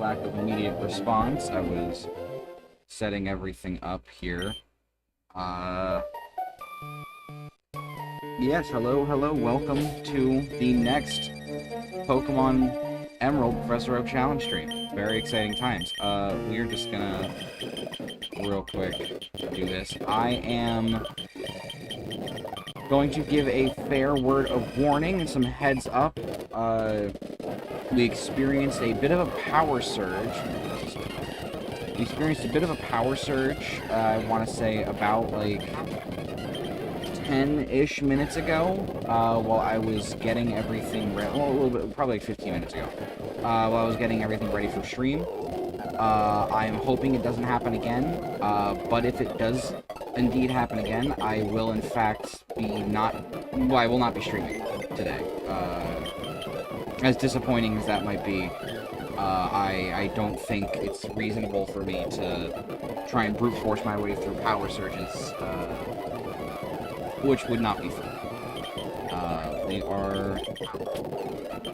lack of immediate response. I was setting everything up here. Yes, hello, welcome to the next Pokemon Emerald Professor Oak Challenge stream. Very exciting times. We're just gonna, real quick, do this. I am going to give a fair word of warning and some heads up. We experienced a bit of a power surge. I want to say about, like, 10-ish minutes ago, while I was getting everything ready, well, a little bit, probably like 15 minutes ago, while I was getting everything ready for stream. I am hoping it doesn't happen again, but if it does indeed happen again, I will in fact I will not be streaming today. As disappointing as that might be, I don't think it's reasonable for me to try and brute force my way through power surges, which would not be fun.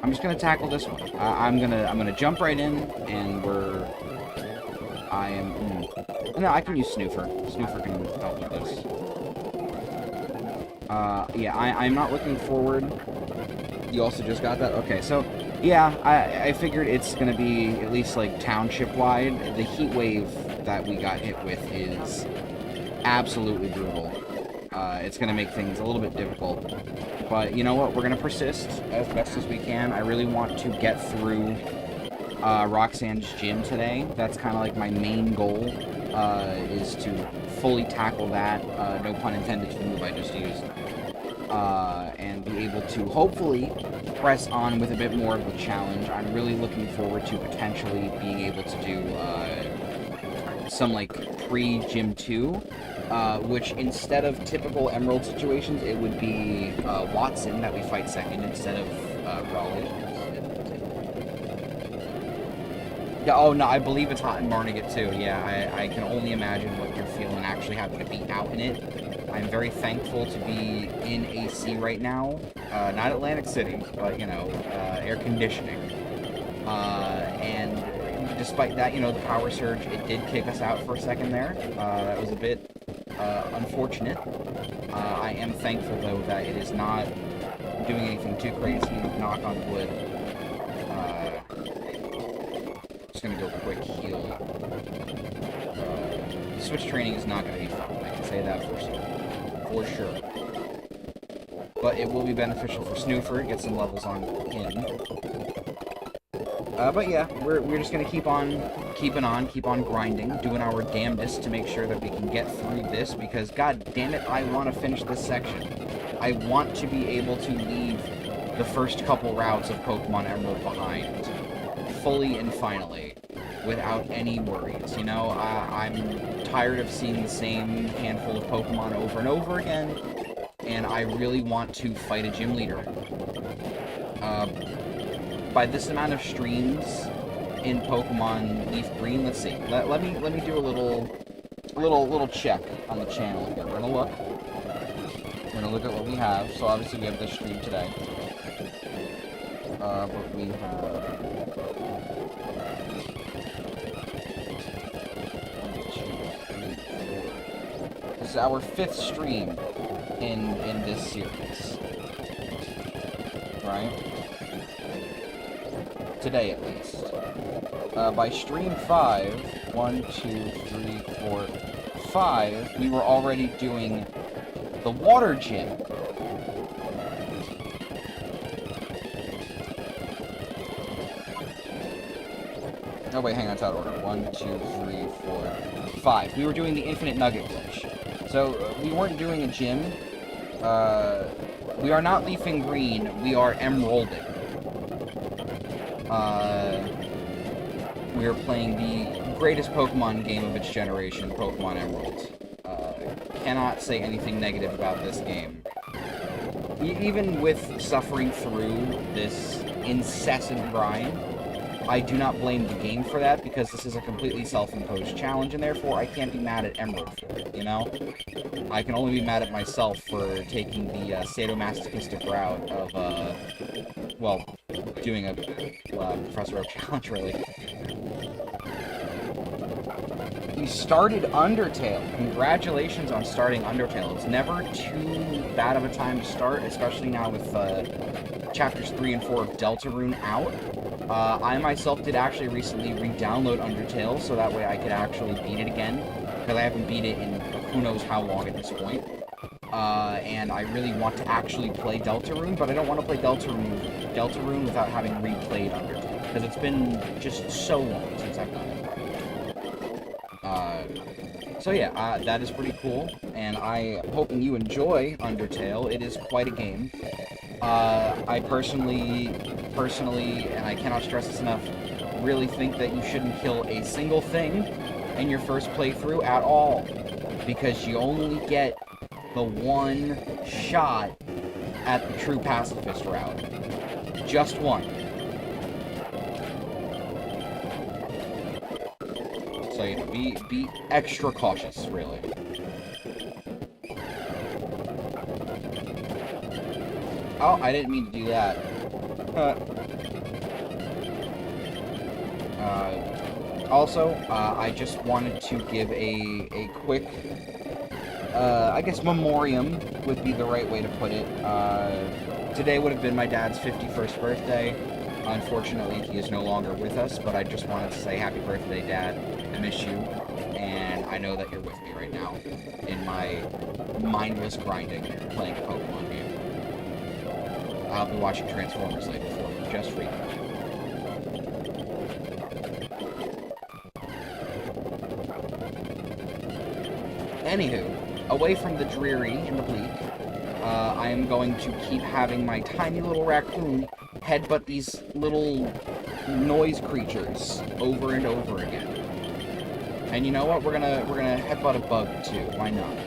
I'm just gonna tackle this one. I'm gonna jump right in, and no, I can use Snoofer. Snoofer can help with this. Yeah, I'm not looking forward. You also just got that? Okay, so, yeah, I figured it's gonna be at least, like, township-wide. The heat wave that we got hit with is absolutely brutal. It's gonna make things a little bit difficult. But you know what? We're gonna persist as best as we can. I really want to get through Roxanne's gym today. That's kind of like my main goal, is to fully tackle that, no pun intended to the move I just used, and be able to hopefully press on with a bit more of the challenge. I'm really looking forward to potentially being able to do some, like, pre-Gym 2, which instead of typical Emerald situations, it would be Watson that we fight second instead of Brawly. Yeah, oh no, I believe it's hot in Barnegat too. Yeah, I can only imagine what you're feeling actually having to be out in it. I'm very thankful to be in AC right now. Not Atlantic City, but, you know, air conditioning. And despite that, you know, the power surge, it did kick us out for a second there. That was a bit unfortunate. I am thankful, though, that it is not doing anything too crazy. Knock on wood. Just gonna go quick heal. Switch training is not gonna be fun. I can say that for sure. But it will be beneficial for Snoofer, get some levels on him. But yeah, we're just gonna keep on grinding, doing our damnedest to make sure that we can get through this, because god damn it, I want to finish this section. I want to be able to leave the first couple routes of Pokemon Emerald behind, fully and finally, without any worries. You know, I'm tired of seeing the same handful of Pokemon over and over again, and I really want to fight a gym leader. By this amount of streams in Pokemon Leaf Green, let's see. Let me do a little check on the channel here. We're gonna look at what we have. So obviously we have this stream today. But we have this is our 5th stream in this series. Right? Today, at least. By stream 5, 1, 2, 3, 4, 5, we were already doing the water gym. Oh wait, hang on, it's out of order. 1, 2, 3, 4, 5. We were doing the Infinite Nugget glitch. So, we weren't doing a gym. We are not leafing green, we are emeralding. We are playing the greatest Pokemon game of its generation, Pokemon Emerald. Cannot say anything negative about this game. Even with suffering through this incessant grind, I do not blame the game for that, because this is a completely self-imposed challenge, and therefore I can't be mad at Emerald for it, you know? I can only be mad at myself for taking the sadomasochistic route of, well, doing a Professor Oak challenge, really. started Undertale. Congratulations on starting Undertale. It's never too bad of a time to start, especially now with chapters 3 and 4 of Deltarune out. I myself did actually recently re-download Undertale, so that way I could actually beat it again, because I haven't beat it in who knows how long at this point. And I really want to actually play Deltarune, but I don't want to play Deltarune without having replayed Undertale, because it's been just so long since I've done it. So yeah, that is pretty cool, and I'm hoping you enjoy Undertale. It is quite a game. I personally, and I cannot stress this enough, really think that you shouldn't kill a single thing in your first playthrough at all, because you only get the one shot at the true pacifist route. Just one. So, you know, be extra cautious, really. Oh, I didn't mean to do that. Also, I just wanted to give a quick, I guess memoriam would be the right way to put it. Today would have been my dad's 51st birthday. Unfortunately, he is no longer with us, but I just wanted to say happy birthday, Dad. I miss you, and I know that you're with me right now in my mindless grinding, playing a Pokemon game. I'll be watching Transformers later for you, just for you. Anywho, away from the dreary and the bleak, I am going to keep having my tiny little raccoon headbutt these little noise creatures over and over again. And you know what? We're gonna headbutt a bug too. Why not?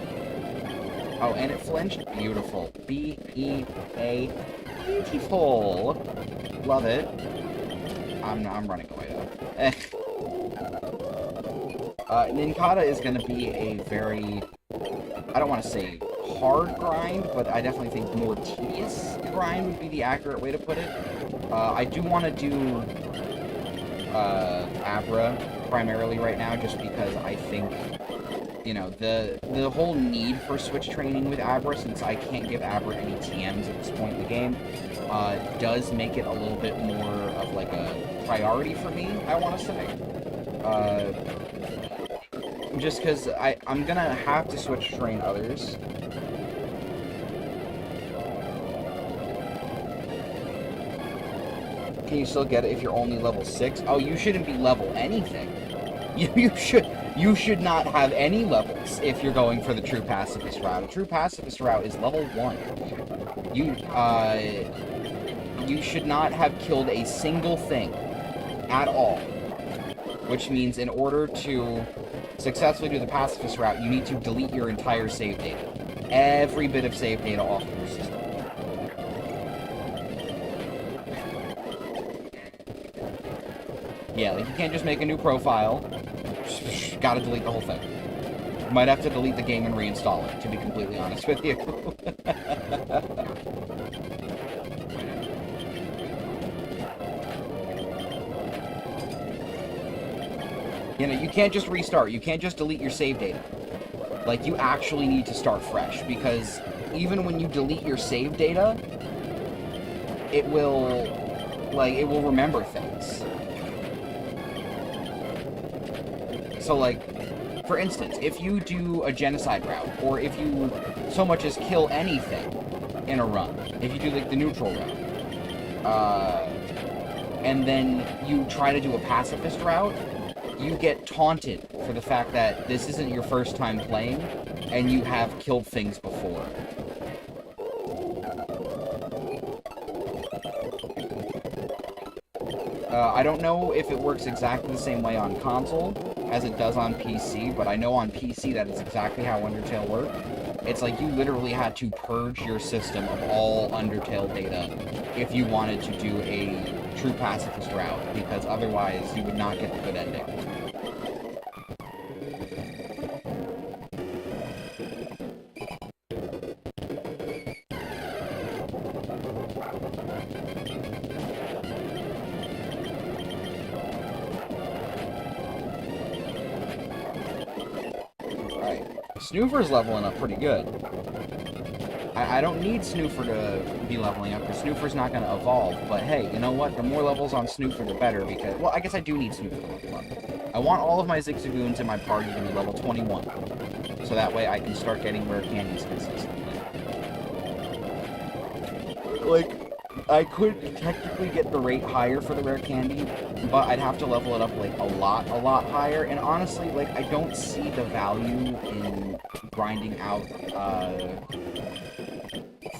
Oh, and it flinched. Beautiful. B-E-A. Beautiful. Love it. I'm running away though. Ninkata is gonna be a very, I don't want to say hard grind, but I definitely think more tedious grind would be the accurate way to put it. I do want to do Abra primarily right now, just because I think, you know, the whole need for switch training with Abra, since I can't give Abra any TMs at this point in the game, does make it a little bit more of like a priority for me, I want to say. Just because I'm gonna have to switch train others. Can you still get it if you're only level 6? Oh, you shouldn't be level anything. You should not have any levels if you're going for the true pacifist route. A true pacifist route is level 1. You should not have killed a single thing at all. Which means in order to successfully do the pacifist route, you need to delete your entire save data. Every bit of save data off of your system. Yeah, like you can't just make a new profile. Gotta delete the whole thing. You might have to delete the game and reinstall it, to be completely honest with you. You know, you can't just restart. You can't just delete your save data. Like, you actually need to start fresh, because even when you delete your save data, it will remember things. So, like, for instance, if you do a genocide route, or if you so much as kill anything in a run, if you do, like, the neutral route, and then you try to do a pacifist route, you get taunted for the fact that this isn't your first time playing, and you have killed things before. I don't know if it works exactly the same way on console as it does on PC, but I know on PC that is exactly how Undertale worked. It's like you literally had to purge your system of all Undertale data if you wanted to do a true pacifist route, because otherwise you would not get the good ending. Snoofer's leveling up pretty good. I don't need Snoofer to be leveling up, because Snoofer's not going to evolve. But hey, you know what? The more levels on Snoofer, the better, because... Well, I guess I do need Snoofer to level up. I want all of my Zigzagoons in my party to be level 21. So that way I can start getting rare candies consistently. Like, I could technically get the rate higher for the rare candy, but I'd have to level it up, like, a lot higher. And honestly, like, I don't see the value in grinding out,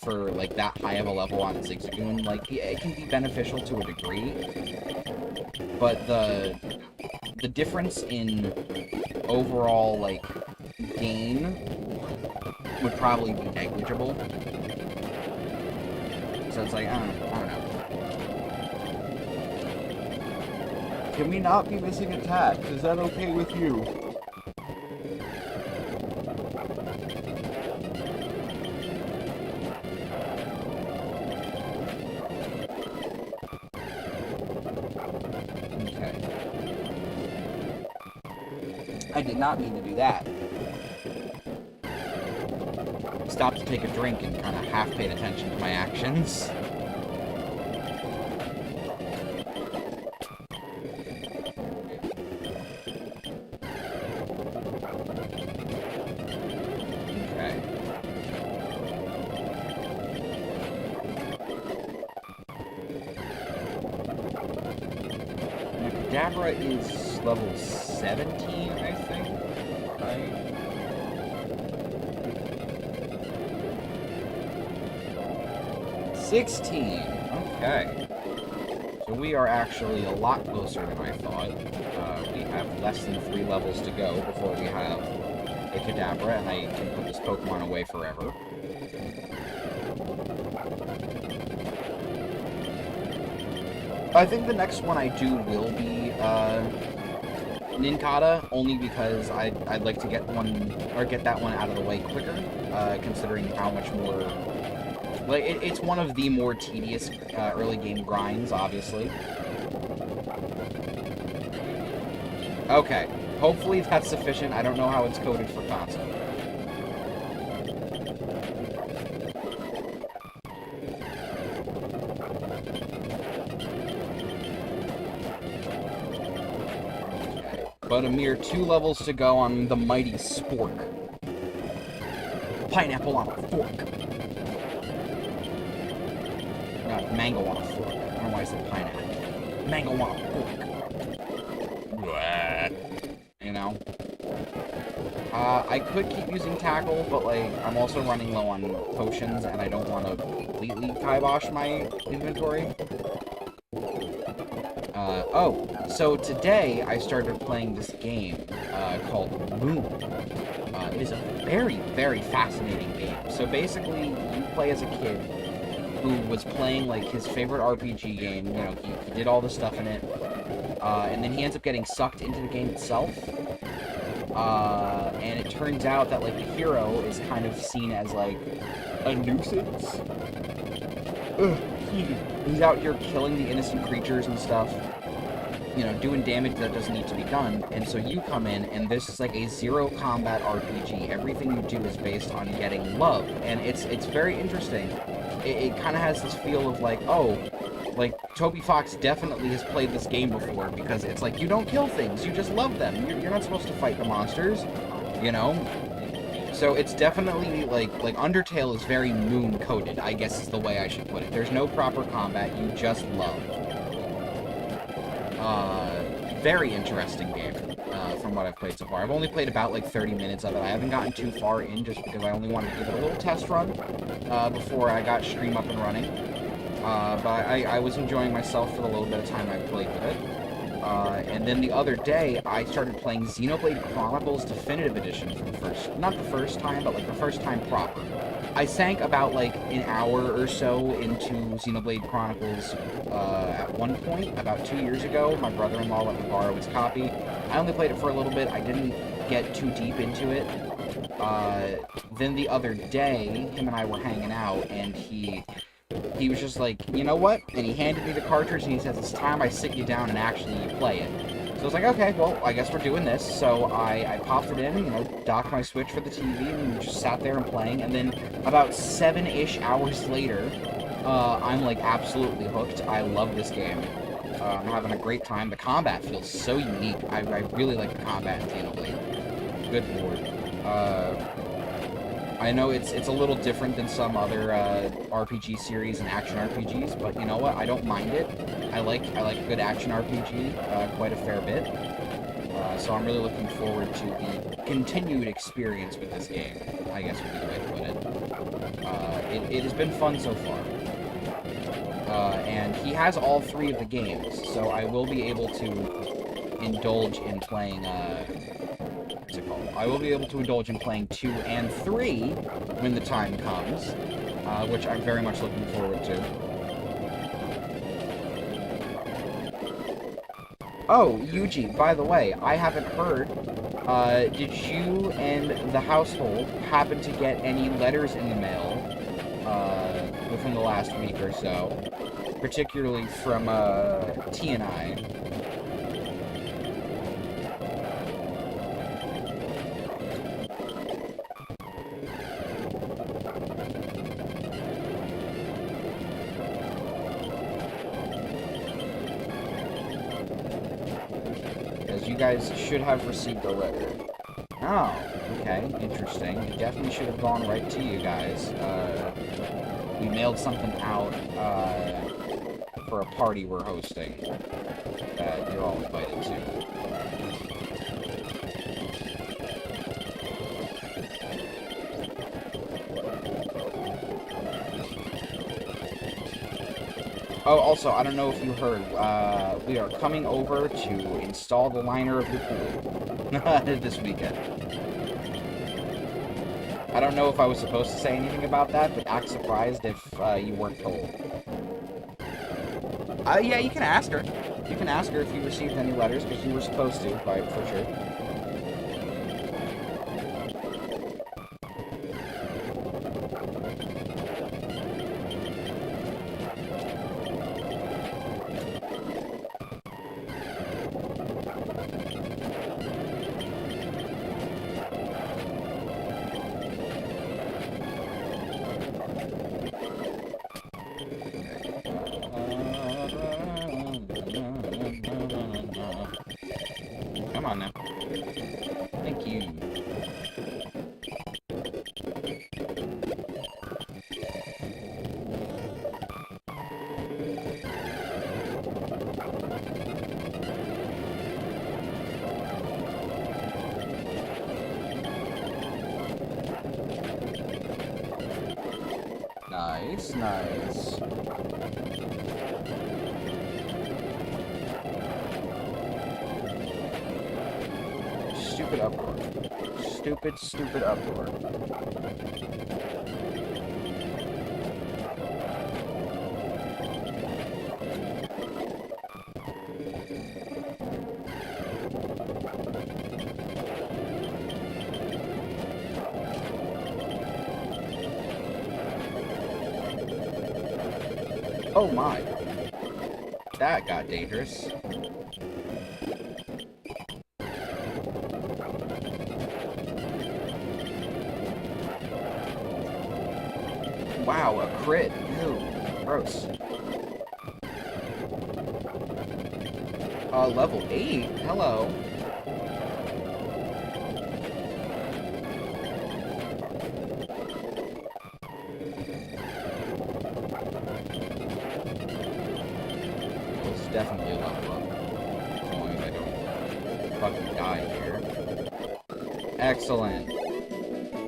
for, like, that high of a level on Zigzagoon. Like, it can be beneficial to a degree, but the difference in overall, like, gain would probably be negligible. So it's like, I don't know. Can we not be missing attacks? Is that okay with you? Okay. I did not mean to do that. Stopped to take a drink and kind of half paid attention to my actions. Okay. Kadabra is level 17, I think. Right? 16! Okay. So we are actually a lot closer than I thought. We have less than 3 levels to go before we have a Kadabra, and I can put this Pokemon away forever. I think the next one I do will be, Nincada, only because I'd like to get that one out of the way quicker, considering how much more... Like, it's one of the more tedious early game grinds, obviously. Okay, hopefully that's sufficient. I don't know how it's coded for console. Okay, but a mere 2 levels to go on the mighty Spork. Pineapple on a fork. Mango on a fork. I don't know why I said pineapple. Mango on a fork. Blah. You know? I could keep using Tackle, but, like, I'm also running low on potions, and I don't want to completely kibosh my inventory. Oh, so today I started playing this game, called Moon. It is a very, very fascinating game. So basically, you play as a kid who was playing, like, his favorite RPG game. You know, he did all the stuff in it, and then he ends up getting sucked into the game itself, and it turns out that, like, the hero is kind of seen as, like, a nuisance. He's out here killing the innocent creatures and stuff, you know, doing damage that doesn't need to be done, and so you come in, and this is like a zero combat RPG. Everything you do is based on getting love, and it's very interesting. It kind of has this feel of like, oh, like, Toby Fox definitely has played this game before, because it's like, you don't kill things, you just love them. You're not supposed to fight the monsters, you know? So it's definitely, like Undertale is very Moon-coded, I guess is the way I should put it. There's no proper combat, you just love. Very interesting game, from what I've played so far. I've only played about, like, 30 minutes of it. I haven't gotten too far in, just because I only wanted to give it a little test run, before I got stream up and running. But I was enjoying myself for the little bit of time I played with it. And then the other day, I started playing Xenoblade Chronicles Definitive Edition for not the first time, but, like, the first time proper. I sank about, like, an hour or so into Xenoblade Chronicles, at one point, about 2 years ago. My brother-in-law let me borrow his copy. I only played it for a little bit. I didn't get too deep into it. Then the other day, him and I were hanging out, and he was just like, you know what? And he handed me the cartridge, and he says, it's time I sit you down and actually play it. I was like, okay, well, I guess we're doing this. So I popped it in, you know, docked my Switch for the TV, and just sat there and playing. And then about 7-ish hours later, I'm like absolutely hooked. I love this game. I'm having a great time. The combat feels so unique. I really like the combat in Xenoblade. Good lord. I know it's a little different than some other RPG series and action RPGs, but you know what? I don't mind it. I like a good action RPG quite a fair bit. So I'm really looking forward to the continued experience with this game, I guess would be the way to put it. It has been fun so far. And he has all 3 of the games, so I will be able to indulge in playing, what's it called? I will be able to indulge in playing 2 and 3 when the time comes, which I'm very much looking forward to. Oh, Yuji, by the way, I haven't heard, did you and the household happen to get any letters in the mail, within the last week or so? Particularly from, T and I. Because you guys should have received a letter. Oh, okay, interesting. It definitely should have gone right to you guys. We mailed something out, for a party we're hosting that you're all invited to. Oh, also, I don't know if you heard, we are coming over to install the liner of the pool this weekend. I don't know if I was supposed to say anything about that, but act surprised if you weren't told. Yeah, you can ask her. You can ask her if you received any letters, because you were supposed to, for sure. Come on now. Thank you. Nice, nice. Stupid uproar. Stupid uproar. Oh my. That got dangerous. Wow, a crit. Ew. Gross. Level 8? Hello. It's definitely a level up. As long as I don't fucking die here. Excellent.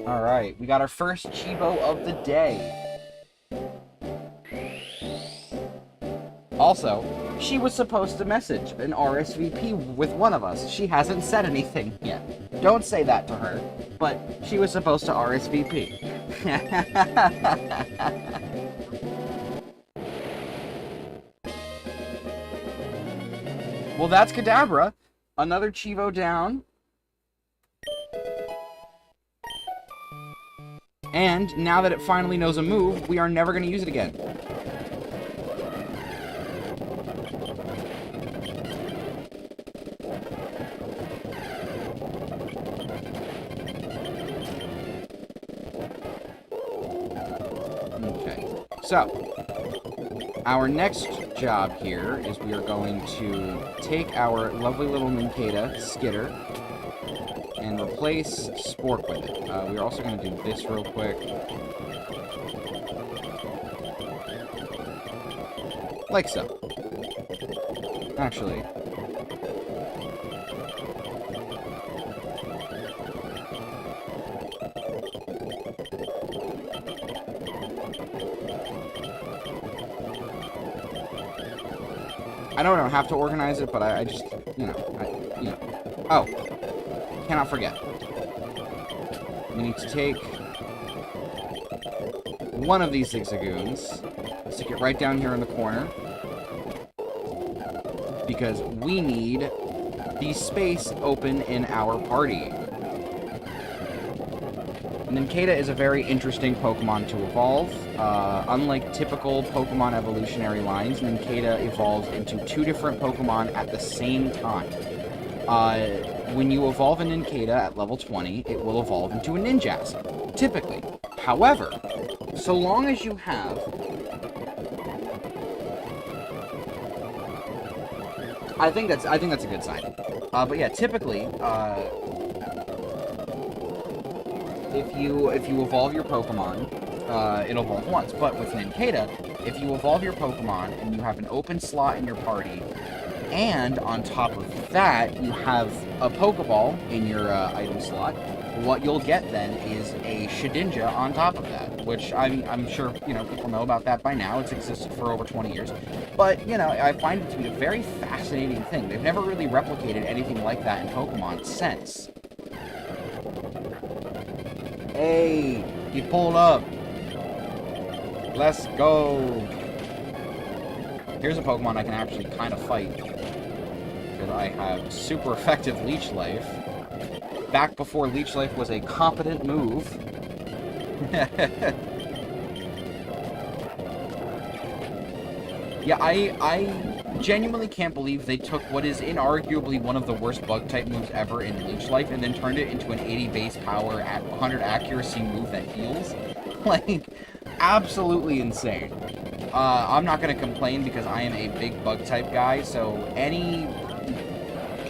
Alright, we got our first Chibo of the day. Also, she was supposed to message an RSVP with one of us. She hasn't said anything yet. Don't say that to her, but she was supposed to RSVP. Well, that's Kadabra. Another Chivo down. And now that it finally knows a move, we are never going to use it again. So, our next job here is we are going to take our lovely little Ninkata, Skitter, and replace Spork with it. We're also going to do this real quick. Like so. Actually. I don't have to organize it, but I just, you know. Oh, cannot forget. We need to take one of these zigzagoons, stick it right down here in the corner, because we need the space open in our party. Ninkata is a very interesting Pokemon to evolve. Unlike typical Pokemon evolutionary lines, Ninkata evolves into 2 different Pokemon at the same time. When you evolve a Ninkata at level 20, it will evolve into a Ninjask, typically. However, so long as you have... I think that's a good sign. But yeah, typically, if you evolve your Pokemon, it'll evolve once. But with Ninkata, if you evolve your Pokemon and you have an open slot in your party, and on top of that, you have a Pokeball in your item slot, what you'll get then is a Shedinja on top of that, which I'm sure, you know, people know about that by now. It's existed for over 20 years. But, you know, I find it to be a very fascinating thing. They've never really replicated anything like that in Pokemon since. Hey, he pulled up. Let's go. Here's a Pokemon I can actually kind of fight. Because I have super effective Leech Life. Back before Leech Life was a competent move. Yeah, I genuinely can't believe they took what is inarguably one of the worst Bug-type moves ever in Leech Life and then turned it into an 80 base power at 100 accuracy move that heals. Like, absolutely insane. I'm not going to complain because I am a big Bug-type guy, so any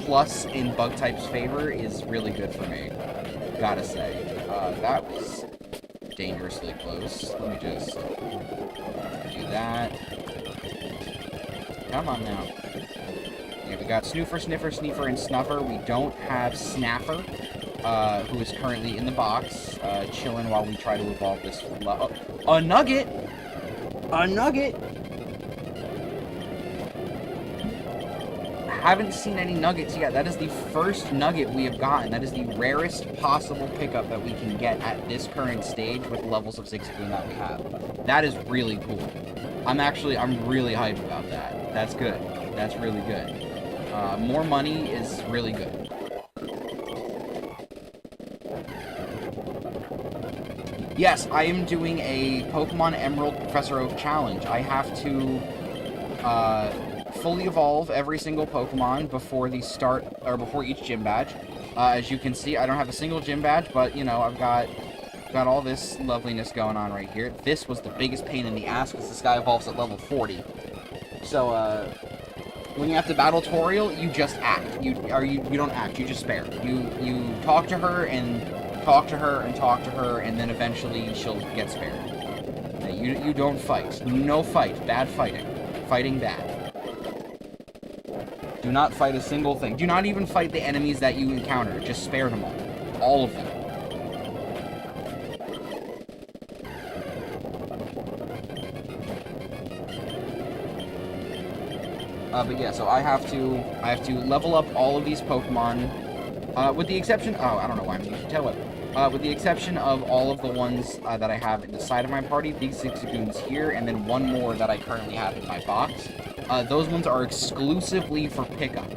plus in Bug-type's favor is really good for me. Gotta say. That was dangerously close. Let me just do that. Come on now. Yeah, we got Snoofer, Sniffer, Sneefer, and Snuffer. We don't have Snaffer, who is currently in the box, chilling while we try to evolve this... a Nugget! A Nugget! Haven't seen any Nuggets yet. That is the first Nugget we have gotten. That is the rarest possible pickup that we can get at this current stage with the levels of Zigzagoon that we have. That is really cool. I'm really hyped about that. That's good. That's really good. More money is really good. Yes, I am doing a Pokemon Emerald Professor Oak challenge. I have to fully evolve every single Pokemon before the start, or before each gym badge. As you can see, I don't have a single gym badge, but, you know, I've got all this loveliness going on right here. This was the biggest pain in the ass because this guy evolves at level 40. So, when you have to battle Toriel, you just act. You don't act, you just spare. You talk to her and talk to her and talk to her, and then eventually she'll get spared. You don't fight. No fight. Bad fighting. Fighting bad. Do not fight a single thing. Do not even fight the enemies that you encounter. Just spare them all. All of them. But yeah, so I have to level up all of these Pokemon, with the exception, oh, I don't know why I'm using Tailwhip. With the exception of all of the ones that I have in the side of my party, these Zigzagoons here, and then one more that I currently have in my box. Those ones are exclusively for pickup.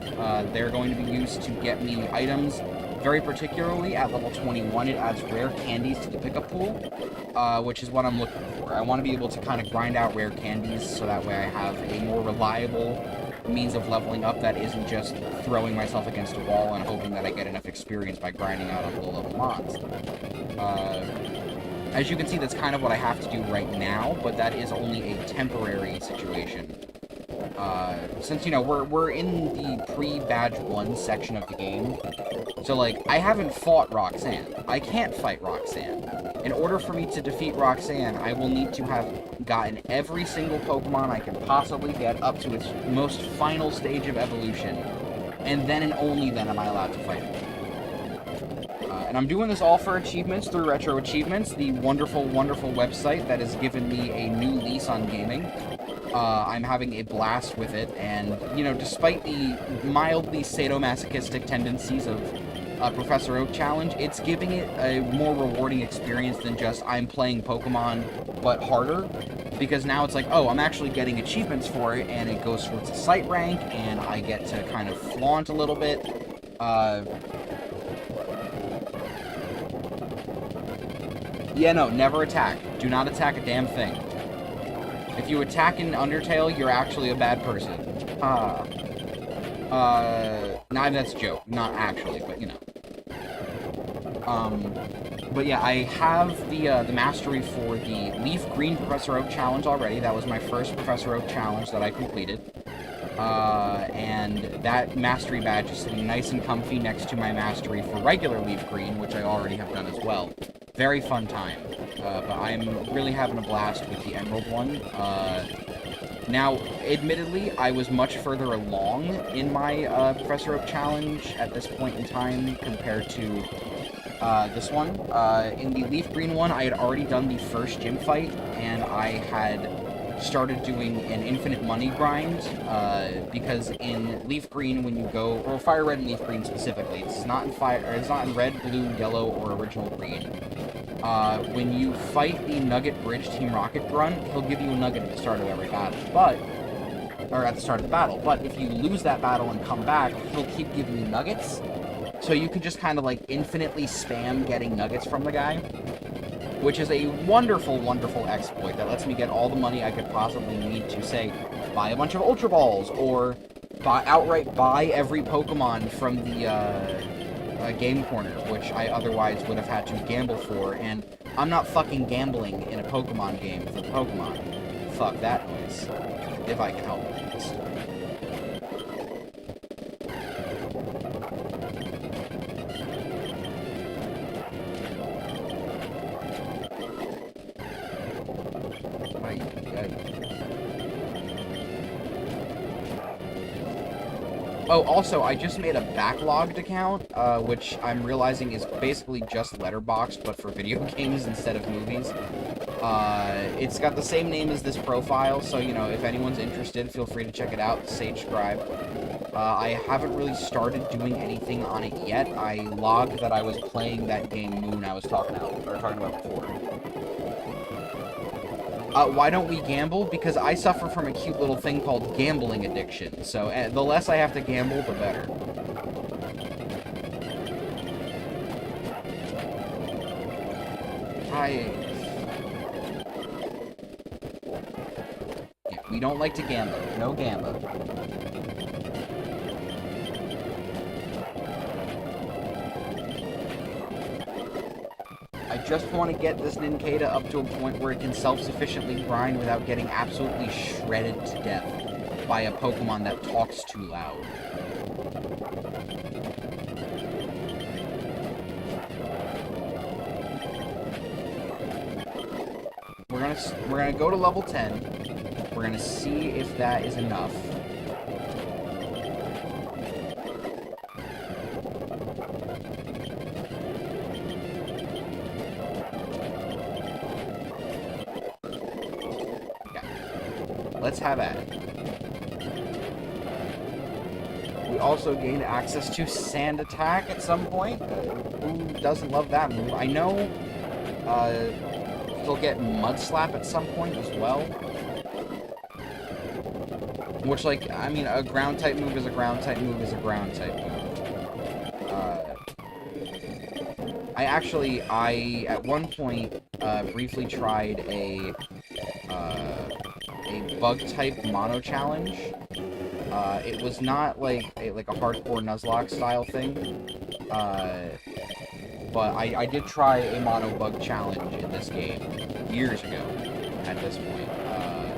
They're going to be used to get me items. Very particularly, at level 21, it adds rare candies to the pickup pool, which is what I'm looking for. I want to be able to kind of grind out rare candies so that way I have a more reliable means of leveling up that isn't just throwing myself against a wall and hoping that I get enough experience by grinding out on low-level mons. As you can see, that's kind of what I have to do right now, but that is only a temporary situation. Since, you know, we're in the pre-badge 1 section of the game, so, like, I haven't fought Roxanne. I can't fight Roxanne. In order for me to defeat Roxanne, I will need to have gotten every single Pokemon I can possibly get up to its most final stage of evolution, and then and only then am I allowed to fight it. And I'm doing this all for achievements through RetroAchievements, the wonderful, wonderful website that has given me a new lease on gaming. I'm having a blast with it, and, you know, despite the mildly sadomasochistic tendencies of Professor Oak Challenge, it's giving it a more rewarding experience than just I'm playing Pokemon, but harder. Because now it's like, oh, I'm actually getting achievements for it, and it goes towards a site rank, and I get to kind of flaunt a little bit. Yeah, no, never attack. Do not attack a damn thing. If you attack in Undertale, you're actually a bad person. Nah, that's a joke. Not actually, but, you know. But yeah, I have the mastery for the Leaf Green Professor Oak Challenge already. That was my first Professor Oak Challenge that I completed. And that mastery badge is sitting nice and comfy next to my mastery for regular Leaf Green, which I already have done as well. Very fun time. But I'm really having a blast with the Emerald one. Now, admittedly, I was much further along in my Professor Oak Challenge at this point in time compared to this one. In the Leaf Green one, I had already done the first gym fight, and I had started doing an infinite money grind, because in Leaf Green, when you go, or Fire Red and Leaf Green specifically, it's not in Red, Blue, Yellow, or Original Green. When you fight the Nugget Bridge Team Rocket Grunt, he'll give you a nugget at the start of every battle, or at the start of the battle, but if you lose that battle and come back, he'll keep giving you nuggets, so you can just kind of, like, infinitely spam getting nuggets from the guy, which is a wonderful, wonderful exploit that lets me get all the money I could possibly need to, say, buy a bunch of Ultra Balls, or outright buy every Pokemon from the, Game Corner, which I otherwise would have had to gamble for, and I'm not fucking gambling in a Pokemon game for the Pokemon. Fuck that noise. If I can help it. Oh, also, I just made a backlogged account, which I'm realizing is basically just Letterboxd, but for video games instead of movies. It's got the same name as this profile, so, you know, if anyone's interested, feel free to check it out, Sage-scribe. I haven't really started doing anything on it yet. I logged that I was playing that game Moon I was talking about before. Why don't we gamble? Because I suffer from a cute little thing called gambling addiction, so the less I have to gamble, the better. Yeah, we don't like to gamble. No gamble. I just want to get this Nincada up to a point where it can self-sufficiently grind without getting absolutely shredded to death by a Pokemon that talks too loud. We're gonna go to level 10. We're gonna see if that is enough. Let's have at it. We also gained access to Sand Attack at some point. Who doesn't love that move? I know he'll get Mud Slap at some point as well. Which, like, I mean, a ground type move is a ground type move is a ground type move. I at one point briefly tried a bug-type mono challenge. It was not like a hardcore Nuzlocke style thing, but I did try a mono bug challenge in this game years ago at this point.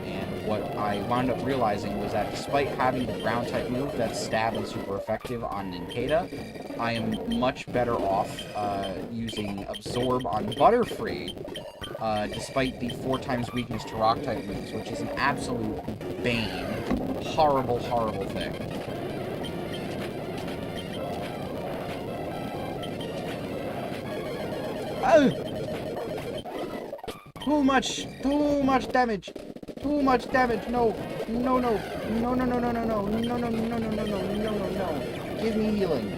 And what I wound up realizing was that despite having the ground type move that's stab and super effective on Ninkata, I am much better off using Absorb on Butterfree, despite the 4 times weakness to rock type moves, which is an absolute bane. Horrible, horrible thing. Oh! Too much damage! Too much damage! No! No, no! No, no, no, no, no, no! No, no, no, no, no, no, no, no, no! Give me healing!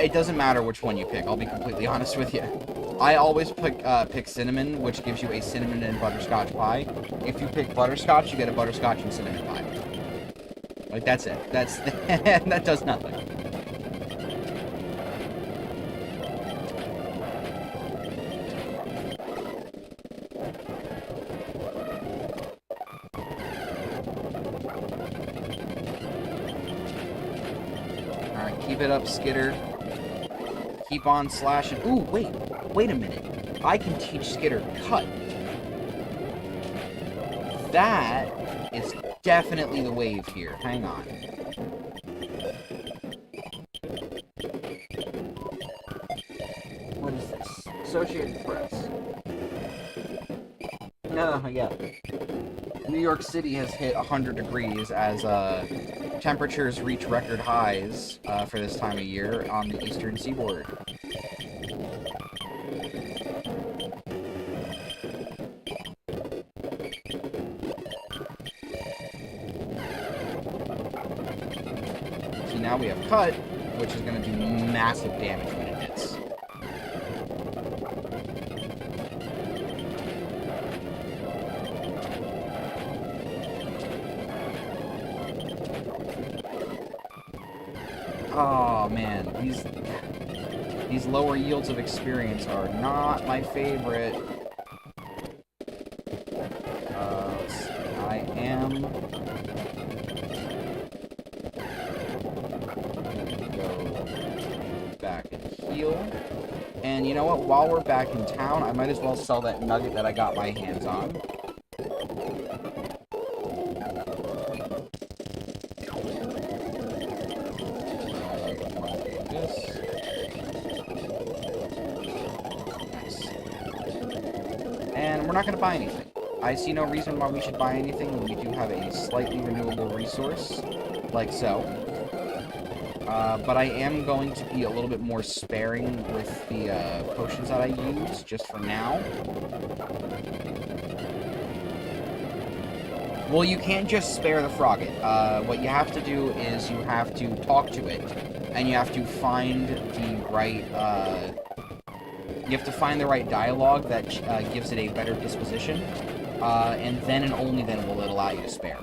It doesn't matter which one you pick, I'll be completely honest with you. I always pick cinnamon, which gives you a cinnamon and butterscotch pie. If you pick butterscotch, you get a butterscotch and cinnamon pie. Like, that's it. That does nothing. Alright, keep it up, Skitter. Keep on slashing. Ooh, wait a minute. I can teach Skitter cut. That is definitely the wave here. Hang on. What is this? Associated Press. No, yeah. New York City has hit 100 degrees as temperatures reach record highs for this time of year on the eastern seaboard. See, now we have Cut, which is going to do massive damage when it hits. Oh man, these lower yields of experience are not my favorite. I am gonna go back and heal. And you know what? While we're back in town, I might as well sell that nugget that I got my hands on. And we're not going to buy anything. I see no reason why we should buy anything when we do have a slightly renewable resource, like so. But I am going to be a little bit more sparing with the potions that I use, just for now. Well, you can't just spare the Frogget. What you have to do is you have to talk to it, and you have to find the right... you have to find the right dialogue that gives it a better disposition, and then and only then will it allow you to spare.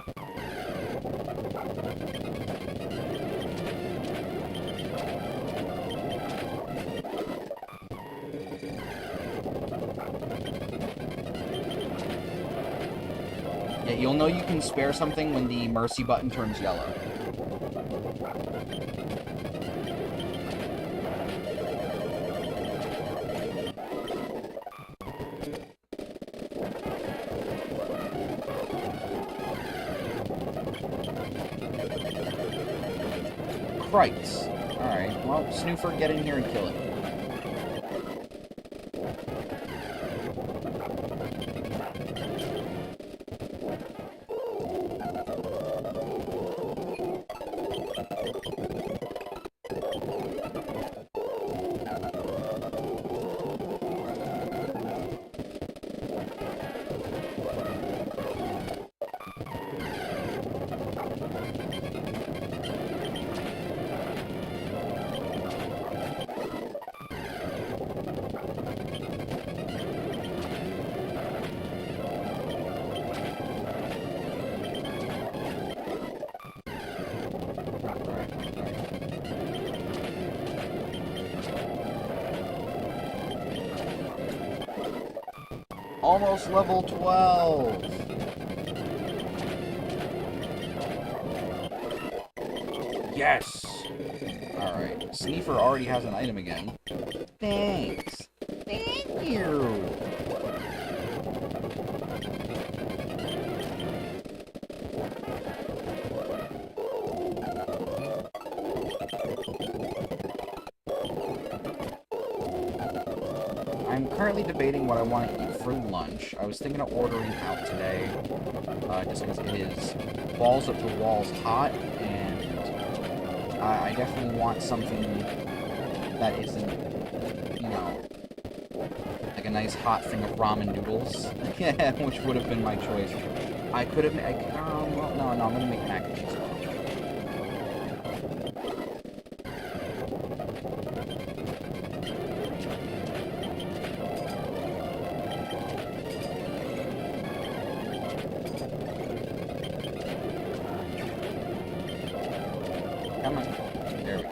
Yeah, you'll know you can spare something when the mercy button turns yellow. Christ. Alright, well, Snoofer, get in here and kill it. Almost level 12. Yes. Alright. Sneefer already has an item again. Thanks. Thank you. I'm currently debating what I want to eat for lunch. I was thinking of ordering out today, just because it is balls up the walls hot, and I definitely want something that isn't, you know, like a nice hot thing of ramen noodles, which would have been my choice. I could have made, well, no, I'm going to make mac and cheese. Come on. There we go.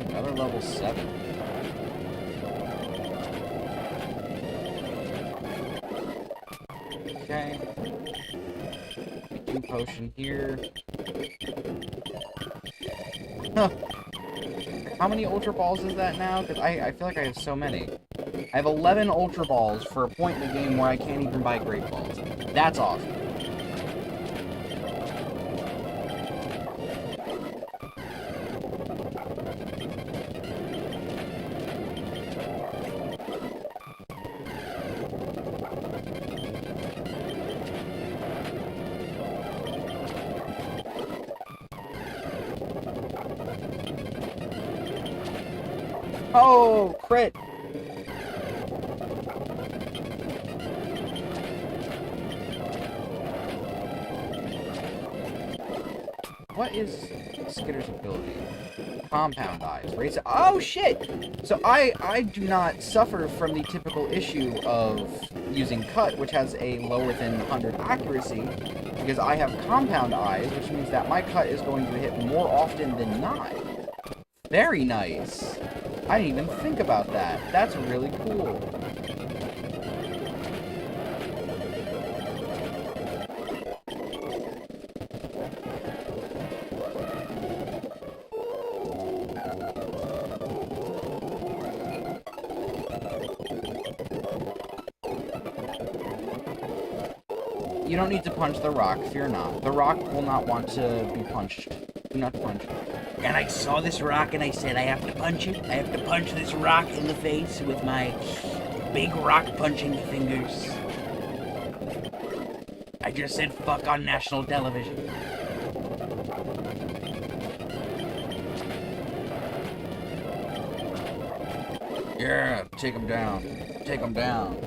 Another level 7. Okay. 2 potion here. Huh. How many Ultra Balls is that now? Because I feel like I have so many. I have 11 Ultra Balls for a point in the game where I can't even buy Great Balls. That's awesome. Oh, crit! What is Skitter's ability? Compound eyes. Raise it. Oh, shit! So I do not suffer from the typical issue of using cut, which has a lower than 100 accuracy, because I have compound eyes, which means that my cut is going to hit more often than not. Very nice. I didn't even think about that. That's really cool. You don't need to punch the rock, fear not. The rock will not want to be punched. Do not punch. And I saw this rock and I said, I have to punch it. I have to punch this rock in the face with my big rock punching fingers. I just said fuck on national television. Yeah, take him down. Take him down.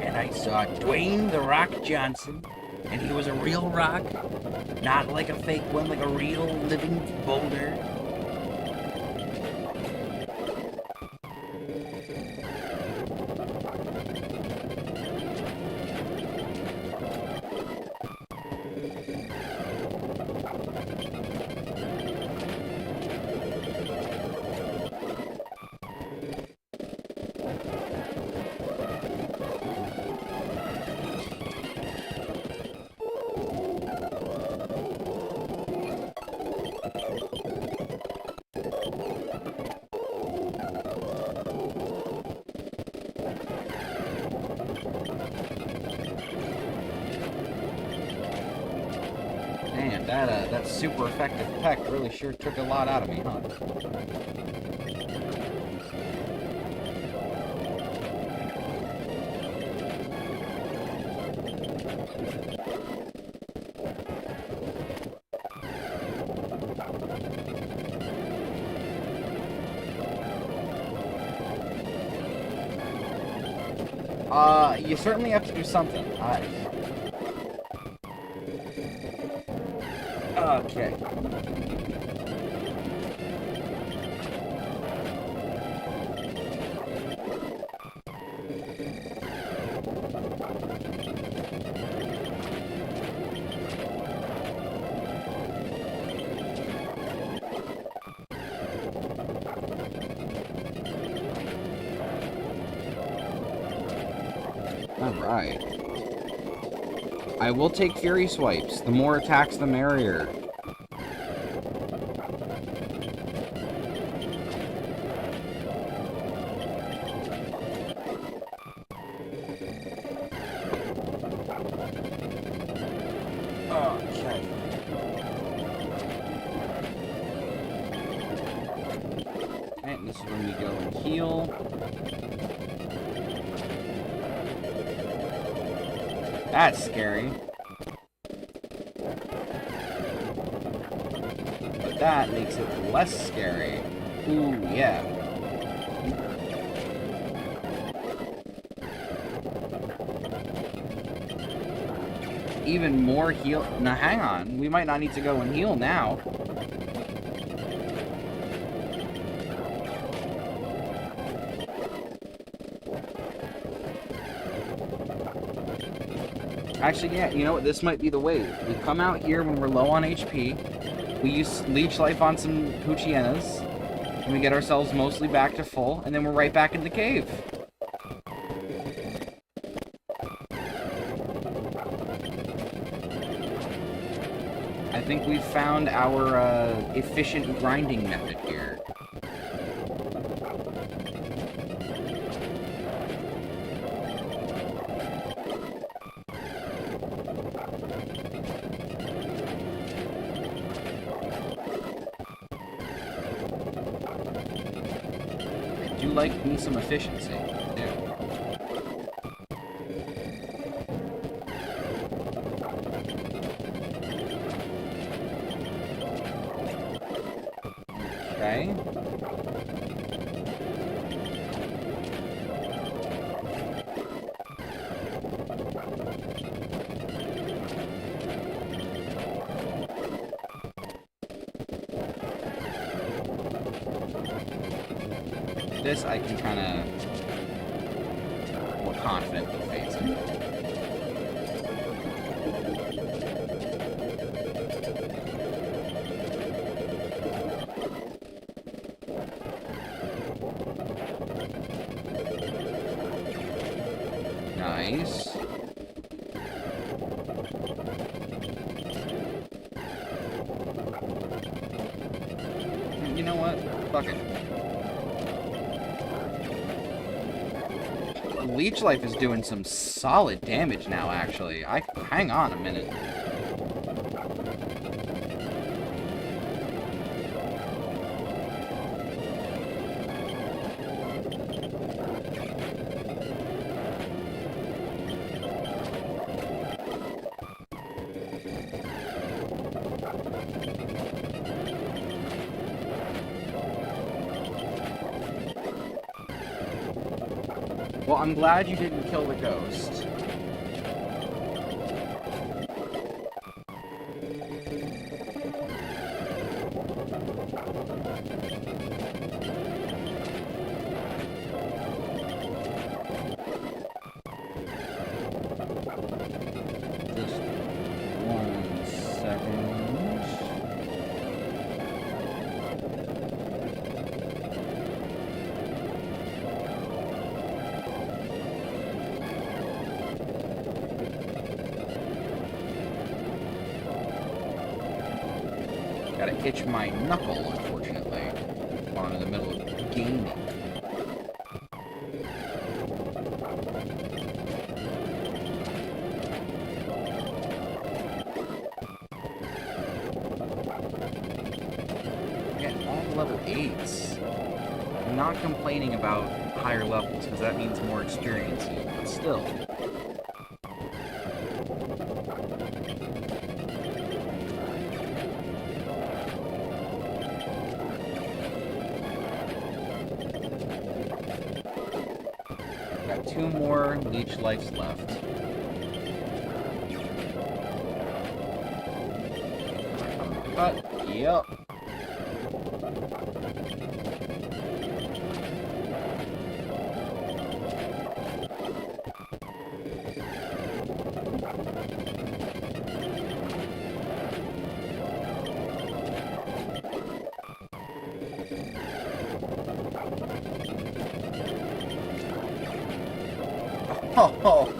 And I saw Dwayne "The Rock" Johnson, and he was a real rock, not like a fake one, like a real living boulder. Man, that super effective peck really sure took a lot out of me, huh? You certainly have to do something. Okay. Alright. I will take Fury Swipes. The more attacks, the merrier. Okay. And this is when we go and heal. That's scary. But that makes it less scary. Ooh, yeah. Even more heal. Now, hang on. We might not need to go and heal now. Actually, yeah, you know what? This might be the way. We come out here when we're low on HP. We use Leech Life on some Hoochienas. And we get ourselves mostly back to full. And then we're right back in the cave. I think we've found our efficient grinding method here. I do like me some efficiency. Okay. This I can kind of more confidently face it. Nice. You know what? Fuck it. Leech Life is doing some solid damage now, actually. Hang on a minute. Well, I'm glad you didn't kill the ghost. Just 1 second. Gotta itch my knuckle, unfortunately, while I'm in the middle of gaming. Again, all level 8s. I'm not complaining about higher levels, because that means more experience, but still. 2 more leech lives left. Cut. Yep.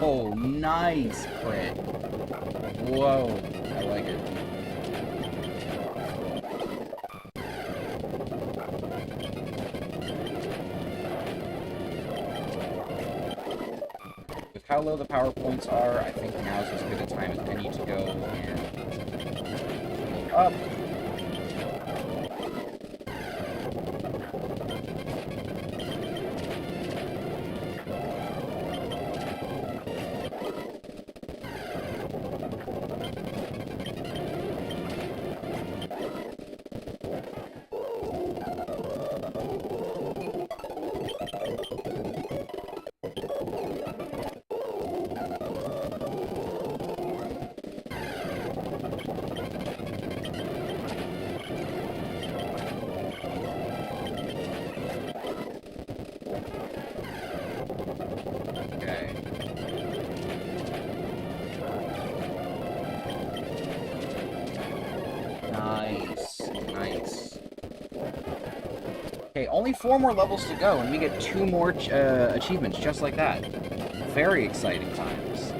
Oh, nice crit. Whoa, I like it. With how low the power points are, I think now's as good a time as any to go and heal up. Okay, only 4 more levels to go, and we get 2 more achievements just like that. Very exciting times.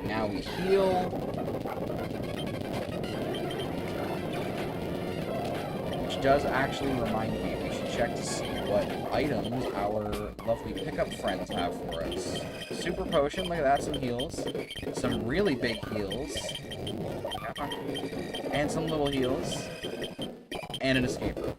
Now we heal. Which does actually remind me, we should check to see what items our lovely pickup friends have for us. Super potion, look at that, some heals. Some really big heals. And some little heals. And an escape rope.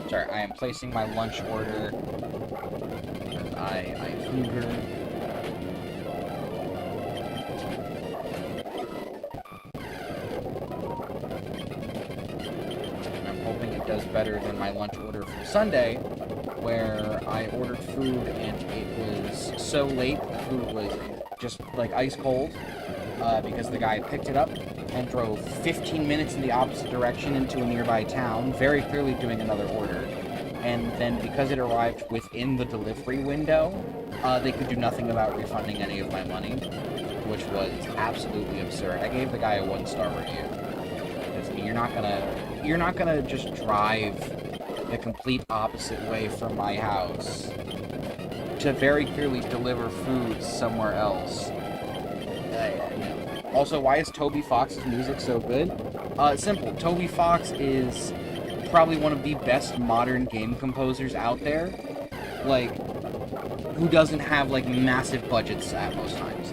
Sorry, I am placing my lunch order because I hunger. I'm hoping it does better than my lunch order from Sunday, where I ordered food and it was so late, the food was just like ice cold, because the guy picked it up and drove 15 minutes in the opposite direction into a nearby town, very clearly doing another order. And then because it arrived within the delivery window, they could do nothing about refunding any of my money, which was absolutely absurd. I gave the guy a 1-star review. Because you're not gonna just drive the complete opposite way from my house to very clearly deliver food somewhere else. Also, why is Toby Fox's music so good? Simple. Toby Fox is probably one of the best modern game composers out there. Like, who doesn't have, like, massive budgets at most times.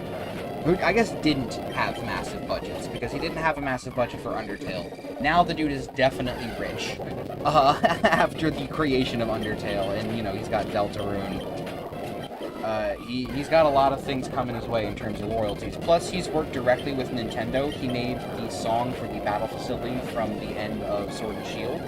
Who I guess didn't have massive budgets, because he didn't have a massive budget for Undertale. Now the dude is definitely rich. After the creation of Undertale, and, you know, he's got Deltarune. He's got a lot of things coming his way in terms of royalties. Plus, he's worked directly with Nintendo. He made the song for the battle facility from the end of Sword and Shield.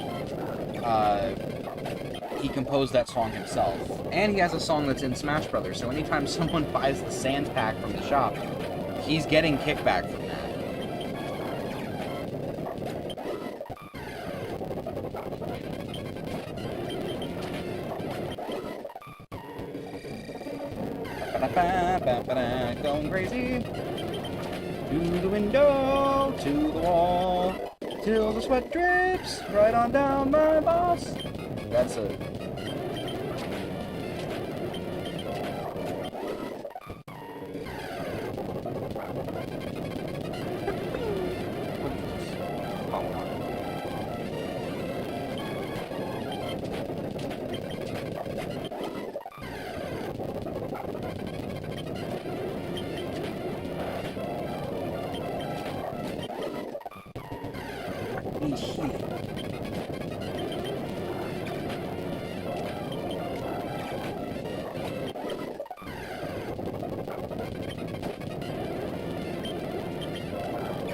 He composed that song himself. And he has a song that's in Smash Brothers, so anytime someone buys the sand pack from the shop, he's getting kickback from that. Going crazy. To the window, to the wall, till the sweat drips right on down my boss. That's a...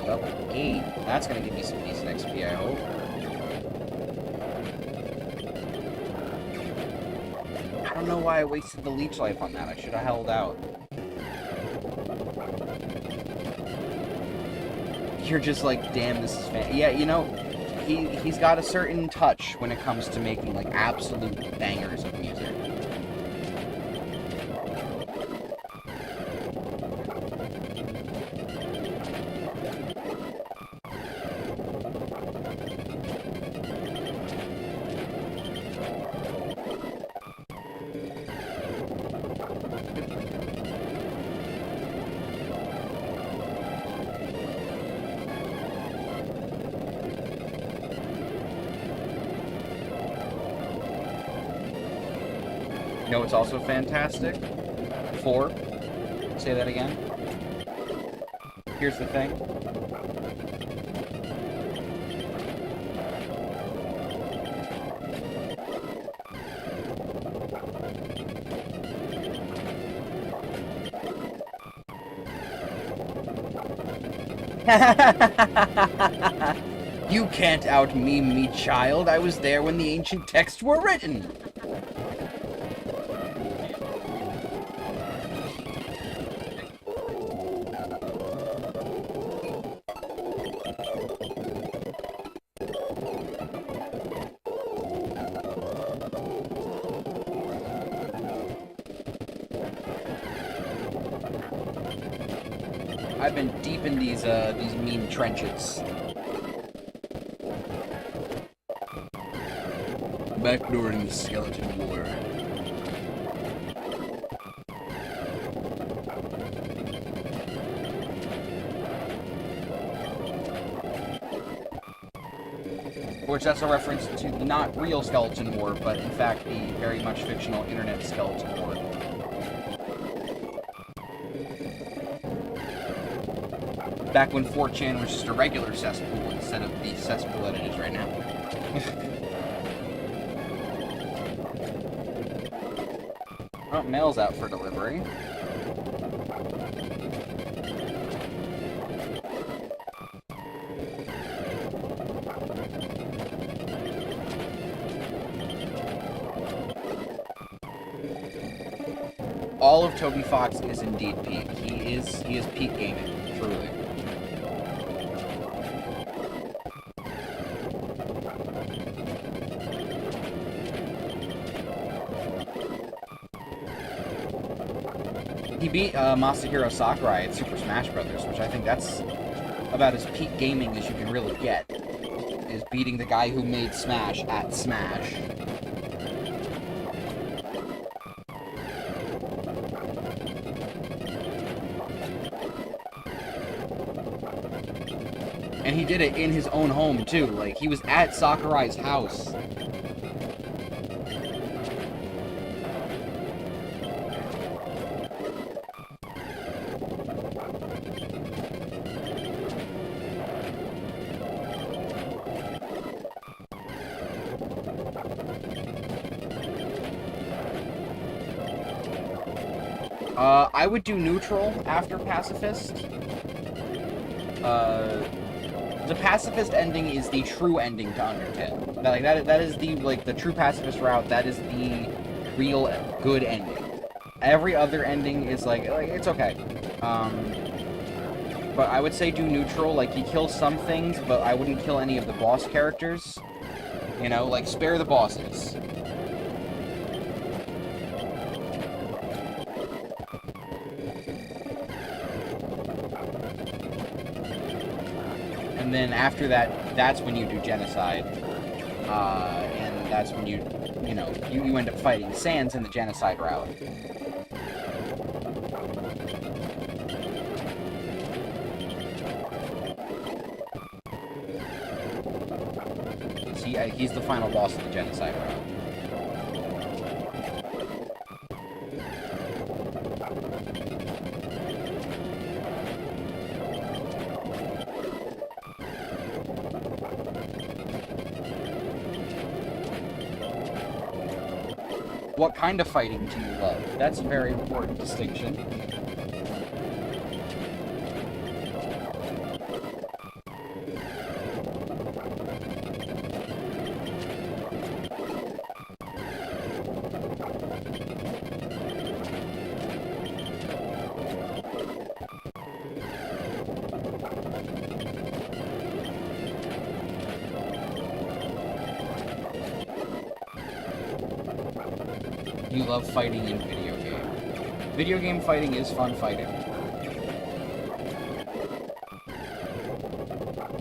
Level 8. That's gonna give me some decent XP, I hope. I don't know why I wasted the leech life on that. I should have held out. You're just like, damn, this is fan. Yeah, you know, he's got a certain touch when it comes to making like absolute bangers of music. You know what's also fantastic? 4. Say that again. Here's the thing. You can't out-meme me, child. I was there when the ancient texts were written. I've been deep in these mean trenches. Back during the Skeleton War. Which that's a reference to the not real Skeleton War, but in fact the very much fictional internet Skeleton War. Back when 4chan was just a regular cesspool instead of the cesspool that it is right now. Oh, mail's out for delivery. All of Toby Fox is indeed peak. He is peak gaming, truly. He beat Masahiro Sakurai at Super Smash Brothers, which I think that's about as peak gaming as you can really get, is beating the guy who made Smash at Smash. And he did it in his own home, too. Like, he was at Sakurai's house. I would do neutral after pacifist. The pacifist ending is the true ending to Undertale. That is the the true pacifist route. That is the real good ending. Every other ending is like it's okay. But I would say do neutral. Like, you kill some things, but I wouldn't kill any of the boss characters. You know, like, spare the bosses. And then after that, that's when you do genocide. And that's when you end up fighting Sans in the genocide route. He's the final boss of the genocide route. What kind of fighting do you love? That's a very important distinction. You love fighting in video game. Video game fighting is fun fighting.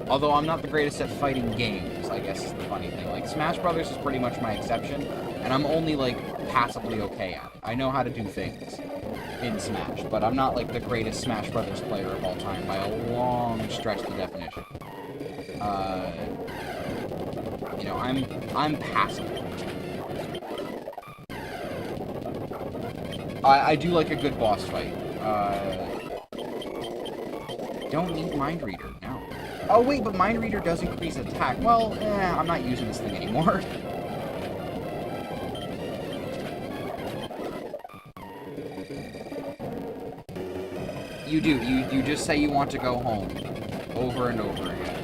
Although I'm not the greatest at fighting games, I guess is the funny thing. Like, Smash Brothers is pretty much my exception, and I'm only, like, passably okay at it. I know how to do things in Smash, but I'm not, like, the greatest Smash Brothers player of all time by a long stretch of the definition. You know, I'm passable. I do like a good boss fight. Don't need Mind Reader, no. Oh wait, but Mind Reader does increase attack. Well, I'm not using this thing anymore. You do. You just say you want to go home. Over and over again.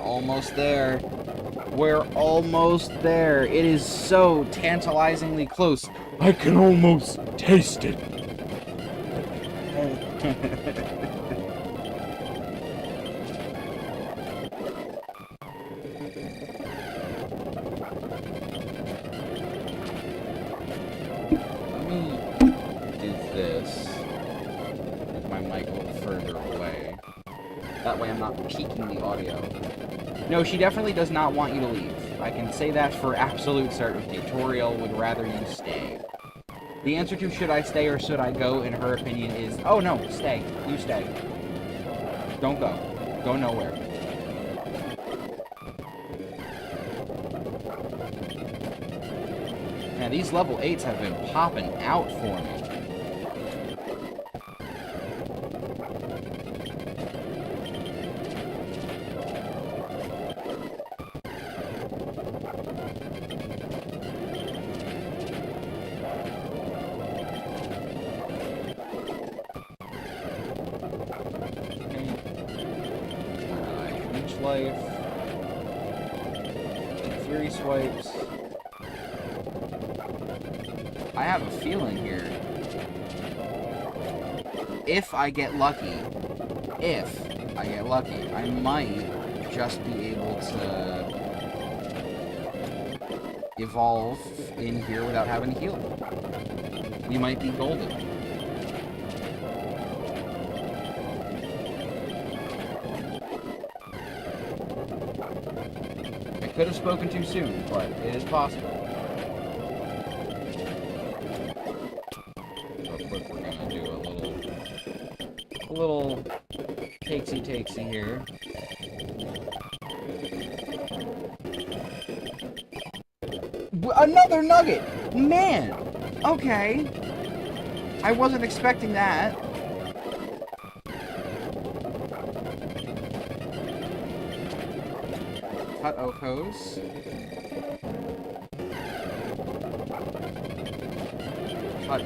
Almost there. We're almost there. It is so tantalizingly close. I can almost taste it. Let me do this. Move my mic a little further away. That way I'm not peaking the audio. No, she definitely does not want you to leave. I can say that for absolute certainty. Toriel would rather you stay. The answer to should I stay or should I go, in her opinion, is, oh no, stay. You stay. Don't go. Go nowhere. Now, these level 8s have been popping out for me. Life. Fury swipes. I have a feeling here. If I get lucky, I might just be able to evolve in here without having to heal. We might be golden. Could have spoken too soon, but it is possible. Real quick, we're gonna do a little takesy here. Another nugget! Man! Okay. I wasn't expecting that. Cut Okos. Cut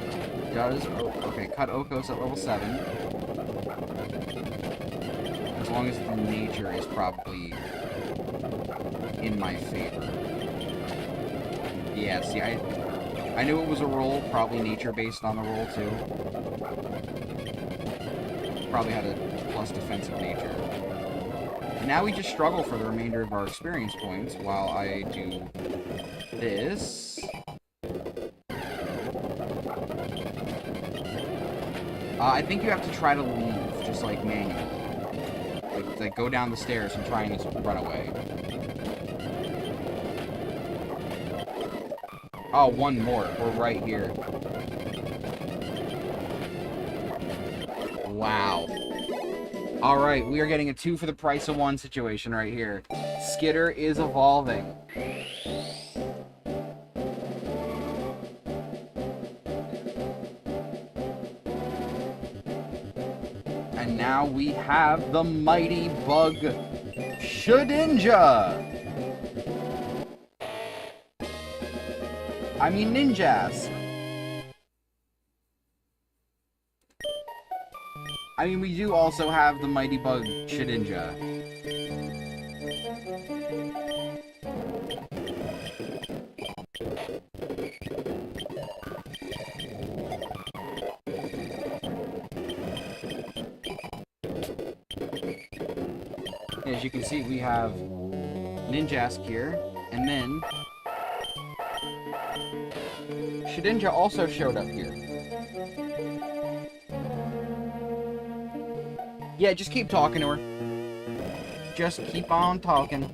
does... Oh, okay, cut Okos at level 7. As long as the nature is probably in my favor. Yeah, see, I knew it was a roll, probably nature based on the roll too. Probably had a plus defensive nature. And now we just struggle for the remainder of our experience points while I do this. I think you have to try to leave, just like manually. Like go down the stairs and try and just run away. Oh, one more. We're right here. Wow. Alright, we are getting a 2 for the price of 1 situation right here. Skitter is evolving. And now we have the mighty bug Shedinja. I mean ninjas. I mean, we do also have the mighty bug Shedinja. As you can see, we have Ninjask here, and then Shedinja also showed up here. Yeah, just keep talking to her. Just keep on talking.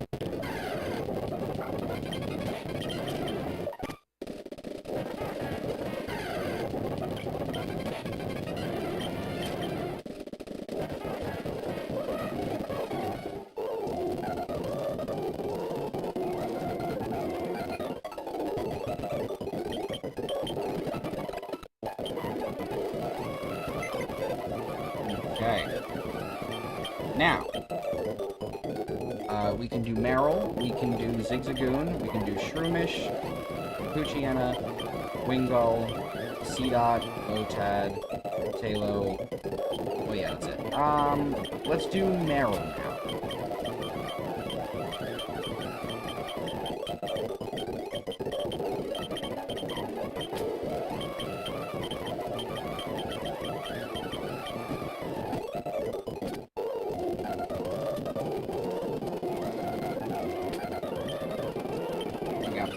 Okay. Now, we can do Meryl, we can do Zigzagoon, we can do Shroomish, Poochiana, Wingull, Seedot, Otad, Talo. Oh yeah, that's it. Let's do Meryl now.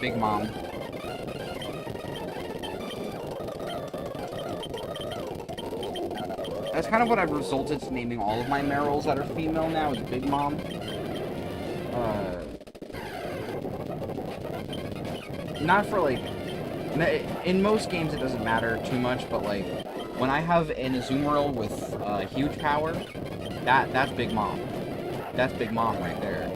Big Mom. That's kind of what I've resulted to naming all of my Meryls that are female now, is Big Mom. Not for, like... In most games it doesn't matter too much, but, like, when I have an Azumarill with huge power, that's Big Mom. That's Big Mom right there.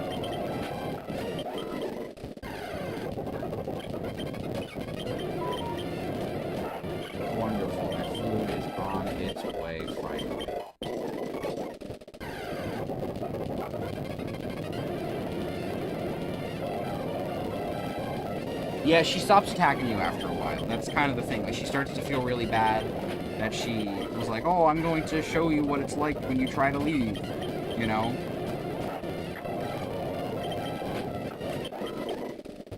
Yeah, she stops attacking you after a while. That's kind of the thing. Like, she starts to feel really bad that she was like, oh, I'm going to show you what it's like when you try to leave, you know?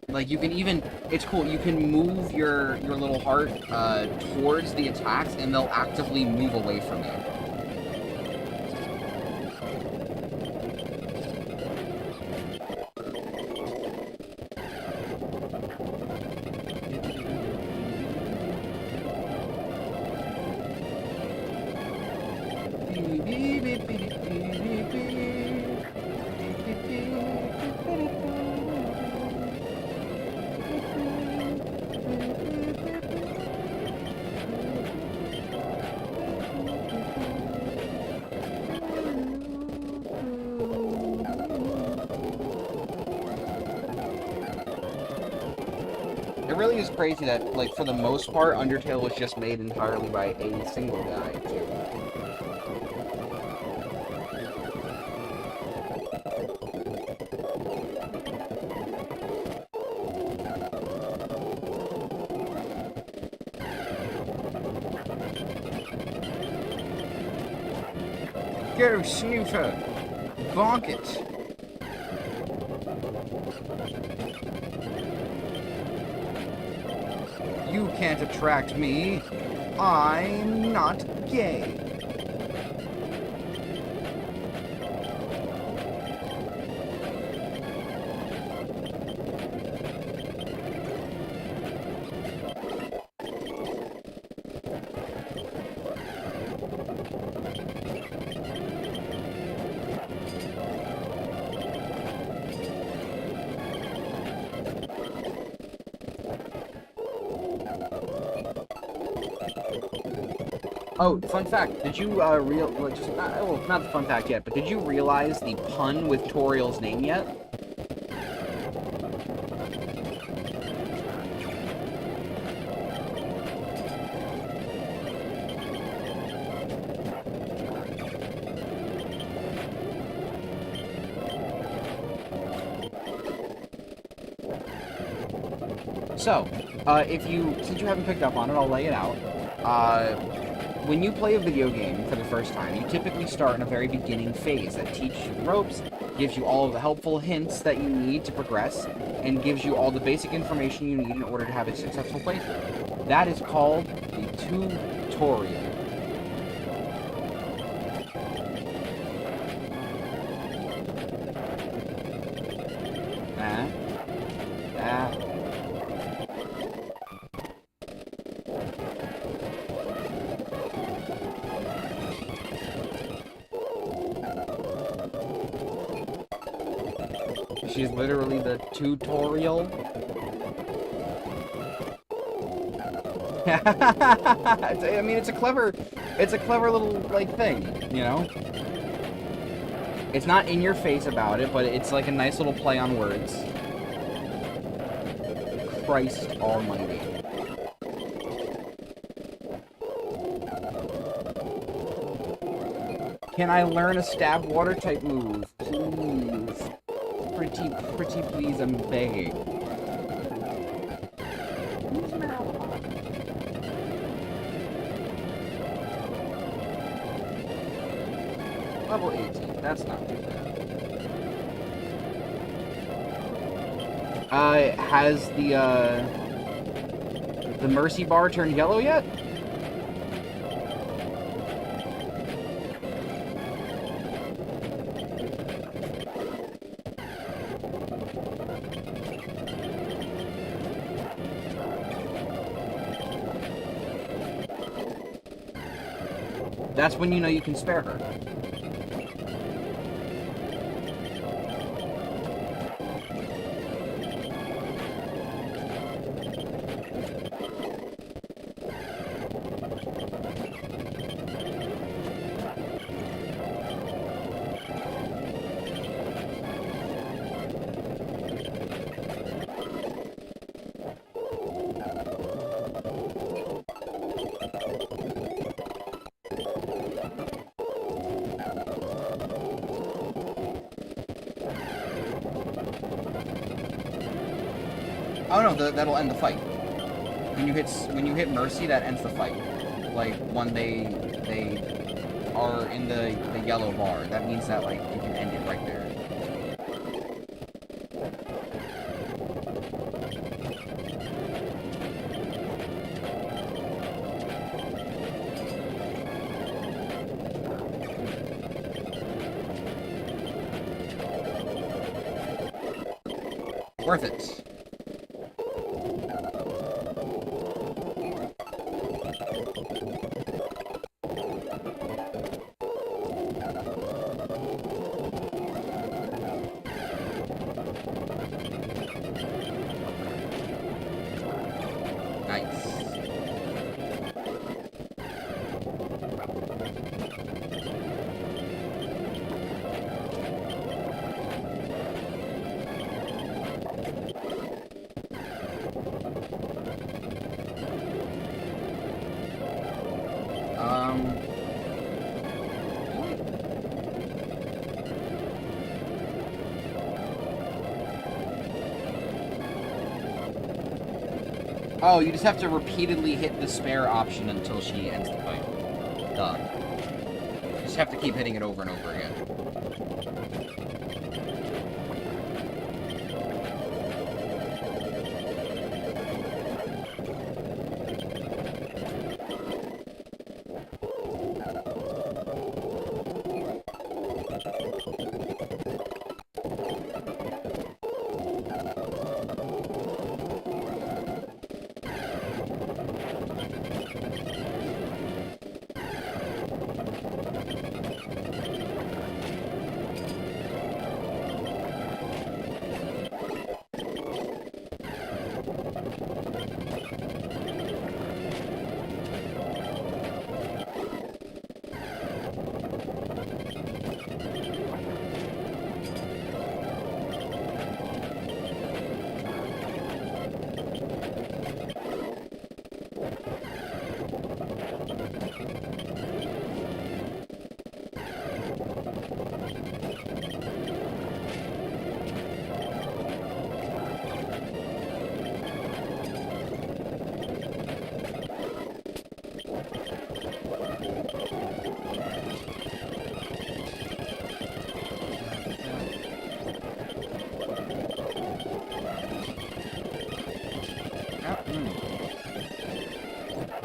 Like, you can even, it's cool, you can move your little heart towards the attacks, and they'll actively move away from you. really is crazy that, like, for the most part, Undertale was just made entirely by a single guy, too. Go, snooter! Bonk it! You can't attract me. I'm not gay. Oh, fun fact, did you, well, not the fun fact yet, but did you realize the pun with Toriel's name yet? So, since you haven't picked up on it, I'll lay it out. When you play a video game for the first time, you typically start in a very beginning phase that teaches you the ropes, gives you all of the helpful hints that you need to progress, and gives you all the basic information you need in order to have a successful playthrough. That is called the tutorial. She's literally the tutorial. I mean, it's a clever little, like, thing, you know? It's not in your face about it, but it's like a nice little play on words. Christ almighty. Can I learn a stab water type move, please? Pretty please, I'm begging. Level 18, that's not too bad. Has the mercy bar turned yellow yet? That's when you know you can spare her. Oh no, that'll end the fight. When you hit Mercy, that ends the fight. Like when they are in the yellow bar, that means that like you can end it right there. Worth it. Oh, you just have to repeatedly hit the spare option until she ends the fight. Duh. You just have to keep hitting it over and over again.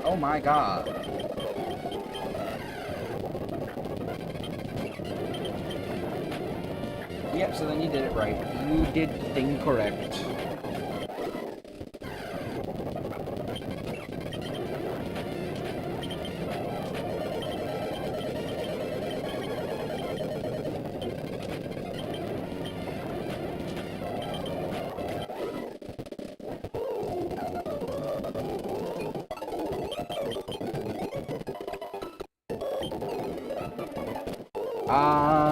Oh my god. Yep, so then you did it right. You did the thing correct.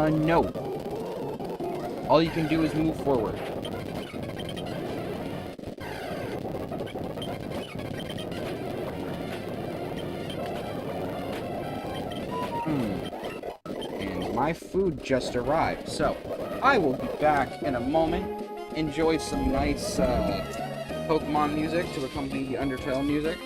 No. All you can do is move forward. And my food just arrived, so I will be back in a moment. Enjoy some nice Pokemon music to accompany the Undertale music.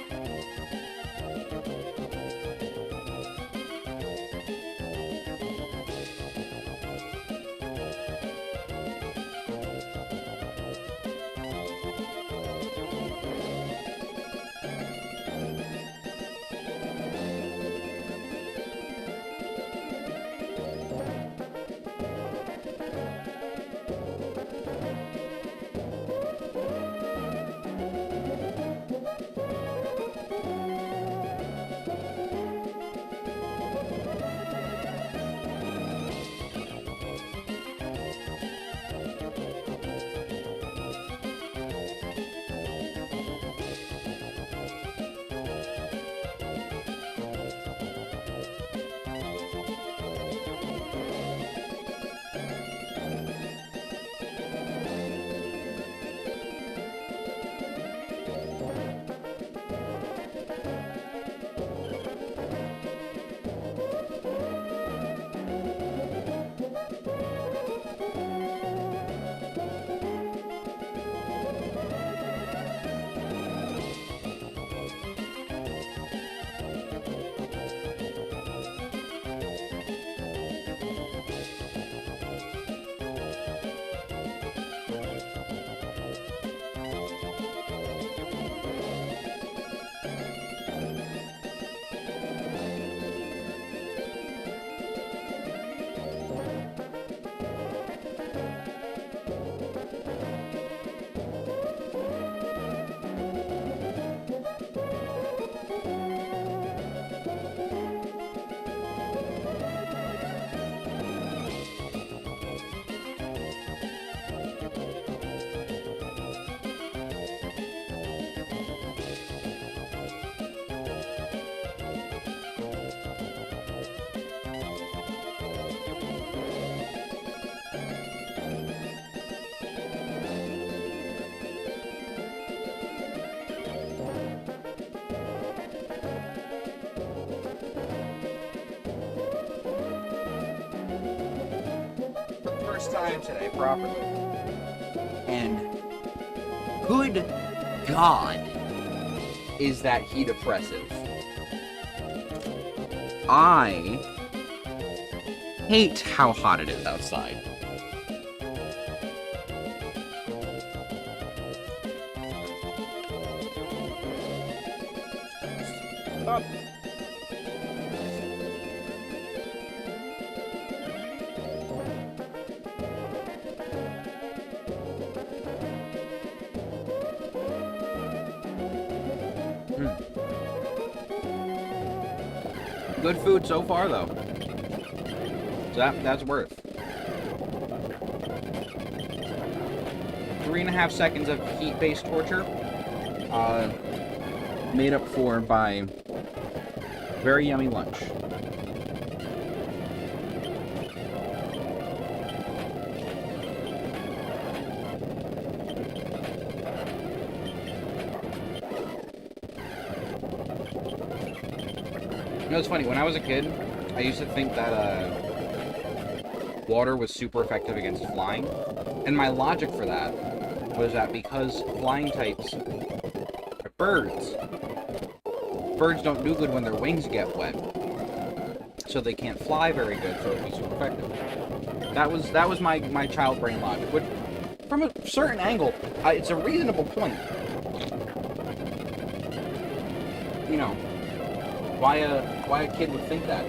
Time today properly. And good God, is that heat oppressive. I hate how hot it is outside. Stop. Good food so far, though. So that's worth. 3.5 seconds of heat-based torture, made up for by very yummy lunch. You know, it's funny, when I was a kid, I used to think that, water was super effective against flying, and my logic for that was that because flying types are birds, birds don't do good when their wings get wet, so they can't fly very good, so it'd be super effective. That was my child brain logic, which, from a certain angle, it's a reasonable point. You know, why a kid would think that.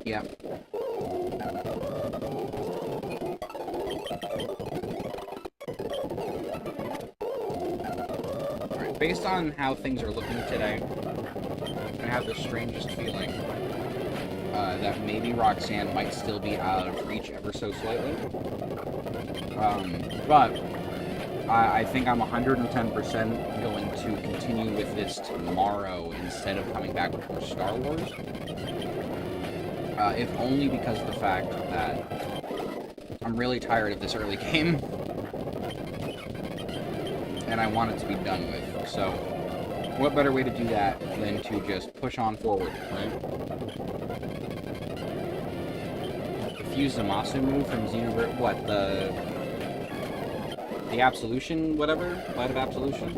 Yeah. Alright, based on how things are looking today, I have the strangest feeling that maybe Roxanne might still be out of reach ever so slightly. But I think I'm 110% going to continue with this tomorrow instead of coming back with more Star Wars. If only because of the fact that I'm really tired of this early game, and I want it to be done with. So, what better way to do that than to just push on forward, right? The Fuse Zamasu move from Xenoverse, what, the Absolution, whatever? Light of Absolution?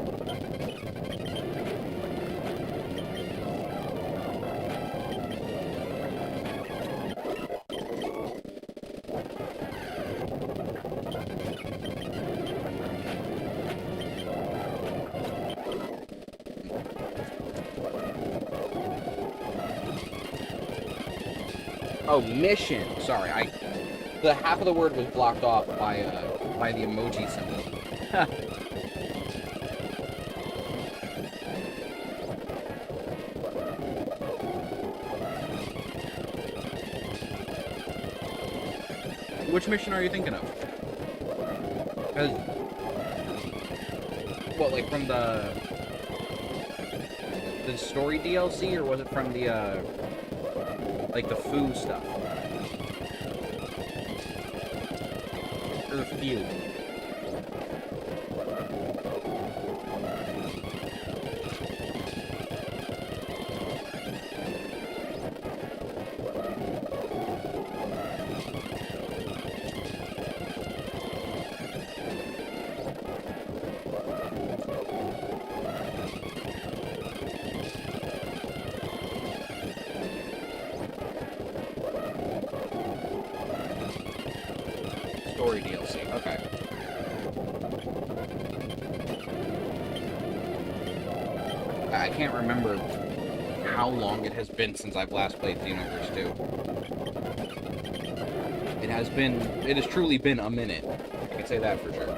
Oh, mission. Sorry, the half of the word was blocked off by the emoji symbol. Which mission are you thinking of? Because, what, like from the story DLC, or was it from the like the food stuff? curfew. Story DLC, okay. I can't remember how long it has been since I've last played Xenoverse 2. It has truly been a minute. I can say that for sure.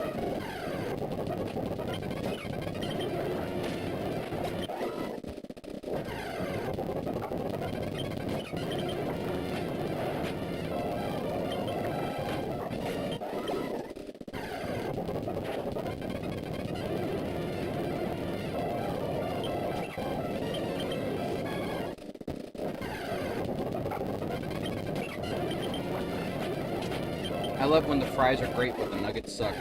I love when the fries are great, but the nuggets suck.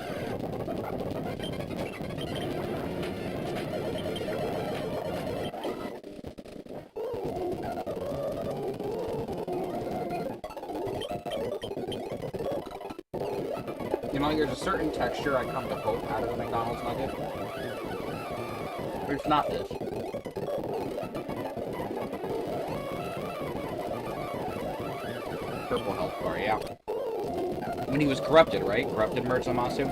You know, there's a certain texture I come to hope out of a McDonald's nugget. But it's not this. Purple health bar, yeah. When he was corrupted, right? Corrupted Murtsamasu?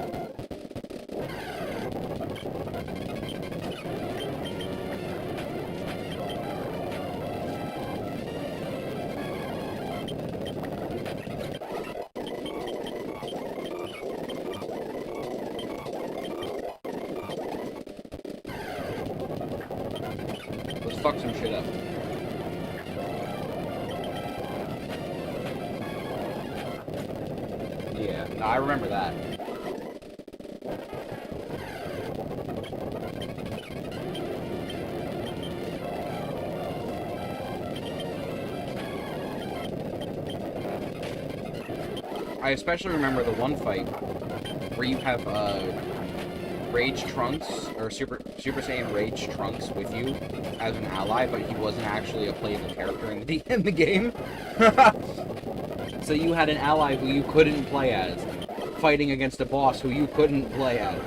Let's fuck some shit up. Yeah, no, I remember that. I especially remember the one fight where you have Rage Trunks, or Super Saiyan Rage Trunks with you as an ally, but he wasn't actually a playable character in the game. So you had an ally who you couldn't play as, fighting against a boss who you couldn't play as.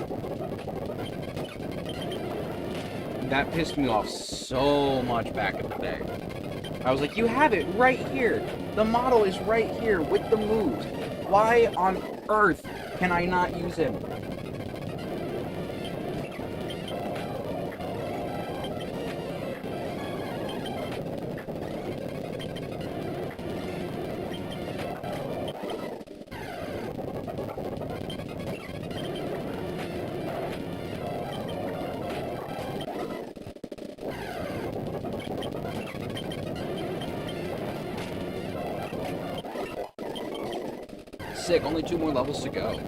That pissed me off so much back in the day. I was like, you have it right here. The model is right here with the moves. Why on earth can I not use him? Sick, only 2 more levels to go.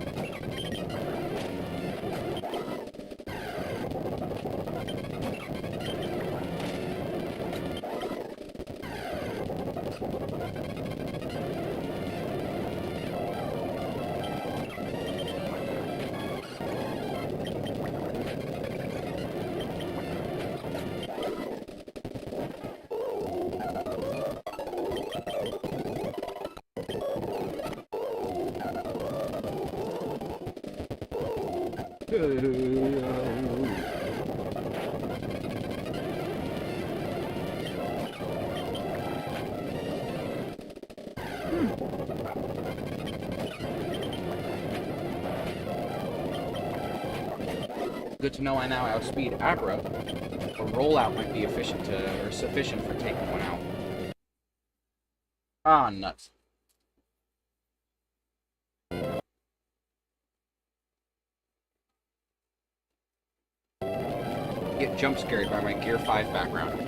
Good to know I now outspeed Abra. A rollout might be sufficient for taking one out. Ah, nuts. Get jump scared by my Gear 5 background.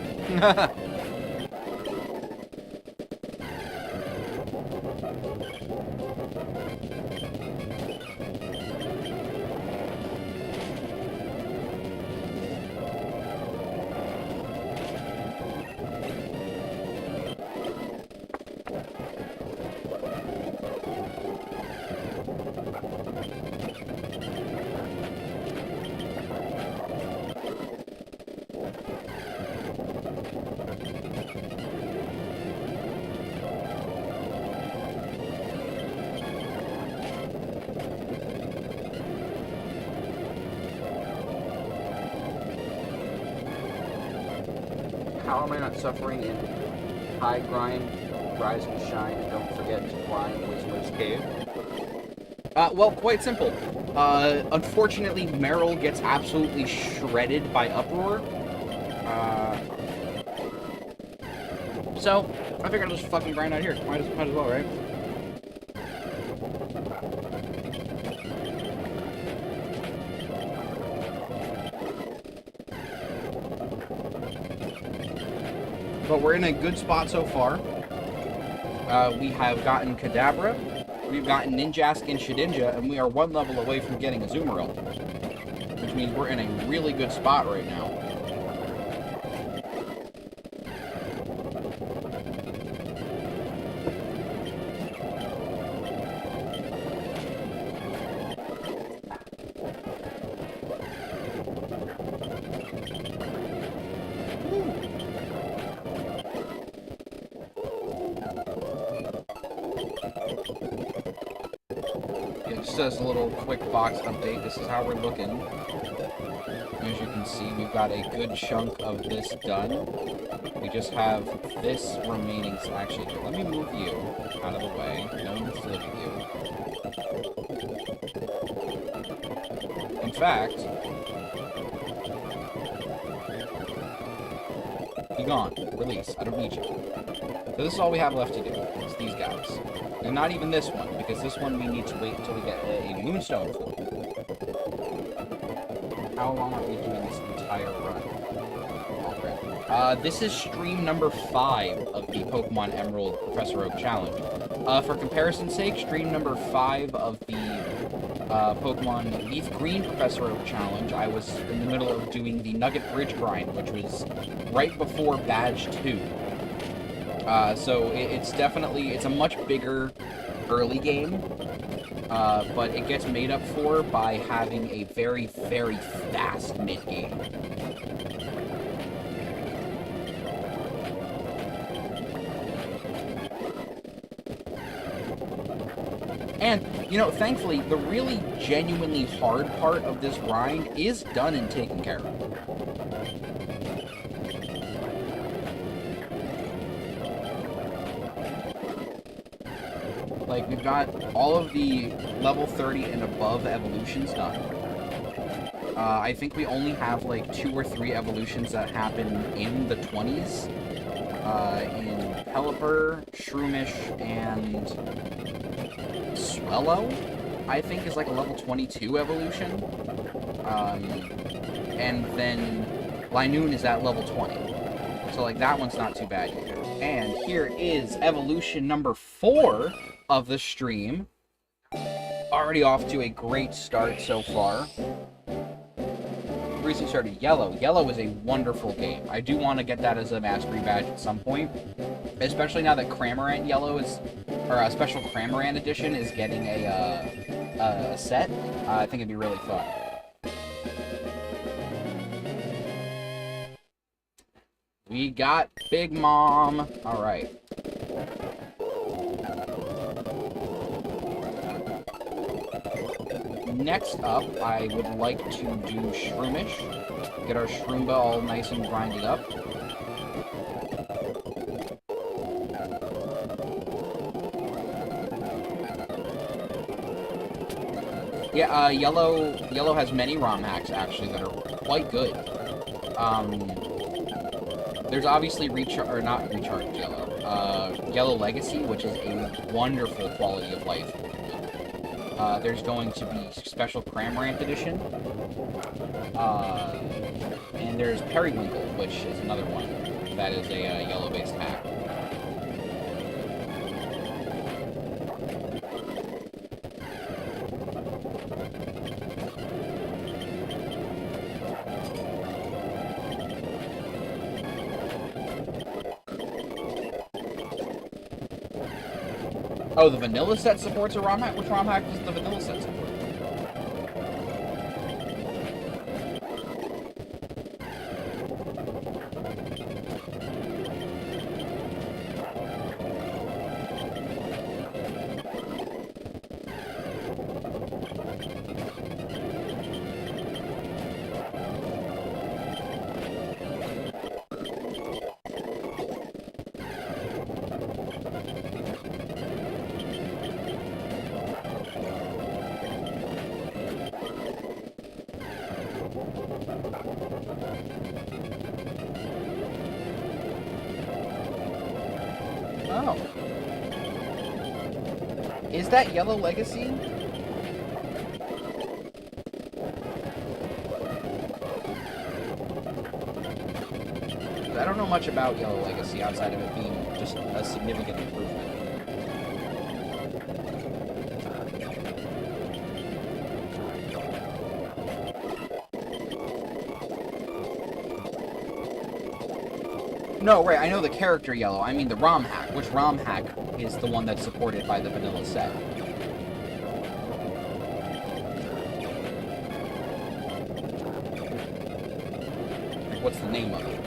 how am I not suffering in high grind, rise and shine, and don't forget to climb Wizard's Cave? Well, quite simple. Unfortunately, Meryl gets absolutely shredded by Uproar. So, I figured I'll just fucking grind out here. Might as well, right? But we're in a good spot so far. We have gotten Kadabra, we've gotten Ninjask and Shedinja, and we are one level away from getting Azumarill. Which means we're in a really good spot right now. Just as a little quick box update, this is how we're looking. As you can see, we've got a good chunk of this done. We just have this remaining. So actually, let me move you out of the way. No one's looking at you. In fact, be gone. Release. I don't need you. So this is all we have left to do. It's these guys. And not even this one, because this one we need to wait until we get a Moonstone for. How long are we doing this entire run? This is stream number 5 of the Pokemon Emerald Professor Oak Challenge. For comparison's sake, stream number 5 of the Pokemon Leaf Green Professor Oak Challenge, I was in the middle of doing the Nugget Bridge grind, which was right before Badge 2. So it's definitely, it's a much bigger early game, but it gets made up for by having a very, very fast mid-game. And, you know, thankfully, the really genuinely hard part of this grind is done and taken care of. Like, we've got all of the level 30 and above evolutions done. I think we only have, like, 2 or 3 evolutions that happen in the 20s. In Pelipper, Shroomish, and Swellow, I think, is, like, a level 22 evolution. And then Linoon is at level 20. So, like, that one's not too bad either. And here is evolution number 4 of the stream. Already off to a great start so far. Recently started Yellow. Yellow is a wonderful game. I do want to get that as a mastery badge at some point. Especially now that Cramorant Yellow is, or a special Cramorant edition is getting a set. I think it'd be really fun. We got Big Mom. Alright. Next up, I would like to do Shroomish. Get our Shroomba all nice and grinded up. Yeah, Yellow has many ROM hacks, actually, that are quite good. There's obviously Yellow Legacy, which is a wonderful quality of life. There's going to be Special Cramorant Edition. And there's Periwinkle, which is another one that is a yellow-based hack. Oh, the vanilla set supports a ROM hack? Which ROM hack does the vanilla set support? Oh. Is that Yellow Legacy? I don't know much about Yellow Legacy outside of it being just a significant improvement. No, right, I know the character Yellow. I mean the ROM hack. Which ROM hack is the one that's supported by the vanilla set? Like, what's the name of it?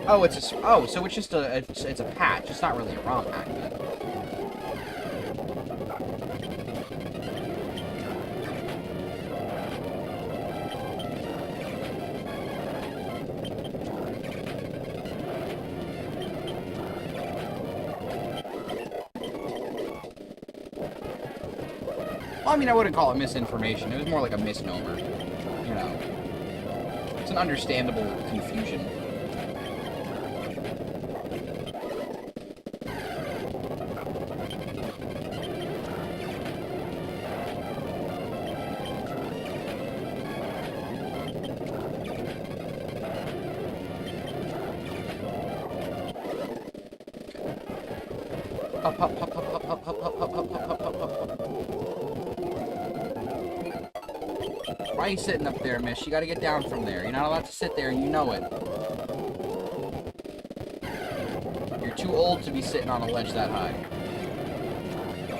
Oh, it's a... Oh, so it's just a... It's a patch. It's not really a ROM hack, then. Well, I mean, I wouldn't call it misinformation. It was more like a misnomer. You know. It's an understandable confusion. Up, up, up, up, up, up, up, up, up, up, up, up, up. Why are you sitting up there, miss? You gotta get down from there. You're not allowed to sit there, and you know it. You're too old to be sitting on a ledge that high.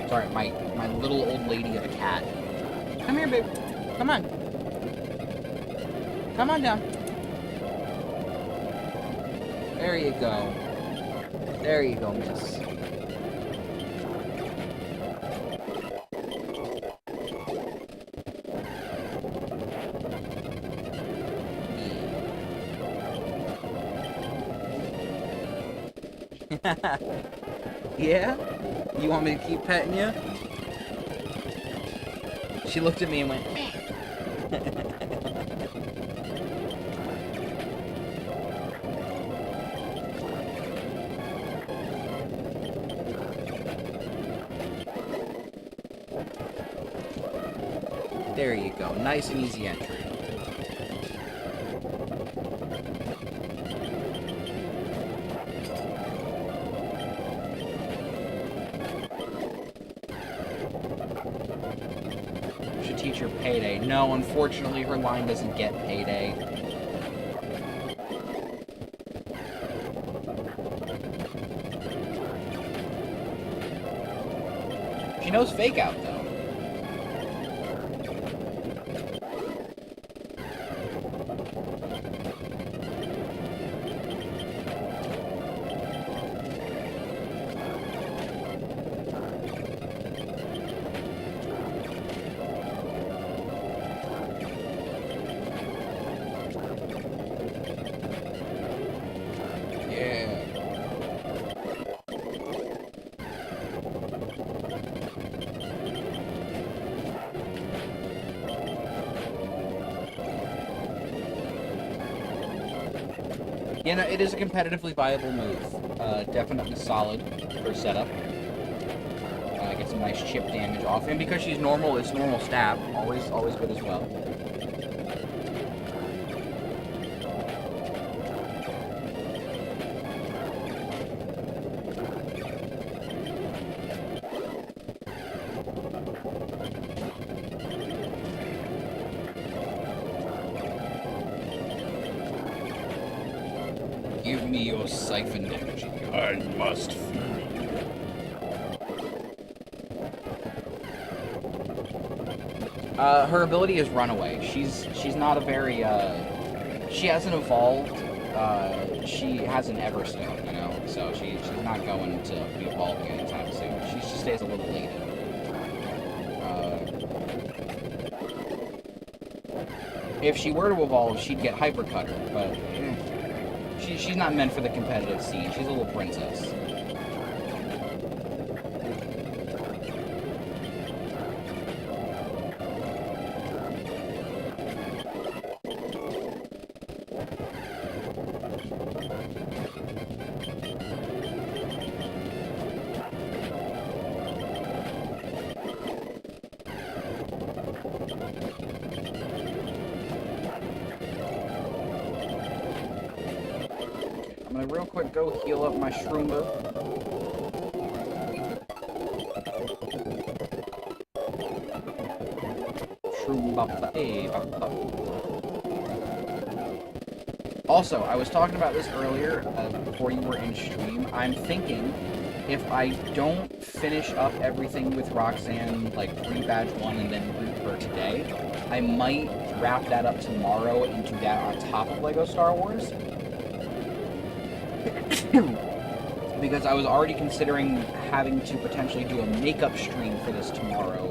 Sorry, my little old lady of a cat. Come here, babe. Come on. Come on down. There you go. There you go, miss. Yeah? You want me to keep petting you? She looked at me and went, meh. There you go. Nice and easy entry. Teacher payday. No, unfortunately, her line doesn't get payday. She knows Fake Out, though. You know, it is a competitively viable move. Definitely solid for setup. Get some nice chip damage off. And because she's normal, it's normal stab. Always good as well. Give me your siphoned energy. I must feed. Her ability is Runaway. She's not a very, she hasn't evolved. She has an Everstone, you know, so she's not going to be evolving anytime soon. She stays a little late. If she were to evolve, she'd get Hyper Cutter, but she's not meant for the competitive scene. She's a little princess. I'm gonna real quick go heal up my Shroomba. Also, I was talking about this earlier, before you were in stream. I'm thinking, if I don't finish up everything with Roxanne, like pre-badge 1 and then root her today, I might wrap that up tomorrow and do that on top of LEGO Star Wars. Because I was already considering having to potentially do a makeup stream for this tomorrow,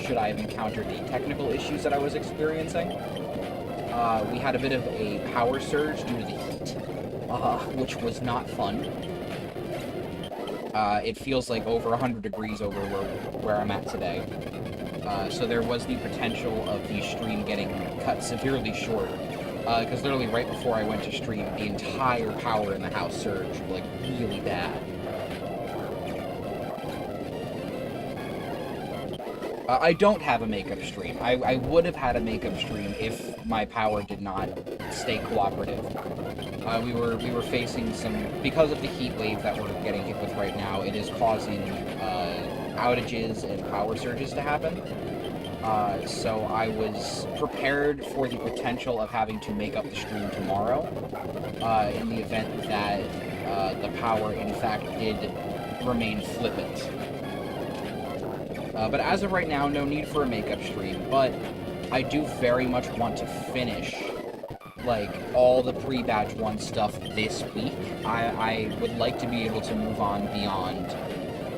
should I have encountered the technical issues that I was experiencing. We had a bit of a power surge due to the heat, which was not fun. It feels like over 100 degrees over where I'm at today. So there was the potential of the stream getting cut severely short. Because literally right before I went to stream, the entire power in the house surged, like, really bad. I don't have a makeup stream. I would have had a makeup stream if my power did not stay cooperative. We were facing some, because of the heat wave that we're getting hit with right now, it is causing outages and power surges to happen. So I was prepared for the potential of having to make up the stream tomorrow, in the event that the power, in fact, did remain flippant. But as of right now, no need for a makeup stream, but I do very much want to finish, like, all the pre-badge 1 stuff this week. I would like to be able to move on beyond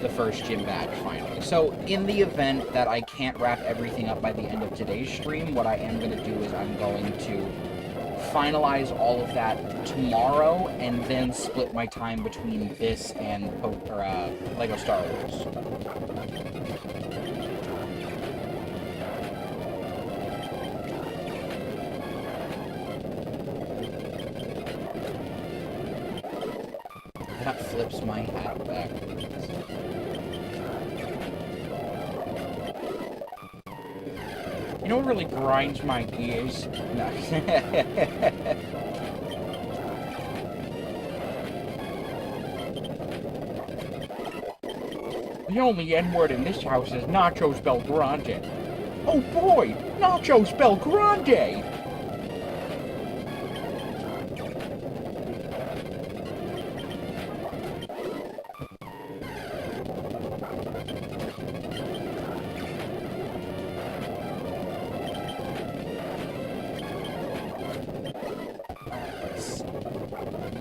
the first gym badge finally. So in the event that I can't wrap everything up by the end of today's stream, what I am going to do is I'm going to finalize all of that tomorrow and then split my time between this and LEGO Star Wars. That flips my hat backwards. You know what really grinds my gears? No. The only N-word in this house is Nachos Bel Grande. Oh boy! Nachos Bel Grande!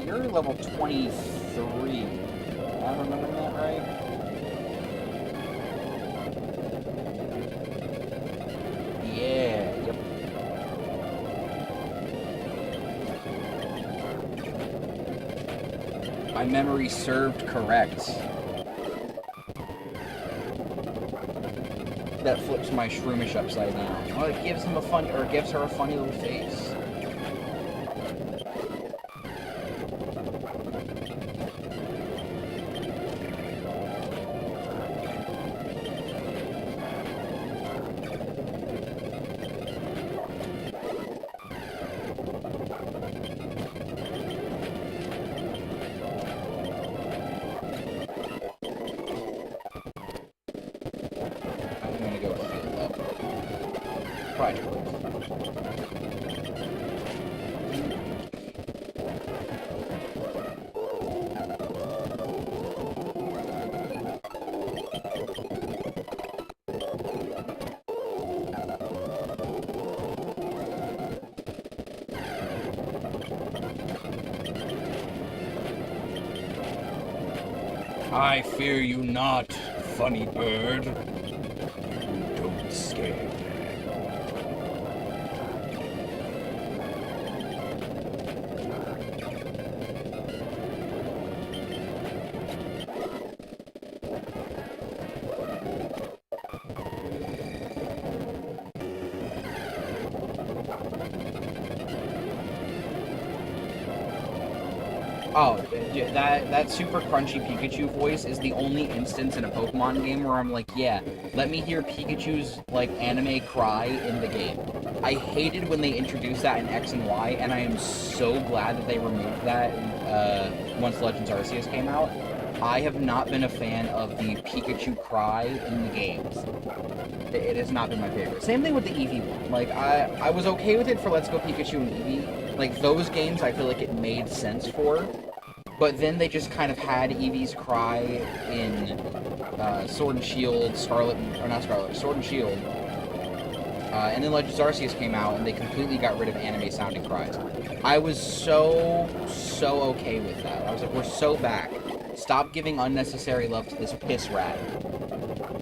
You're level 23. Am I remembering that right? Yeah, yep. My memory served correct. That flips my Shroomish upside down. Oh, it gives him a funny, or gives her a funny little face. I fear you not, funny bird. Don't scare me. Oh, that super crunchy Pikachu voice is the only instance in a Pokemon game where I'm like, yeah, let me hear Pikachu's, like, anime cry in the game. I hated when they introduced that in X and Y, and I am so glad that they removed that once Legends Arceus came out. I have not been a fan of the Pikachu cry in the games. It has not been my favorite. Same thing with the Eevee one. Like, I was okay with it for Let's Go Pikachu and Eevee. Like, those games I feel like it made sense for. But then they just kind of had Eevee's cry in Sword and Shield, Sword and Shield. And then Legends Arceus came out, and they completely got rid of anime-sounding cries. I was so okay with that. I was like, we're so back. Stop giving unnecessary love to this piss rat.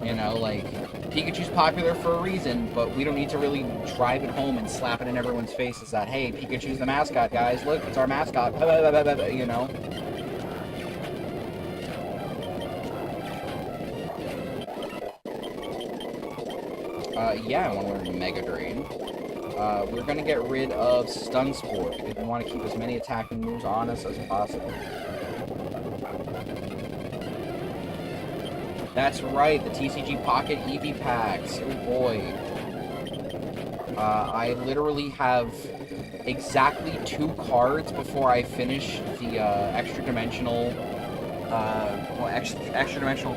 You know, like, Pikachu's popular for a reason, but we don't need to really drive it home and slap it in everyone's faces that, hey, Pikachu's the mascot, guys. Look, it's our mascot. You know? Yeah, I want to learn Mega Drain. We're going to get rid of Stun Sport if we want to keep as many attacking moves on us as possible. That's right, the TCG Pocket Eevee packs. Oh boy. I literally have exactly 2 cards before I finish the extra dimensional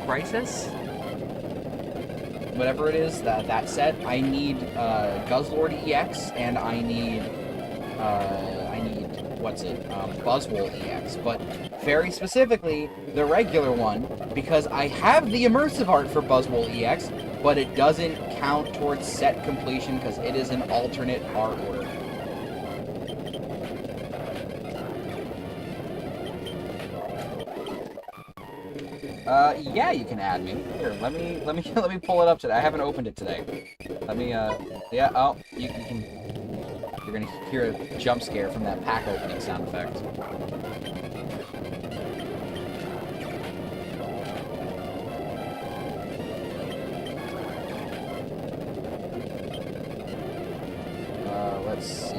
Crisis? Whatever it is, that set. I need Guzzlord EX, and I need Buzzwole EX, but very specifically the regular one, because I have the immersive art for Buzzwole EX, but it doesn't count towards set completion because it is an alternate art order. Yeah, you can add me. Here, let me pull it up today. I haven't opened it today. Let me, yeah, oh, you can, you're gonna hear a jump scare from that pack opening sound effect. Let's see.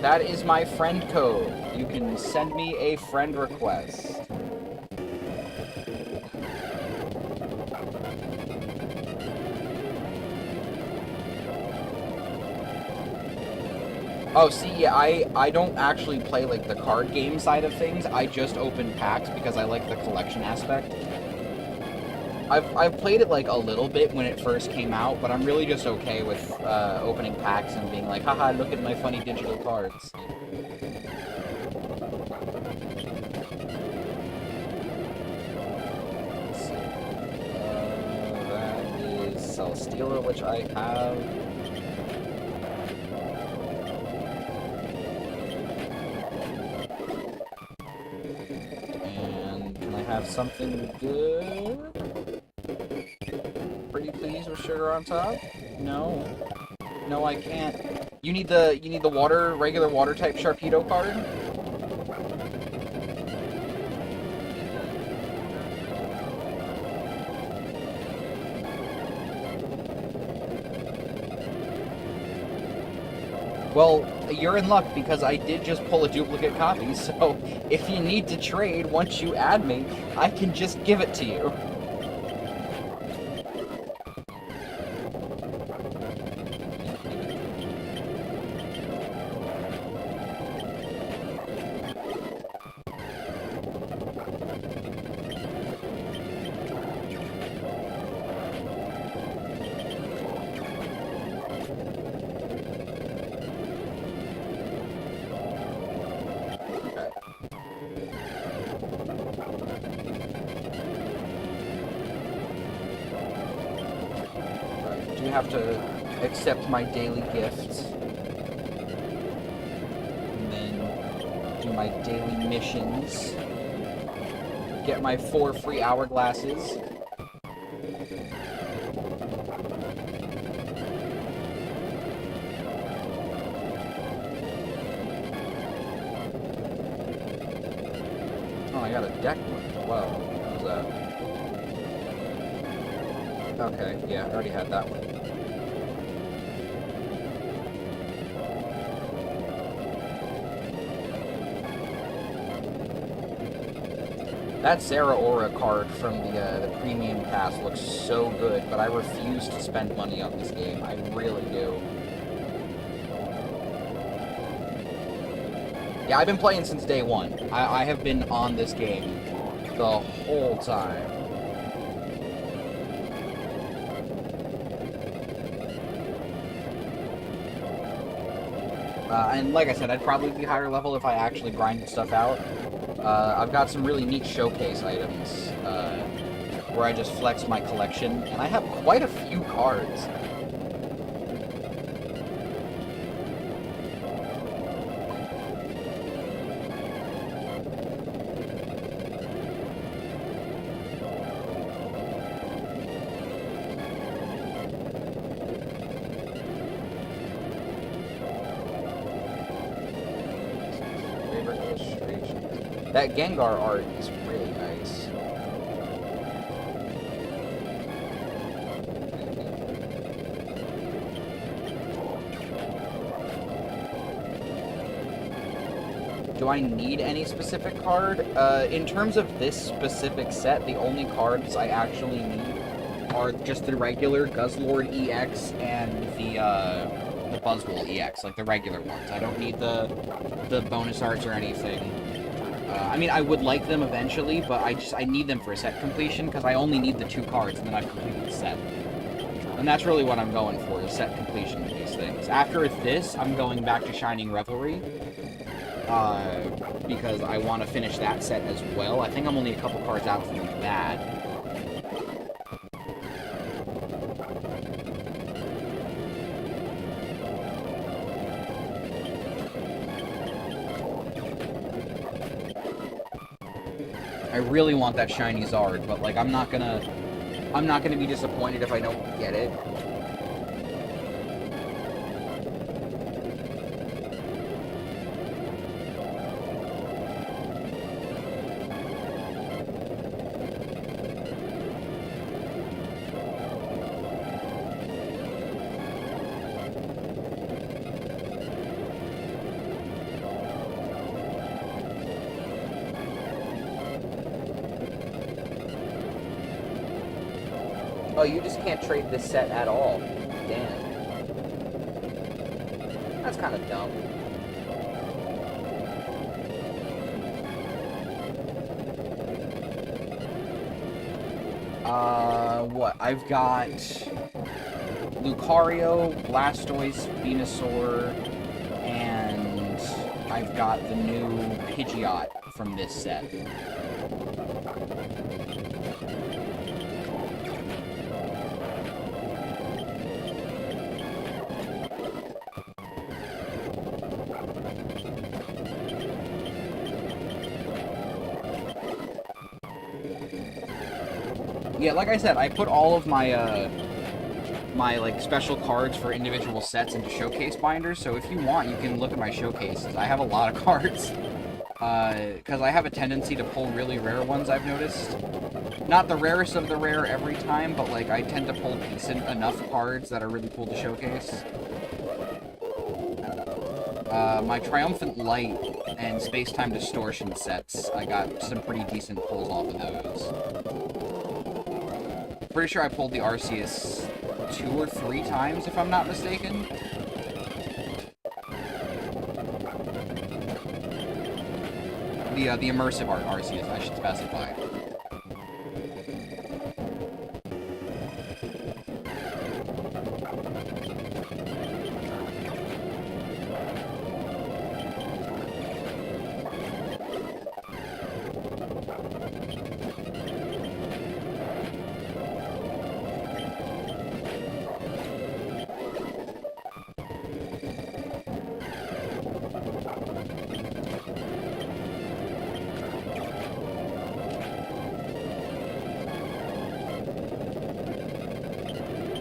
That is my friend code. You can send me a friend request. Oh, see, yeah, I don't actually play, like, the card game side of things. I just open packs because I like the collection aspect. I've played it, like, a little bit when it first came out, but I'm really just okay with opening packs and being like, haha, look at my funny digital cards. Let's see. That is Celesteela, which I have. And can I have something good? Pretty please with sugar on top? No. No, I can't. You need the regular water type Sharpedo card? Well, you're in luck because I did just pull a duplicate copy, so if you need to trade once you add me, I can just give it to you. Have to accept my daily gift and then do my daily missions, get my 4 free hourglasses, I got a deck one. Whoa, what was that? Okay, yeah, I already had that one. That Sarah Aura card from the Premium Pass looks so good, but I refuse to spend money on this game. I really do. Yeah, I've been playing since day one. I have been on this game the whole time. And like I said, I'd probably be higher level if I actually grinded stuff out. I've got some really neat showcase items where I just flex my collection, and I have quite a few cards. That Gengar art is really nice. Do I need any specific card? In terms of this specific set, the only cards I actually need are just the regular Guzzlord EX and the Buzzwole EX, like the regular ones. I don't need the bonus arts or anything. I mean, I would like them eventually, but I need them for set completion, because I only need the 2 cards, and then I've completed the set. And that's really what I'm going for, is set completion of these things. After this, I'm going back to Shining Revelry, because I want to finish that set as well. I think I'm only a couple cards out from that. I really want that shiny Zard, but like I'm not gonna be disappointed if I don't get it. Oh, you just can't trade this set at all. Damn. That's kind of dumb. What? I've got Lucario, Blastoise, Venusaur, and I've got the new Pidgeot from this set. Yeah, like I said, I put all of my, my, like, special cards for individual sets into showcase binders, so if you want, you can look at my showcases. I have a lot of cards, because I have a tendency to pull really rare ones, I've noticed. Not the rarest of the rare every time, but, like, I tend to pull decent enough cards that are really cool to showcase. My Triumphant Light and Space-Time Distortion sets, I got some pretty decent pulls off of those. Pretty sure I pulled the Arceus 2 or 3 times, if I'm not mistaken. The immersive art Arceus, I should specify.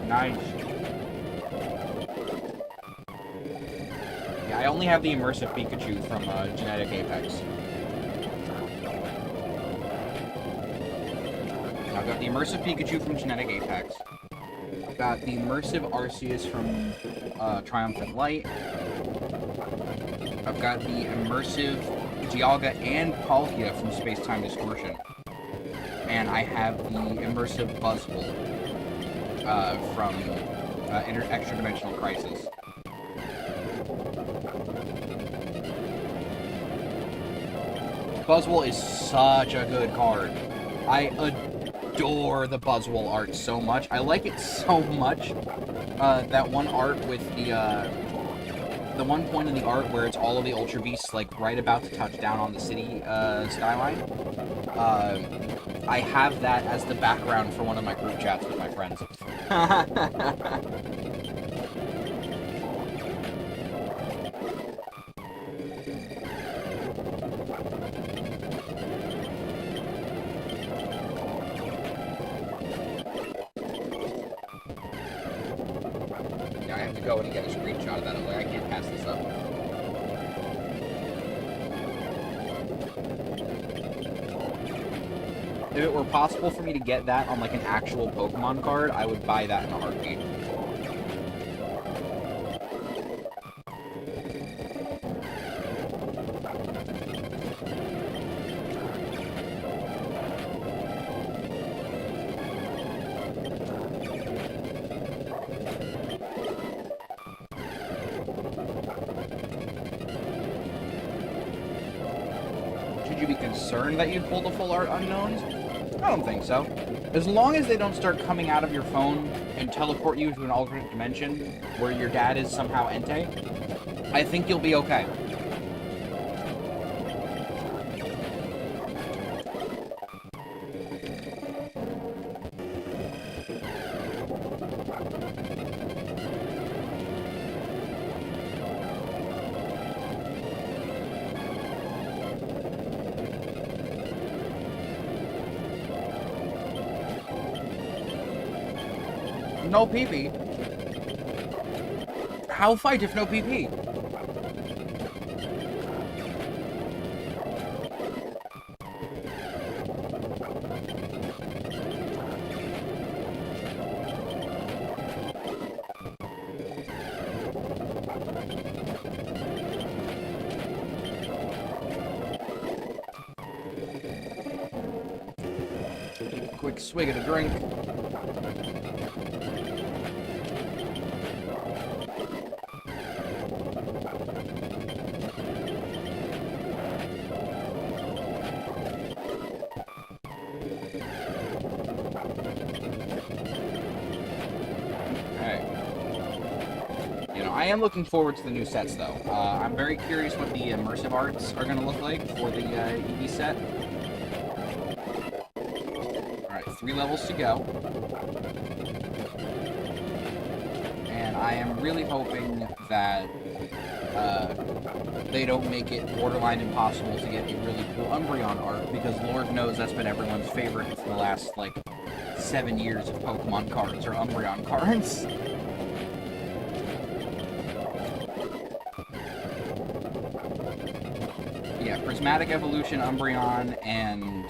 Nice. Yeah, I only have the immersive Pikachu from Genetic Apex. I've got the immersive Pikachu from Genetic Apex. I've got the immersive Arceus from Triumphant Light. I've got the immersive Dialga and Palkia from Space Time Distortion. And I have the immersive Buzzwole from Extra Dimensional Crisis. Buzzwole is such a good card. I adore the Buzzwole art so much. I like it so much. That one art with the one point in the art where it's all of the Ultra Beasts like right about to touch down on the city skyline. I have that as the background for one of my group chats with my friends. I have to go and get a screenshot of that. I'm like, I can't pass this up. If it were possible for me to get that on like an actual Pokemon card, I would buy that in a heartbeat. Should you be concerned that you pulled the full art unknowns? I don't think so. As long as they don't start coming out of your phone and teleport you to an alternate dimension where your dad is somehow Entei, I think you'll be okay. No PP? How fight if no PP? Quick swig of a drink. I am looking forward to the new sets, though. I'm very curious what the immersive arts are going to look like for the EV set. Alright, 3 levels to go. And I am really hoping that they don't make it borderline impossible to get a really cool Umbreon art, because Lord knows that's been everyone's favorite for the last, like, 7 years of Pokemon cards, or Umbreon cards. Yeah, Prismatic Evolution, Umbreon, and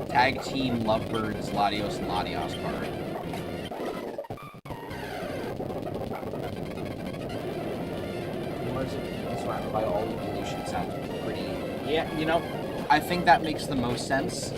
Tag Team Lovebirds, Latios, and Latios card. By all evolution sounds pretty... Yeah, you know, I think that makes the most sense.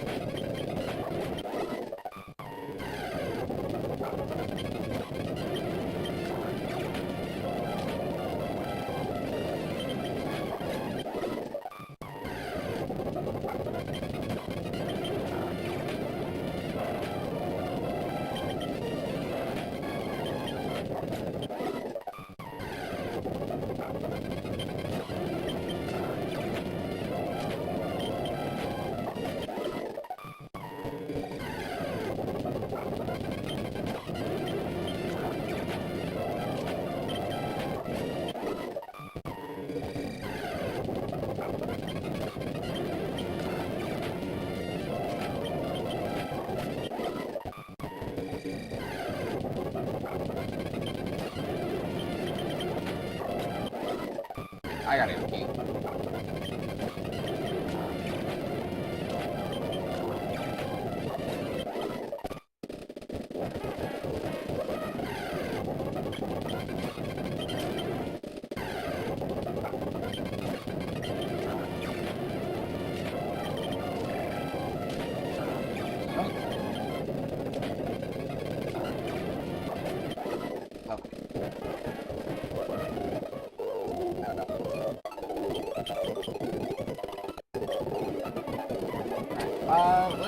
I gotta go pee.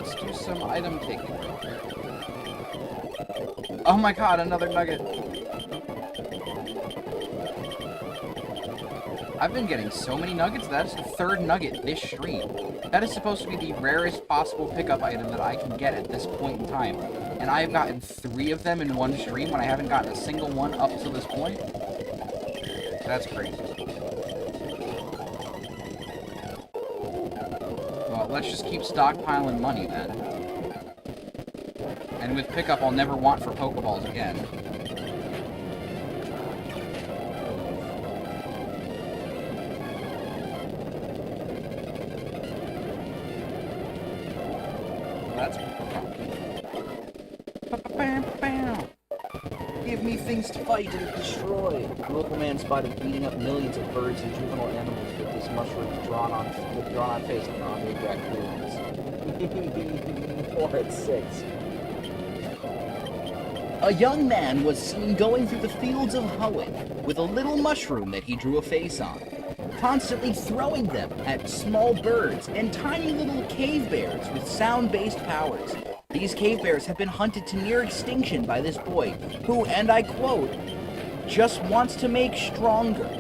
let's do some item taking. Oh my god, another nugget. I've been getting so many nuggets. That's the third nugget this stream. That is supposed to be the rarest possible pickup item that I can get at this point in time. And I have gotten 3 of them in one stream when I haven't gotten a single one up to this point. That's crazy. Well, let's just keep stockpiling money then. And with pickup, I'll never want for Pokeballs again. That's... Give me things to fight and destroy. The local man spotted beating up millions of birds and juvenile animals with this mushroom drawn on face and on the raccoons. 4 at 6. A young man was seen going through the fields of Hoenn with a little mushroom that he drew a face on, constantly throwing them at small birds and tiny little cave bears with sound-based powers. These cave bears have been hunted to near extinction by this boy, who, and I quote, just wants to make stronger.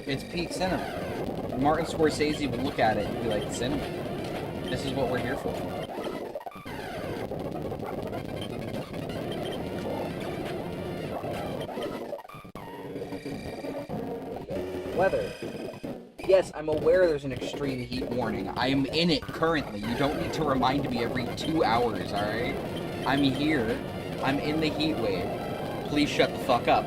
It's peak cinema. Martin Scorsese would look at it and be like, cinema. This is what we're here for. Weather. Yes, I'm aware there's an extreme heat warning. I am in it currently. You don't need to remind me every 2 hours, alright? I'm here. I'm in the heat wave. Please shut the fuck up.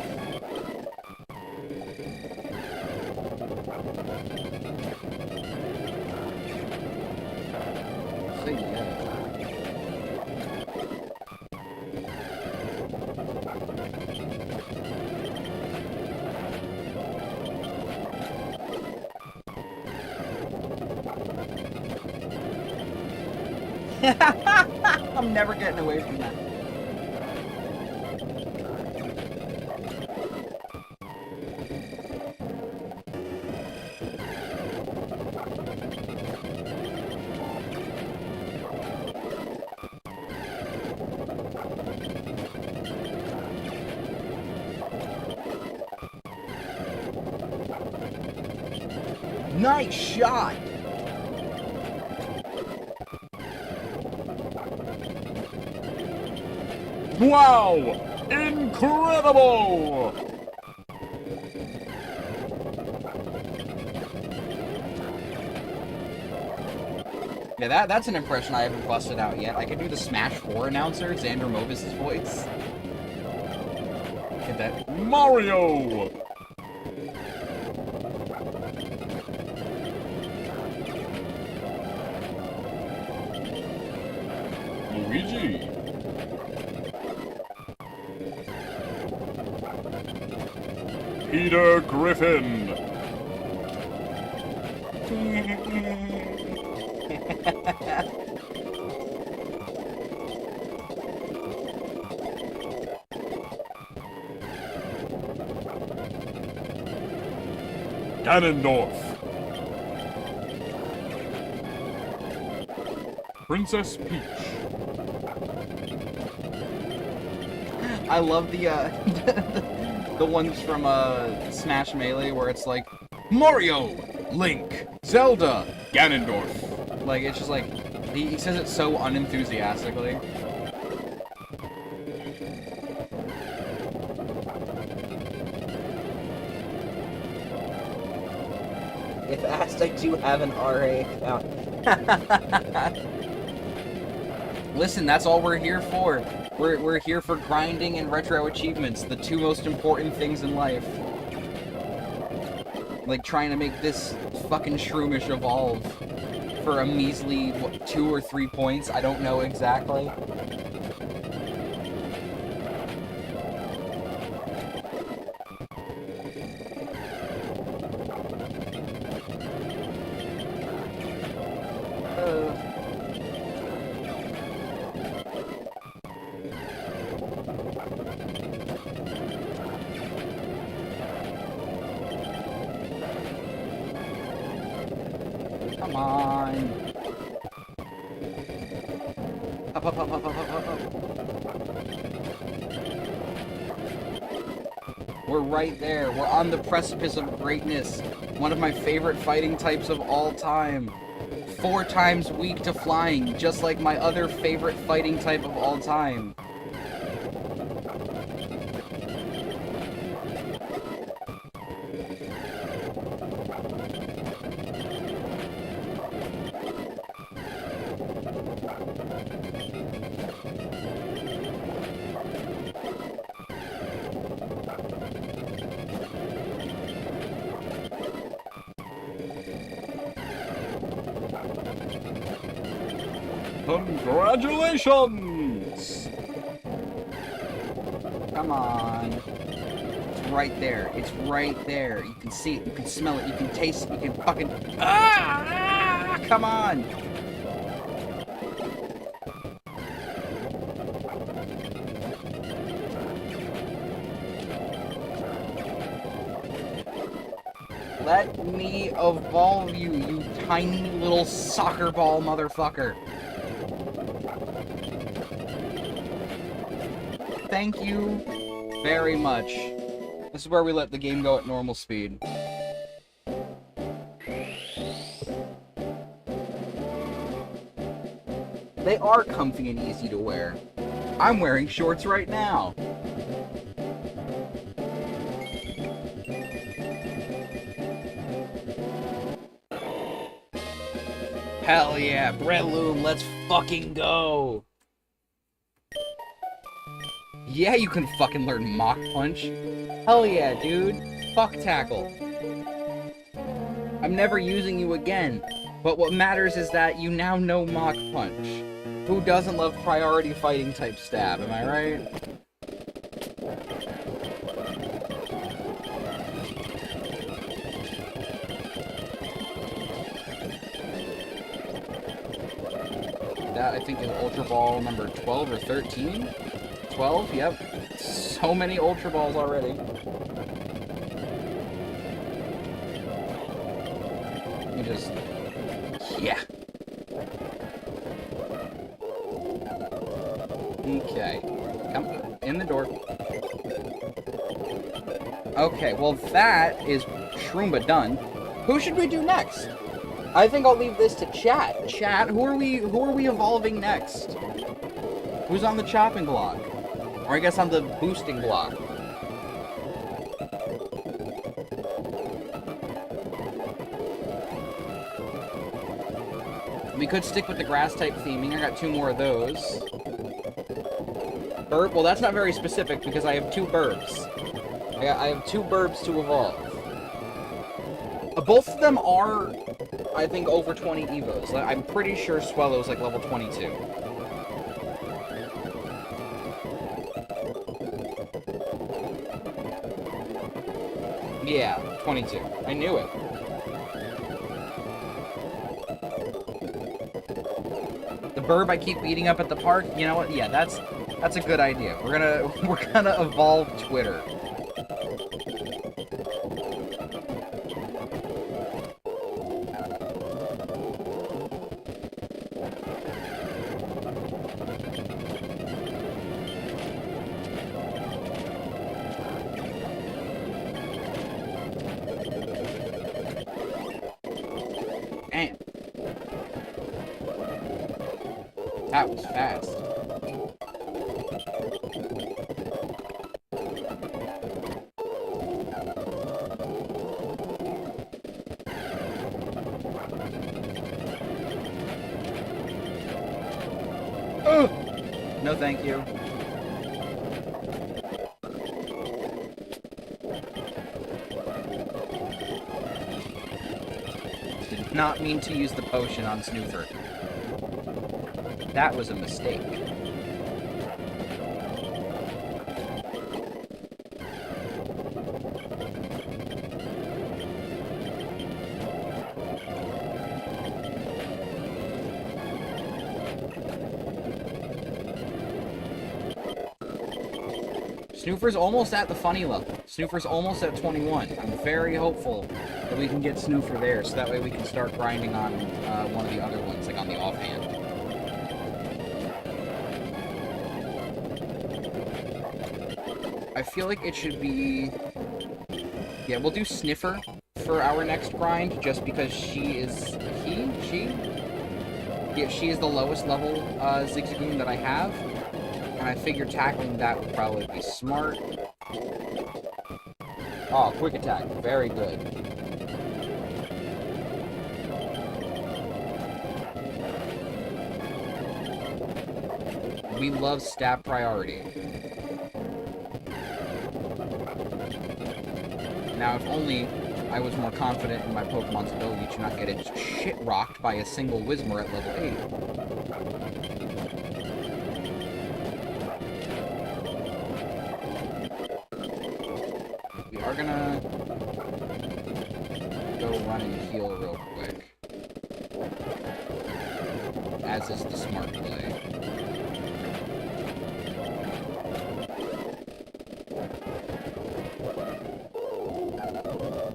I'm never getting away from that. Nice shot! Wow! Incredible! Yeah, that's an impression I haven't busted out yet. I could do the Smash 4 announcer, Xander Movis' voice. Get that. Mario! Luigi! Peter Griffin. Ganondorf. Princess Peach. I love the the ones from Smash Melee where it's like Mario, Link, Zelda, Ganondorf. Like it's just like he says it so unenthusiastically. If asked, I do have an RA account. Listen, that's all we're here for. We're here for grinding and retro achievements, the 2 most important things in life. Like trying to make this fucking Shroomish evolve for a measly, what, 2 or 3 points? I don't know exactly. Come on. Up, up, up, up, up, up, up, up. We're right there. We're on the precipice of greatness. One of my favorite fighting types of all time. 4 times weak to flying, just like my other favorite fighting type of all time. Congratulations! Come on. It's right there. It's right there. You can see it. You can smell it. You can taste it. You can fucking... Ah! Come on! Let me evolve you, you tiny little soccer ball motherfucker. Thank you very much. This is where we let the game go at normal speed. They are comfy and easy to wear. I'm wearing shorts right now. Hell yeah, Breloom, let's fucking go! Yeah, you can fucking learn Mach Punch. Hell yeah, dude. Fuck Tackle. I'm never using you again. But what matters is that you now know Mach Punch. Who doesn't love priority fighting type stab, am I right? That, I think, is Ultra Ball number 12 or 13? 12? Yep. So many Ultra Balls already. Let me just... Yeah. Okay. Come in the door. Okay, well that is Shroomba done. Who should we do next? I think I'll leave this to chat. Chat, who are we evolving next? Who's on the chopping block? Or I guess on the boosting block. We could stick with the grass type theming. I got 2 more of those. Burb? Well, that's not very specific because I have 2 burbs. I have 2 burbs to evolve. Both of them are, I think, over 20 evos. I'm pretty sure Swellow's like level 22. Yeah, 22. I knew it. The burb I keep beating up at the park, you know what? Yeah, that's a good idea. We're gonna evolve Twitter. That was fast. Oh! No, thank you. Did not mean to use the potion on Snoofer. That was a mistake. Snoofer's almost at the funny level. Snoofer's almost at 21. I'm very hopeful that we can get Snoofer there, so that way we can start grinding on one of the other ones, like on the offhand. I feel like it should be... Yeah, we'll do Sniffer for our next grind, just because she is... Yeah, she is the lowest level Zigzagoon that I have. And I figured tackling that would probably be smart. Oh, quick attack. Very good. We love stab priority. Now, if only I was more confident in my Pokemon's ability to not get it shit-rocked by a single Whismur at level 8. We are gonna go run and heal real quick. As is the smart play.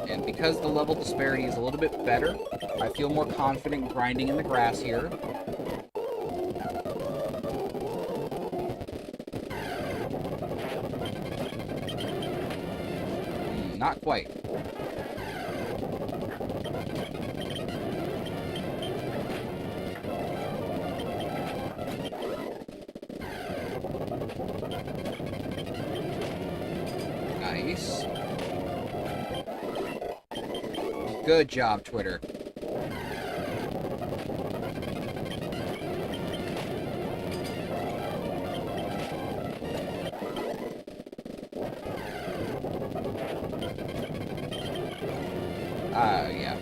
And because the level disparity is a little bit better, I feel more confident grinding in the grass here. Not quite. Nice. Good job, Twitter. Yeah.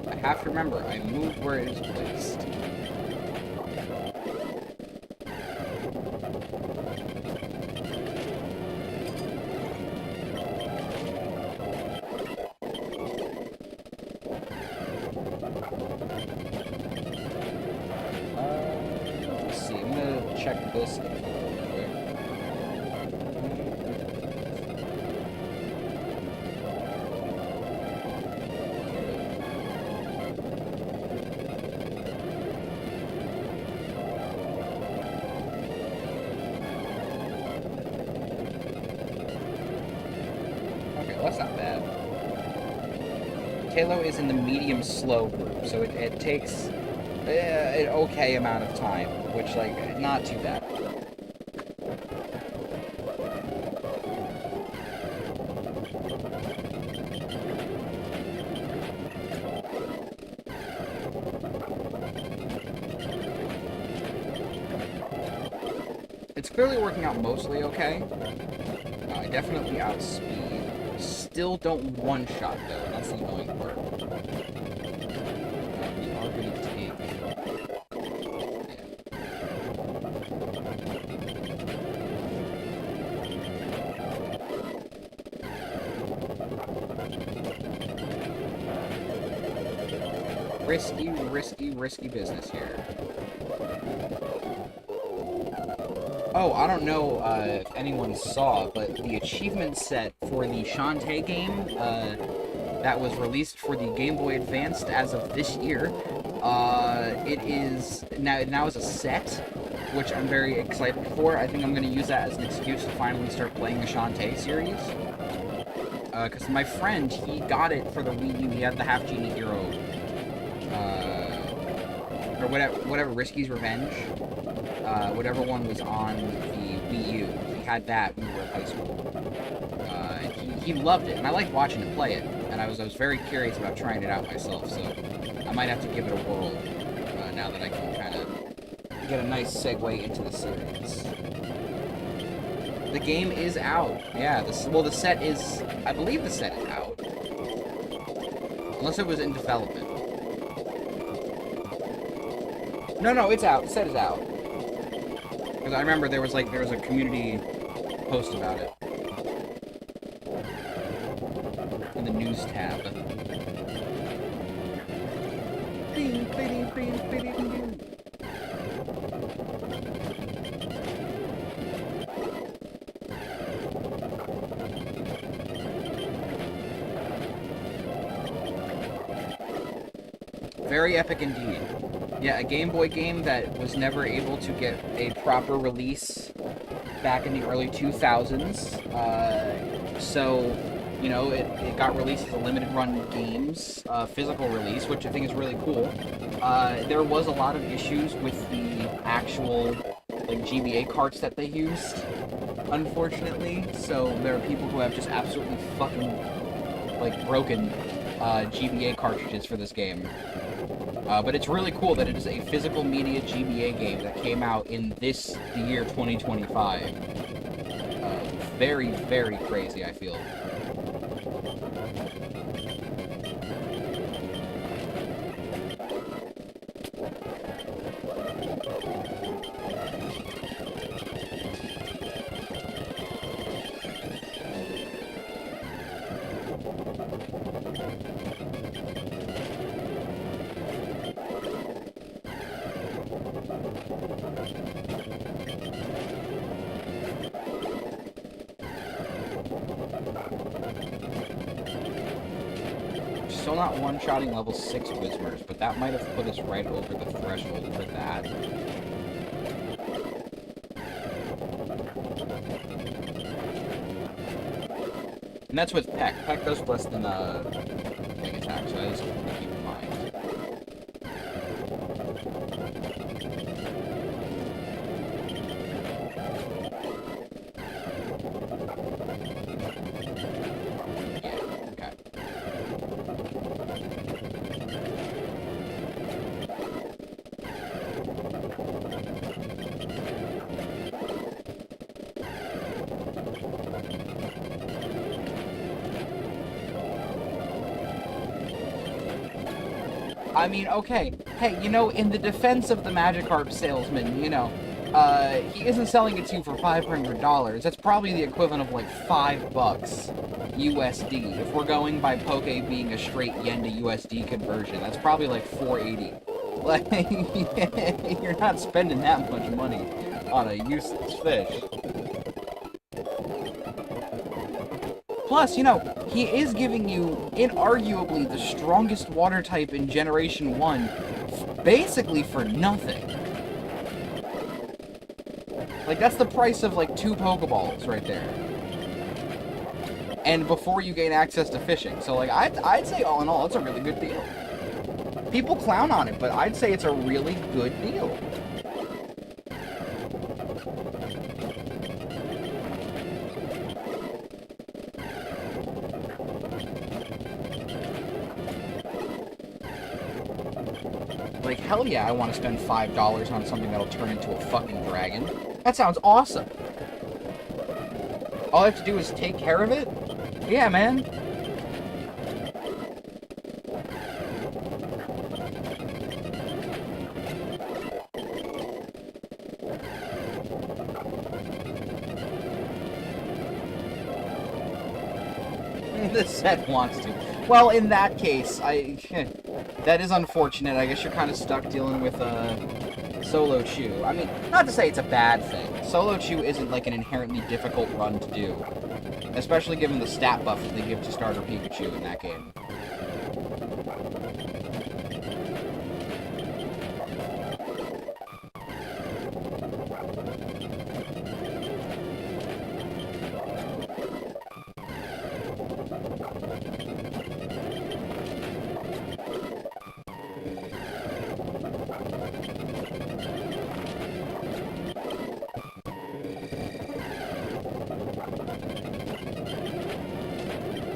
I have to remember, I moved where it is placed. Let's see, I'm gonna check this real quick. That's not bad. Kalo is in the medium slow group, so it takes an okay amount of time, which, like, not too bad. It's clearly working out mostly okay. I definitely outspeed. Still don't one-shot, though, and that's the annoying part. We are going to take... Yeah. Risky business here. Oh, I don't know if anyone saw, but the achievement set for the Shantae game that was released for the Game Boy Advanced as of this year, it is now is a set, which I'm very excited for. I think I'm going to use that as an excuse to finally start playing the Shantae series. Because my friend, he got it for the Wii U. He had the Half Genie Hero, or whatever, Risky's Revenge. Whatever one was on the Wii U. He had that when we were in high school. He loved it, and I liked watching him play it. And I was very curious about trying it out myself, so I might have to give it a whirl now that I can kind of get a nice segue into the series. The game is out. Yeah, the set is... I believe the set is out. Unless it was in development. No, it's out. The set is out. Because I remember there was a community post about it. In the news tab. Very epic indeed. Yeah, a Game Boy game that was never able to get a proper release back in the early 2000s. So, you know, it got released as a limited run games, physical release, which I think is really cool. There was a lot of issues with the actual, like, GBA carts that they used, unfortunately. So there are people who have just absolutely fucking, like, broken GBA cartridges for this game. But it's really cool that it is a physical media GBA game that came out in the year 2025. Very, very crazy, I feel. Still not one-shotting level 6 Whismers, but that might have put us right over the threshold for that. And that's with Peck. Peck does less than big attack, so that is something to keep in mind. I mean, okay, hey, you know, in the defense of the Magikarp salesman, you know, he isn't selling it to you for $500. That's probably the equivalent of, like, $5 USD. If we're going by Poke being a straight yen to USD conversion, that's probably, like, $4.80. Like, you're not spending that much money on a useless fish. Plus, you know, he is giving you, inarguably, the strongest water type in Generation 1, basically for nothing. Like, that's the price of, like, 2 Pokeballs right there. And before you gain access to fishing. So, like, I'd say, all in all, it's a really good deal. People clown on it, but I'd say it's a really good deal. Like, hell yeah, I want to spend $5 on something that'll turn into a fucking dragon. That sounds awesome. All I have to do is take care of it? Yeah, man. The set wants to. Well, in that case, that is unfortunate. I guess you're kind of stuck dealing with Solo Chew. I mean, not to say it's a bad thing. Solo Chew isn't like an inherently difficult run to do, especially given the stat buff that they give to starter Pikachu in that game.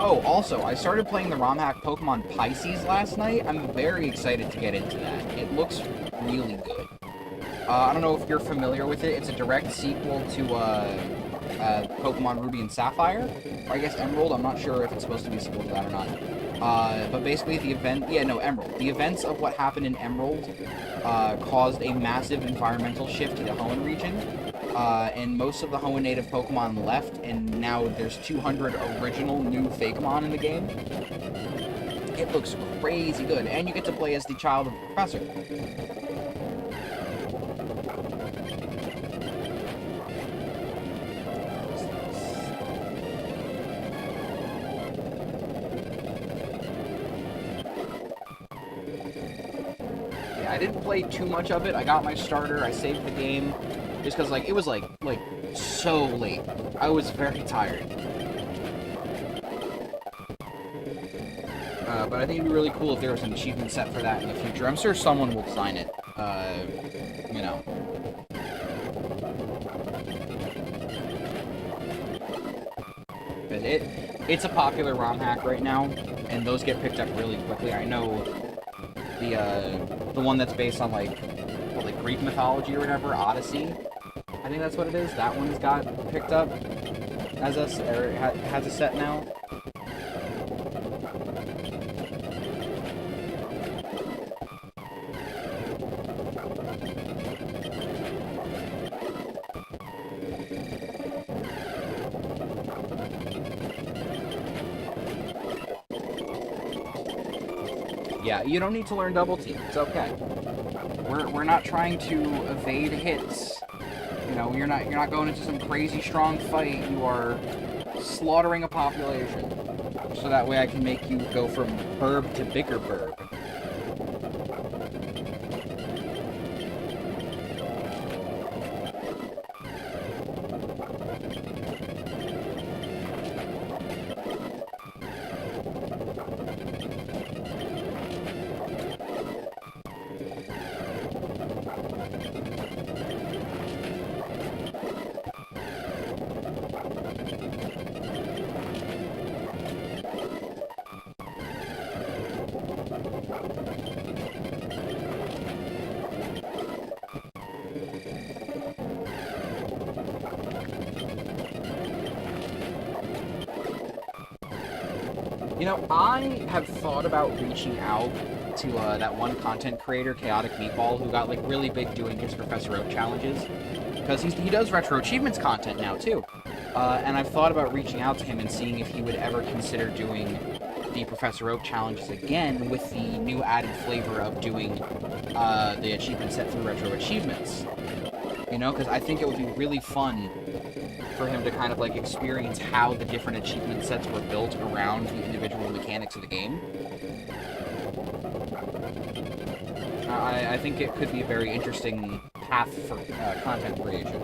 Oh, also, I started playing the ROM hack Pokemon Pisces last night. I'm very excited to get into that. It looks really good. I don't know if you're familiar with it. It's a direct sequel to Pokemon Ruby and Sapphire. Or I guess Emerald. I'm not sure if it's supposed to be a sequel to that or not. But basically the event... Yeah, no, Emerald. The events of what happened in Emerald caused a massive environmental shift to the Hoenn region. And most of the Hoenn native Pokemon left, and now there's 200 original new Fakemon in the game. It looks crazy good, and you get to play as the child of the professor. didn't play too much of it. I got my starter. I saved the game just because like it was like so late. I was very tired. But I think it'd be really cool if there was an achievement set for that in the future. I'm sure someone will design it. You know. But it's a popular ROM hack right now, and those get picked up really quickly. I know the one that's based on like Greek mythology or whatever, Odyssey. I think that's what it is. That one's got picked up as has a set now. Yeah, you don't need to learn double team. It's okay. We're not trying to evade hits. You know, you're not going into some crazy strong fight. You are slaughtering a population. So that way I can make you go from burb to bigger burb. You know, I have thought about reaching out to that one content creator, Chaotic Meatball, who got like really big doing his Professor Oak challenges, because he does Retro Achievements content now too. And I've thought about reaching out to him and seeing if he would ever consider doing the Professor Oak challenges again with the new added flavor of doing the achievement set through Retro Achievements. You know, because I think it would be really fun for him to kind of like experience how the different achievement sets were built around the individual mechanics of the game. I think it could be a very interesting path for content creation.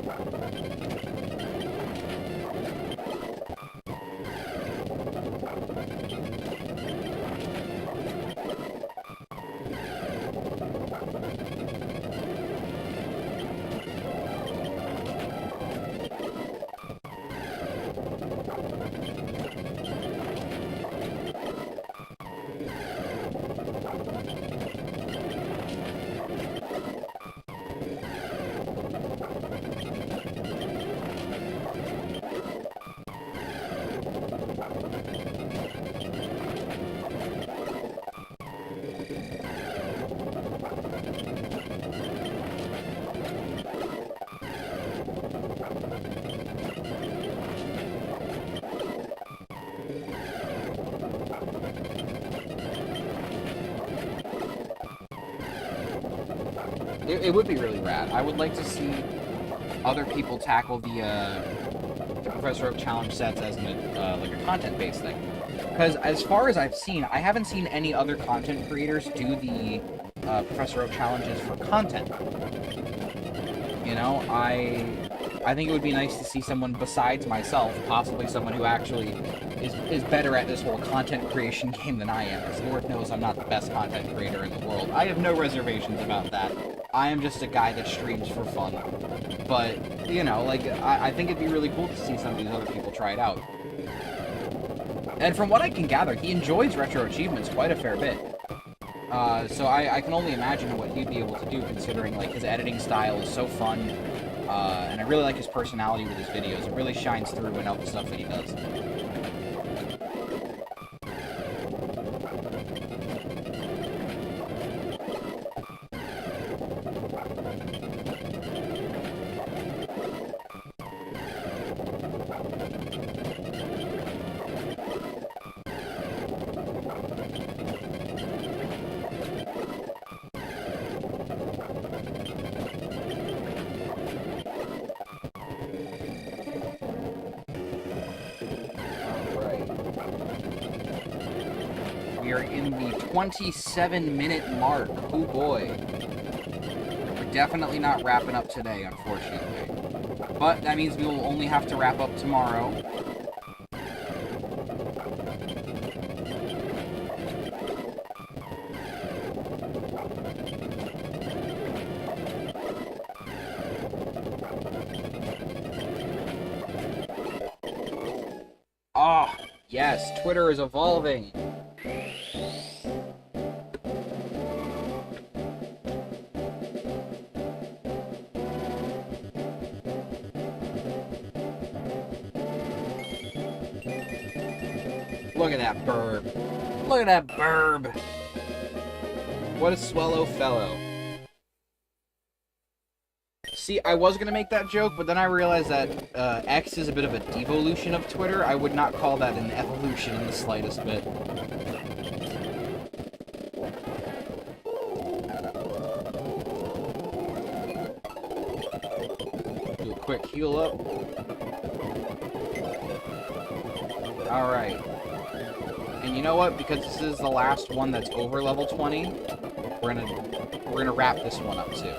It would be really rad. I would like to see other people tackle the Professor Oak challenge sets as like a content-based thing. Because as far as I've seen, I haven't seen any other content creators do the Professor Oak challenges for content. You know, I think it would be nice to see someone besides myself, possibly someone who actually is better at this whole content creation game than I am, because Lord knows I'm not the best content creator in the world. I have no reservations about that. I am just a guy that streams for fun. But, you know, like, I think it'd be really cool to see some of these other people try it out. And from what I can gather, he enjoys Retro Achievements quite a fair bit. So I can only imagine what he'd be able to do, considering, like, his editing style is so fun. And I really like his personality with his videos. It really shines through in all the stuff that he does. We are in the 27-minute mark. Oh boy. definitely not wrapping up today, unfortunately. But that means we will only have to wrap up tomorrow. Ah, yes, Twitter is evolving. Look at that burb. Look at that burb. What a swellow fellow. See, I was gonna make that joke, but then I realized that X is a bit of a devolution of Twitter. I would not call that an evolution in the slightest bit. Do a quick heal up. Alright. And you know what? Because this is the last one that's over level 20, we're gonna wrap this one up too.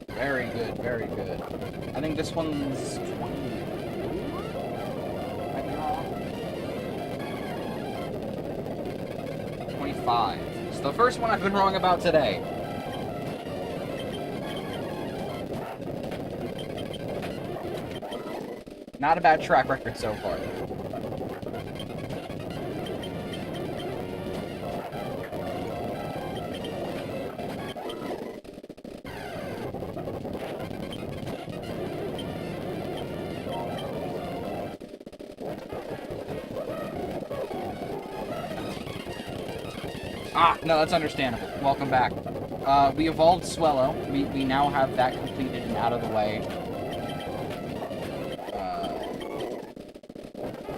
Very good, very good. I think this one's 20. Might be wrong. 25. It's the first one I've been wrong about today. Not a bad track record so far. Ah, no, that's understandable. Welcome back. We evolved Swellow. We now have that completed and out of the way.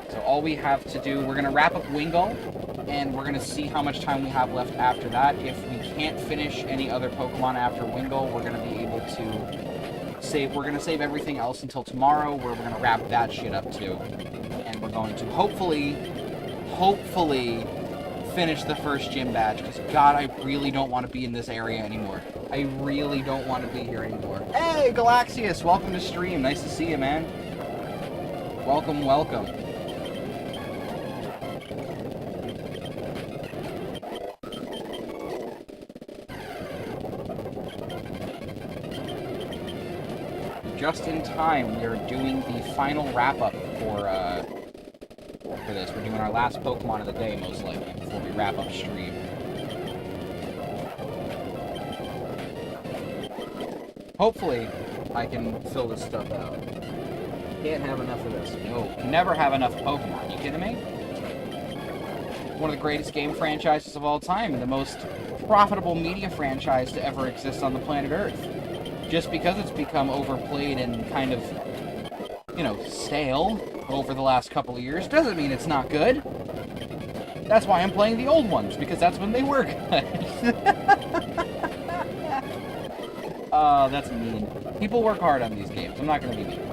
So all we have to do, we're going to wrap up Wingull, and we're going to see how much time we have left after that. If we can't finish any other Pokemon after Wingull, we're going to be able to save. We're going to save everything else until tomorrow, where we're going to wrap that shit up too. And we're going to hopefully finish the first gym badge, because God, I really don't want to be in this area anymore. I really don't want to be here anymore. Hey, Galaxius, welcome to stream. Nice to see you, man. Welcome, welcome. Just in time, we are doing the final wrap-up for this. We're doing our last Pokemon of the day, most likely, before we wrap up stream. Hopefully, I can fill this stuff out. Can't have enough of this. No, can never have enough Pokemon. You kidding me? One of the greatest game franchises of all time, and the most profitable media franchise to ever exist on the planet Earth. Just because it's become overplayed and kind of, you know, stale over the last couple of years doesn't mean it's not good. That's why I'm playing the old ones, because that's when they were good. Oh, that's mean. People work hard on these games. I'm not going to be mean.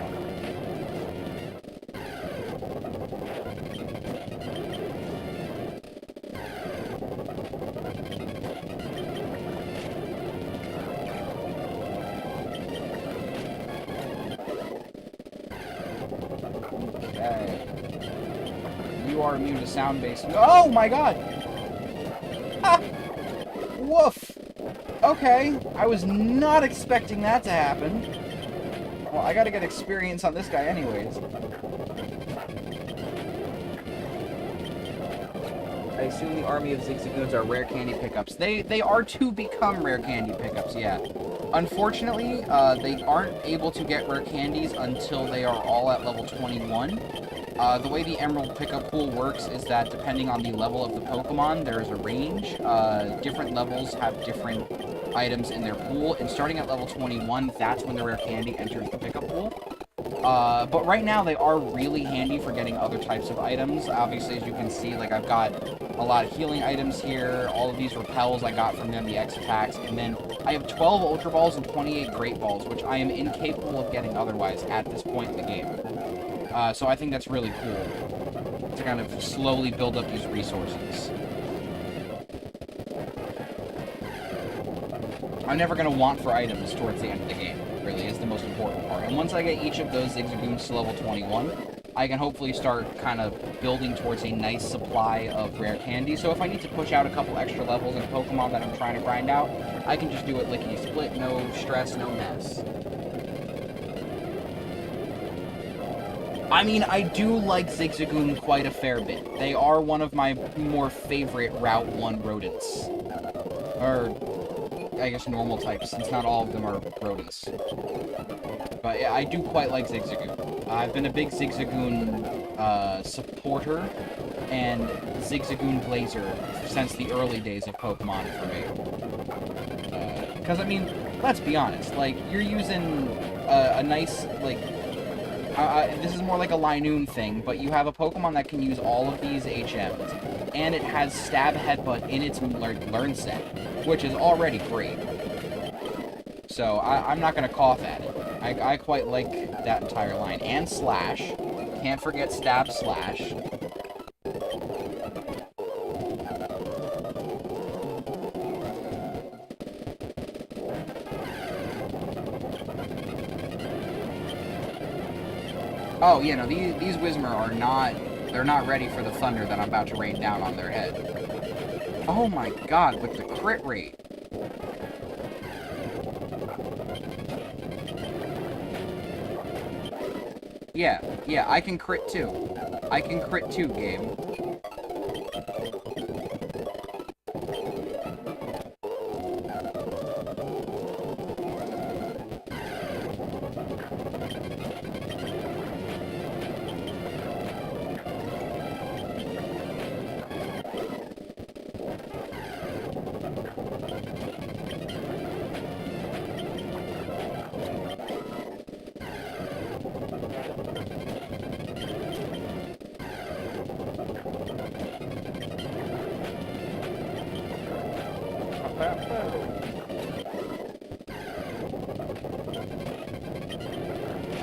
You are immune to sound-based. Oh my god! Ha! Woof! Okay, I was not expecting that to happen. Well, I gotta get experience on this guy anyways. I assume the army of Zigzagoons are rare candy pickups. They are to become rare candy pickups, yeah. Unfortunately, they aren't able to get rare candies until they are all at level 21. The way the Emerald pickup pool works is that depending on the level of the Pokemon, there is a range. Different levels have different items in their pool, and starting at level 21, that's when the rare candy enters the pickup pool. But right now, they are really handy for getting other types of items. Obviously, as you can see, like, I've got a lot of healing items here. All of these repels I got from them, the X attacks. And then I have 12 Ultra Balls and 28 Great Balls, which I am incapable of getting otherwise at this point in the game. So I think that's really cool to kind of slowly build up these resources. I'm never going to want for items towards the end of the game, really, is the most important part. And once I get each of those Zigzagoons to level 21, I can hopefully start kind of building towards a nice supply of rare candy. So if I need to push out a couple extra levels in a Pokemon that I'm trying to grind out, I can just do it lickety-split, no stress, no mess. I mean, I do like Zigzagoon quite a fair bit. They are one of my more favorite Route 1 rodents. Or, I guess, normal types, since not all of them are rodents. But yeah, I do quite like Zigzagoon. I've been a big Zigzagoon supporter and Zigzagoon blazer since the early days of Pokemon for me. Because, I mean, let's be honest, like, you're using a nice, like, this is more like a Linoon thing, but you have a Pokemon that can use all of these HMs, and it has Stab Headbutt in its Learn set, which is already great. So, I'm not going to cough at it. I quite like that entire line. And Slash. Can't forget Stab Slash. Oh, yeah, no, these Whismur are not... They're not ready for the thunder that I'm about to rain down on their head. Oh my god, with the crit rate. Yeah, I can crit too. I can crit too, game.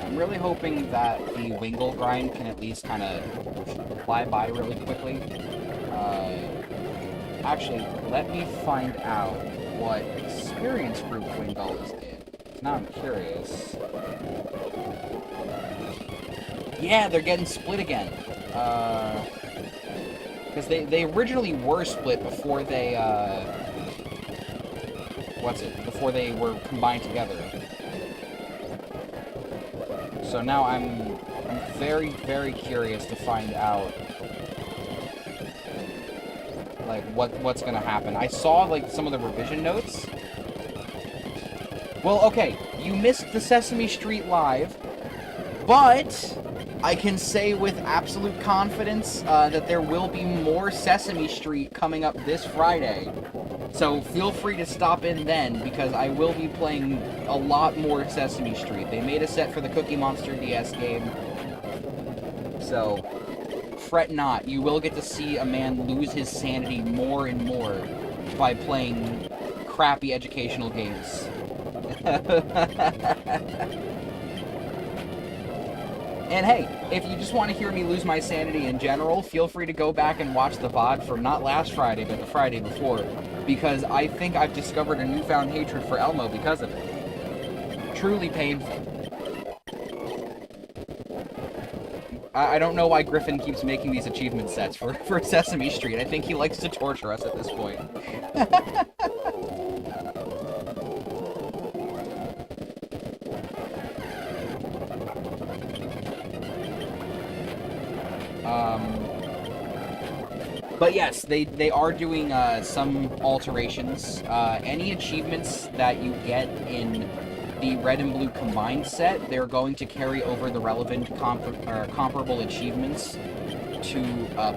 I'm really hoping that the Wingull grind can at least kind of fly by really quickly. Actually, let me find out what experience group Wingull is in. Now I'm curious. Yeah, they're getting split again. Because they originally were split before they, before they were combined together. So now I'm very, very curious to find out, like, what's gonna happen. I saw, like, some of the revision notes. Well, okay, you missed the Sesame Street Live, but I can say with absolute confidence that there will be more Sesame Street coming up this Friday. So feel free to stop in then, because I will be playing a lot more Sesame Street. They made a set for the Cookie Monster DS game. So, fret not. You will get to see a man lose his sanity more and more by playing crappy educational games. And hey, if you just want to hear me lose my sanity in general, feel free to go back and watch the VOD from not last Friday, but the Friday before, because I think I've discovered a newfound hatred for Elmo because of it. Truly painful. I don't know why Griffin keeps making these achievement sets for Sesame Street. I think he likes to torture us at this point. But yes, they are doing some alterations. Any achievements that you get in the Red and Blue combined set, they're going to carry over the relevant comparable achievements to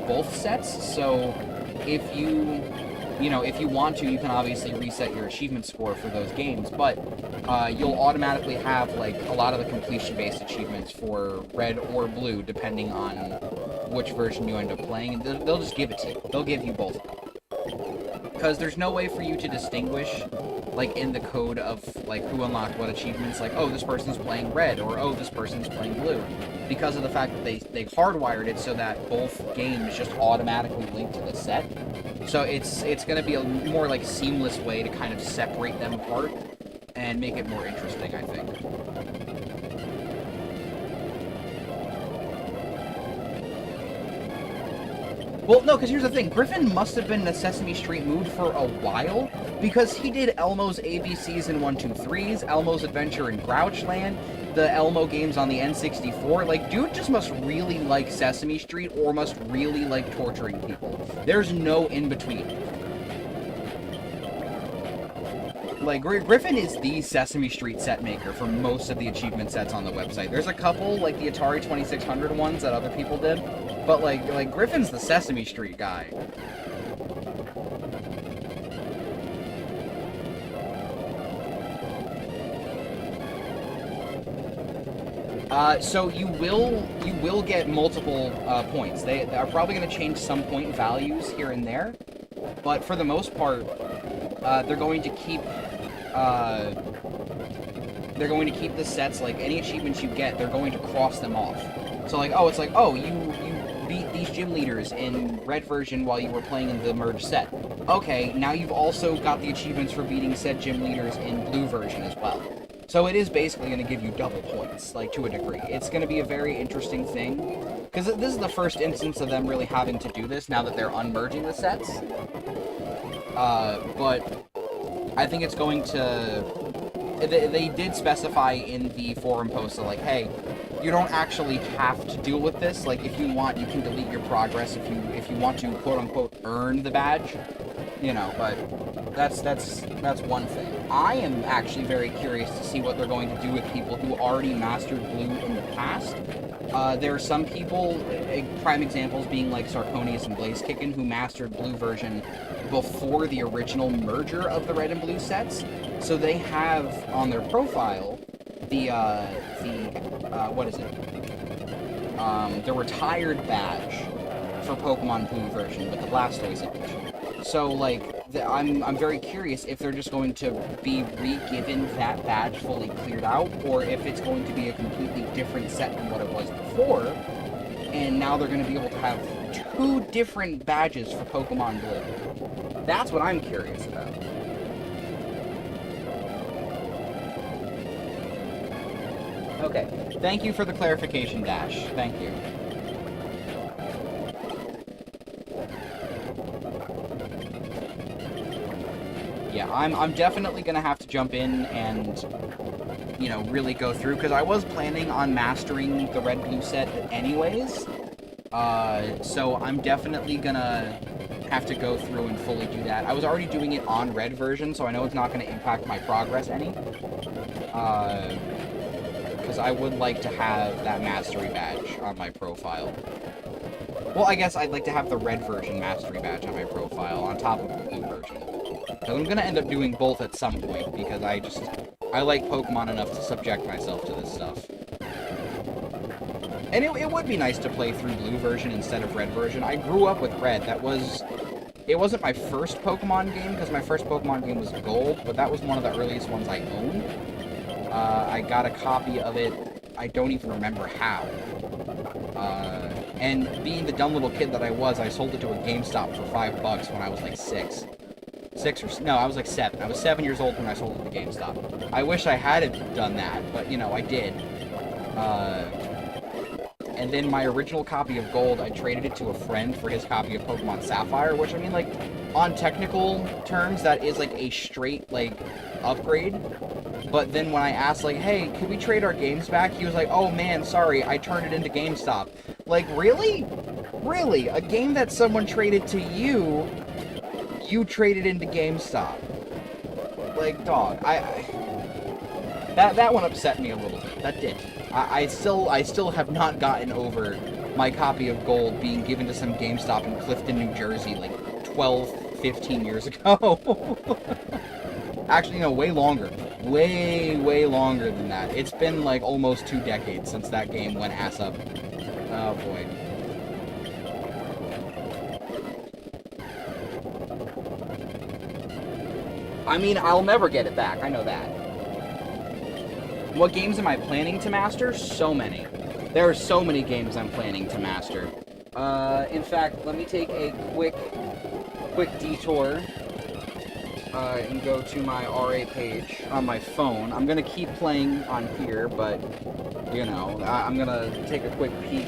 both sets. So if you you know, if you want to, you can obviously reset your achievement score for those games, but you'll automatically have, like, a lot of the completion-based achievements for red or blue, depending on which version you end up playing, and they'll just give it to you. They'll give you both. Because there's no way for you to distinguish, like, in the code of, like, who unlocked what achievements, like, oh, this person's playing red, or, oh, this person's playing blue. Because of the fact that they hardwired it so that both games just automatically link to the set. So it's going to be a more, like, seamless way to kind of separate them apart and make it more interesting, I think. Well, no, because here's the thing. Griffin must have been in a Sesame Street mood for a while, because he did Elmo's ABCs and 1-2-3s, Elmo's Adventure in Grouchland, the Elmo games on the N64. Like, dude just must really like Sesame Street or must really like torturing people. There's no in-between. Like, Griffin is the Sesame Street set maker for most of the achievement sets on the website. There's a couple, like the Atari 2600 ones that other people did, but like Griffin's the Sesame Street guy. So you will get multiple points. They are probably going to change some point values here and there, but for the most part, they're going to keep the sets, like, any achievements you get, they're going to cross them off. So, like, oh, it's like, oh, you beat these gym leaders in red version while you were playing in the merge set. Okay, now you've also got the achievements for beating said gym leaders in blue version as well. So it is basically going to give you double points, like, to a degree. It's going to be a very interesting thing, because this is the first instance of them really having to do this, now that they're unmerging the sets. But I think it's going to... They did specify in the forum post, so, like, hey, you don't actually have to deal with this. Like, if you want, you can delete your progress if you want to, quote-unquote, earn the badge. You know, but that's one thing. I am actually very curious to see what they're going to do with people who already mastered blue in the past. There are some people, prime examples being like Sarconius and Blazekickin, who mastered blue version before the original merger of the red and blue sets. So they have on their profile the what is it? The retired badge for Pokemon Blue version with the Blastoise edition. So, like, I'm very curious if they're just going to be re-given that badge fully cleared out, or if it's going to be a completely different set than what it was before, and now they're going to be able to have 2 different badges for Pokemon Blue. That's what I'm curious about. Okay, thank you for the clarification, Dash. Thank you. Yeah, I'm definitely gonna have to jump in and, you know, really go through, because I was planning on mastering the red-blue set anyways, so I'm definitely gonna have to go through and fully do that. I was already doing it on red version, so I know it's not gonna impact my progress any, because I would like to have that mastery badge on my profile. Well, I guess I'd like to have the red version mastery badge on my profile on top of the blue version. Because I'm going to end up doing both at some point, because I like Pokemon enough to subject myself to this stuff. And it would be nice to play through blue version instead of red version. I grew up with red. It wasn't my first Pokemon game, because my first Pokemon game was Gold, but that was one of the earliest ones I owned. I got a copy of it, I don't even remember how. And being the dumb little kid that I was, I sold it to a GameStop for $5 when I was like 6. I was like 7. I was 7 years old when I sold it to GameStop. I wish I had done that, but, you know, I did. And then my original copy of Gold, I traded it to a friend for his copy of Pokemon Sapphire, which, I mean, like, on technical terms, that is, like, a straight, like, upgrade. But then when I asked, like, hey, can we trade our games back? He was like, oh, man, sorry, I turned it into GameStop. Like, really? Really? A game that someone traded to you, you traded into GameStop. Like, dog, that one upset me a little bit. That did. I still have not gotten over my copy of Gold being given to some GameStop in Clifton, New Jersey, like 12, 15 years ago. Actually, no, way longer. Way longer than that. It's been like almost 2 decades since that game went ass up. Oh boy. I mean, I'll never get it back, I know that. What games am I planning to master? So many. There are so many games I'm planning to master. In fact, let me take a quick detour and go to my RA page on my phone. I'm gonna keep playing on here, but, you know, I'm gonna take a quick peek.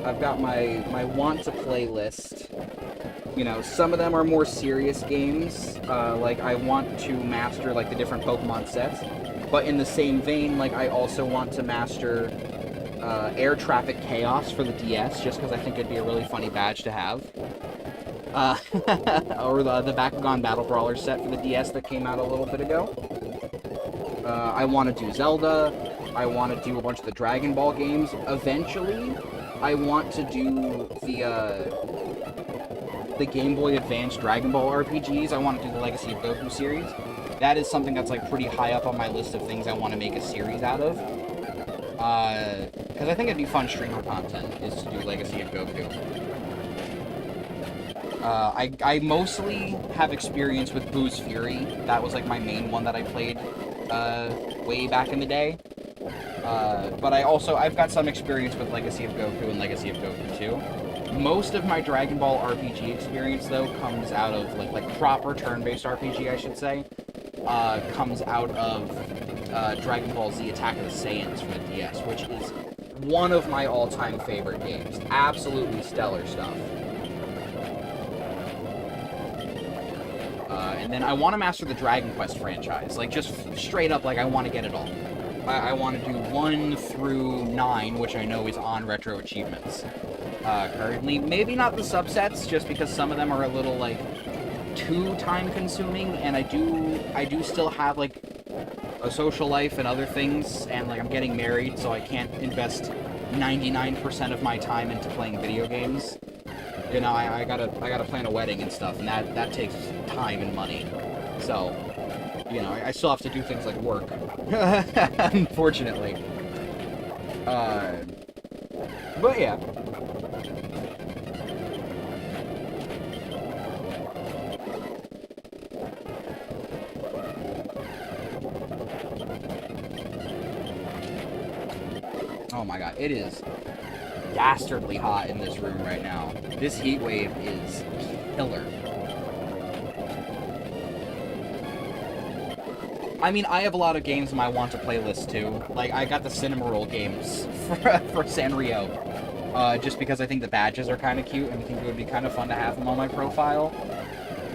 I've got my want to play list. You know, some of them are more serious games, like I want to master, like, the different Pokemon sets. But in the same vein, like, I also want to master Air Traffic Chaos for the DS, just because I think it'd be a really funny badge to have. Or the Bakugan Battle Brawler set for the DS that came out a little bit ago. I want to do Zelda. I want to do a bunch of the Dragon Ball games. Eventually, I want to do the Game Boy Advance Dragon Ball RPGs. I want to do the Legacy of Goku series. That is something that's, like, pretty high up on my list of things I want to make a series out of. Because I think it'd be fun streamer content, is to do Legacy of Goku. I mostly have experience with Boo's Fury. That was, like, my main one that I played, way back in the day. But I've got some experience with Legacy of Goku and Legacy of Goku 2. Most of my Dragon Ball RPG experience, though, comes out of, like proper turn-based RPG, I should say, comes out of Dragon Ball Z Attack of the Saiyans for the DS, which is one of my all-time favorite games. Absolutely stellar stuff. And then I want to master the Dragon Quest franchise. Like, just straight up, like, I want to get it all. I want to do 1 through 9, which I know is on RetroAchievements. Currently, maybe not the subsets, just because some of them are a little, like, too time-consuming, and I do still have, like, a social life and other things, and, like, I'm getting married, so I can't invest 99% of my time into playing video games. You know, I gotta plan a wedding and stuff, and that takes time and money. So, you know, I still have to do things like work. Unfortunately. But yeah. Oh my god, it is dastardly hot in this room right now. This heat wave is killer. I mean, I have a lot of games in my want to play list too. Like, I got the Cinnamoroll games for Sanrio. Just because I think the badges are kind of cute and I think it would be kind of fun to have them on my profile.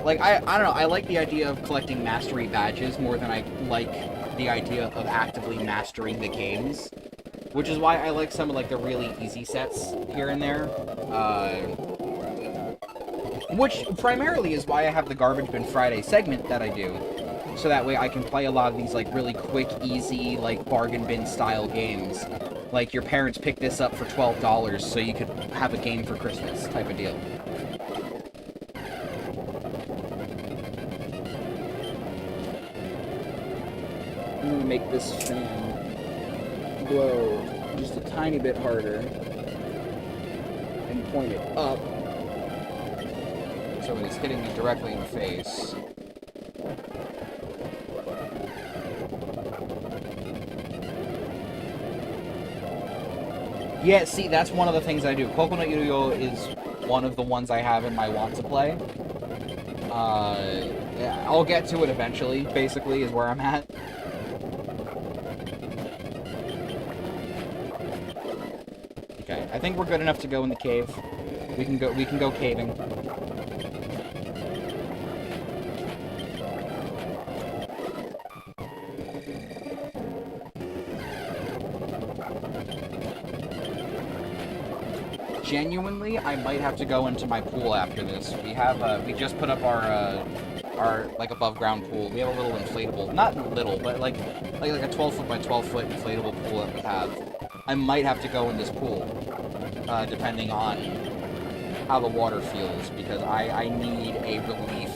Like, I don't know, I like the idea of collecting mastery badges more than I like the idea of actively mastering the games. Which is why I like some of, like, the really easy sets here and there. Which primarily is why I have the Garbage Bin Friday segment that I do. So that way I can play a lot of these, like, really quick, easy, like, bargain bin style games. Like, your parents picked this up for $12 so you could have a game for Christmas type of deal. I'm gonna make this fan blow just a tiny bit harder and point it up so it's hitting me directly in the face. Yeah, see, that's one of the things I do. Coconut Yu-Gi-Oh! Is one of the ones I have in my want to play. Yeah, I'll get to it eventually, basically, is where I'm at. Okay, I think we're good enough to go in the cave. We can go caving. Genuinely, I might have to go into my pool after this. We just put up our like above ground pool. We have a little inflatable, not little, but like a 12 foot by 12 foot inflatable pool that we have. I might have to go in this pool, depending on how the water feels, because I need a relief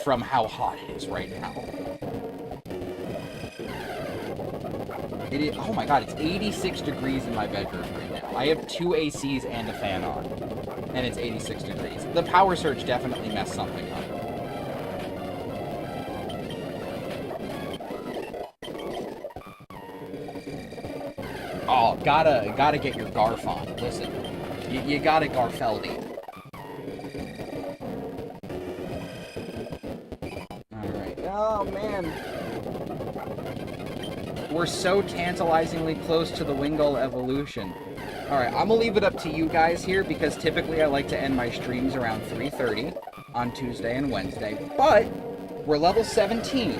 from how hot it is right now. It is, oh my god, it's 86 degrees in my bedroom right now. I have 2 ACs and a fan on, and it's 86 degrees. The power surge definitely messed something up. Oh, gotta get your Garf on. Listen, you gotta Garfeldy. Alright. Oh, man. We're so tantalizingly close to the Wingull evolution. Alright, I'm gonna leave it up to you guys here, because typically I like to end my streams around 3:30 on Tuesday and Wednesday, but we're level 17.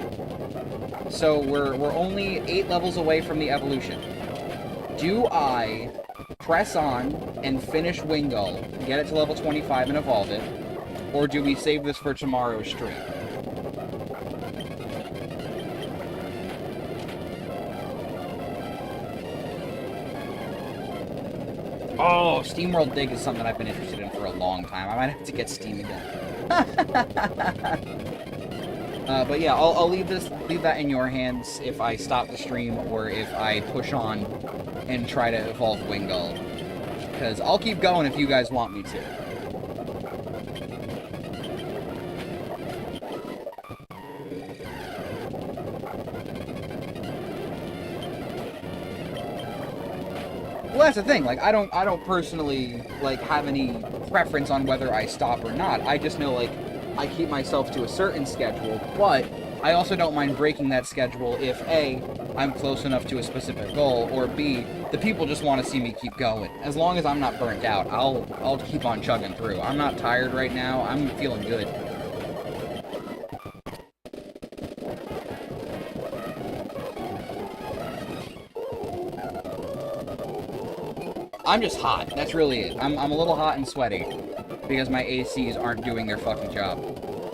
So we're only 8 levels away from the evolution. Do I press on and finish Wingull, get it to level 25 and evolve it, or do we save this for tomorrow's stream? Oh, SteamWorld Dig is something I've been interested in for a long time. I might have to get Steam again. But yeah, I'll leave that in your hands if I stop the stream or if I push on and try to evolve Wingull. Because I'll keep going if you guys want me to. Well, that's the thing. Like, I don't personally like have any preference on whether I stop or not. I just know, like, I keep myself to a certain schedule, but I also don't mind breaking that schedule if A, I'm close enough to a specific goal, or B, the people just want to see me keep going. As long as I'm not burnt out, I'll keep on chugging through. I'm not tired right now. I'm feeling good. I'm just hot. That's really it. I'm a little hot and sweaty because my ACs aren't doing their fucking job.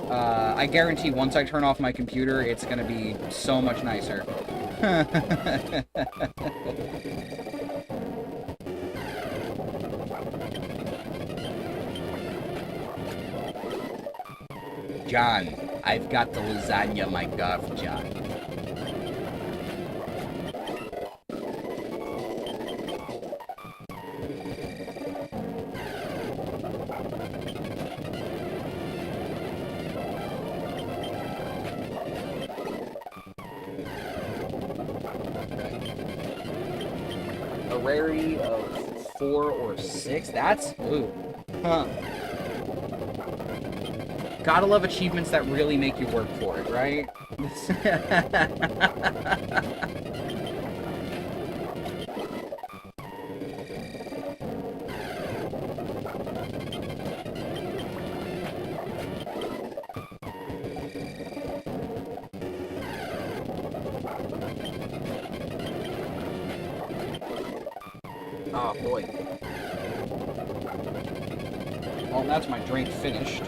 I guarantee once I turn off my computer, it's gonna be so much nicer. John, I've got the lasagna, my Garf, John. Rarity of 4 or 6. That's ooh. Huh. Gotta love achievements that really make you work for it, right? Oh boy. Well, that's my drink finished.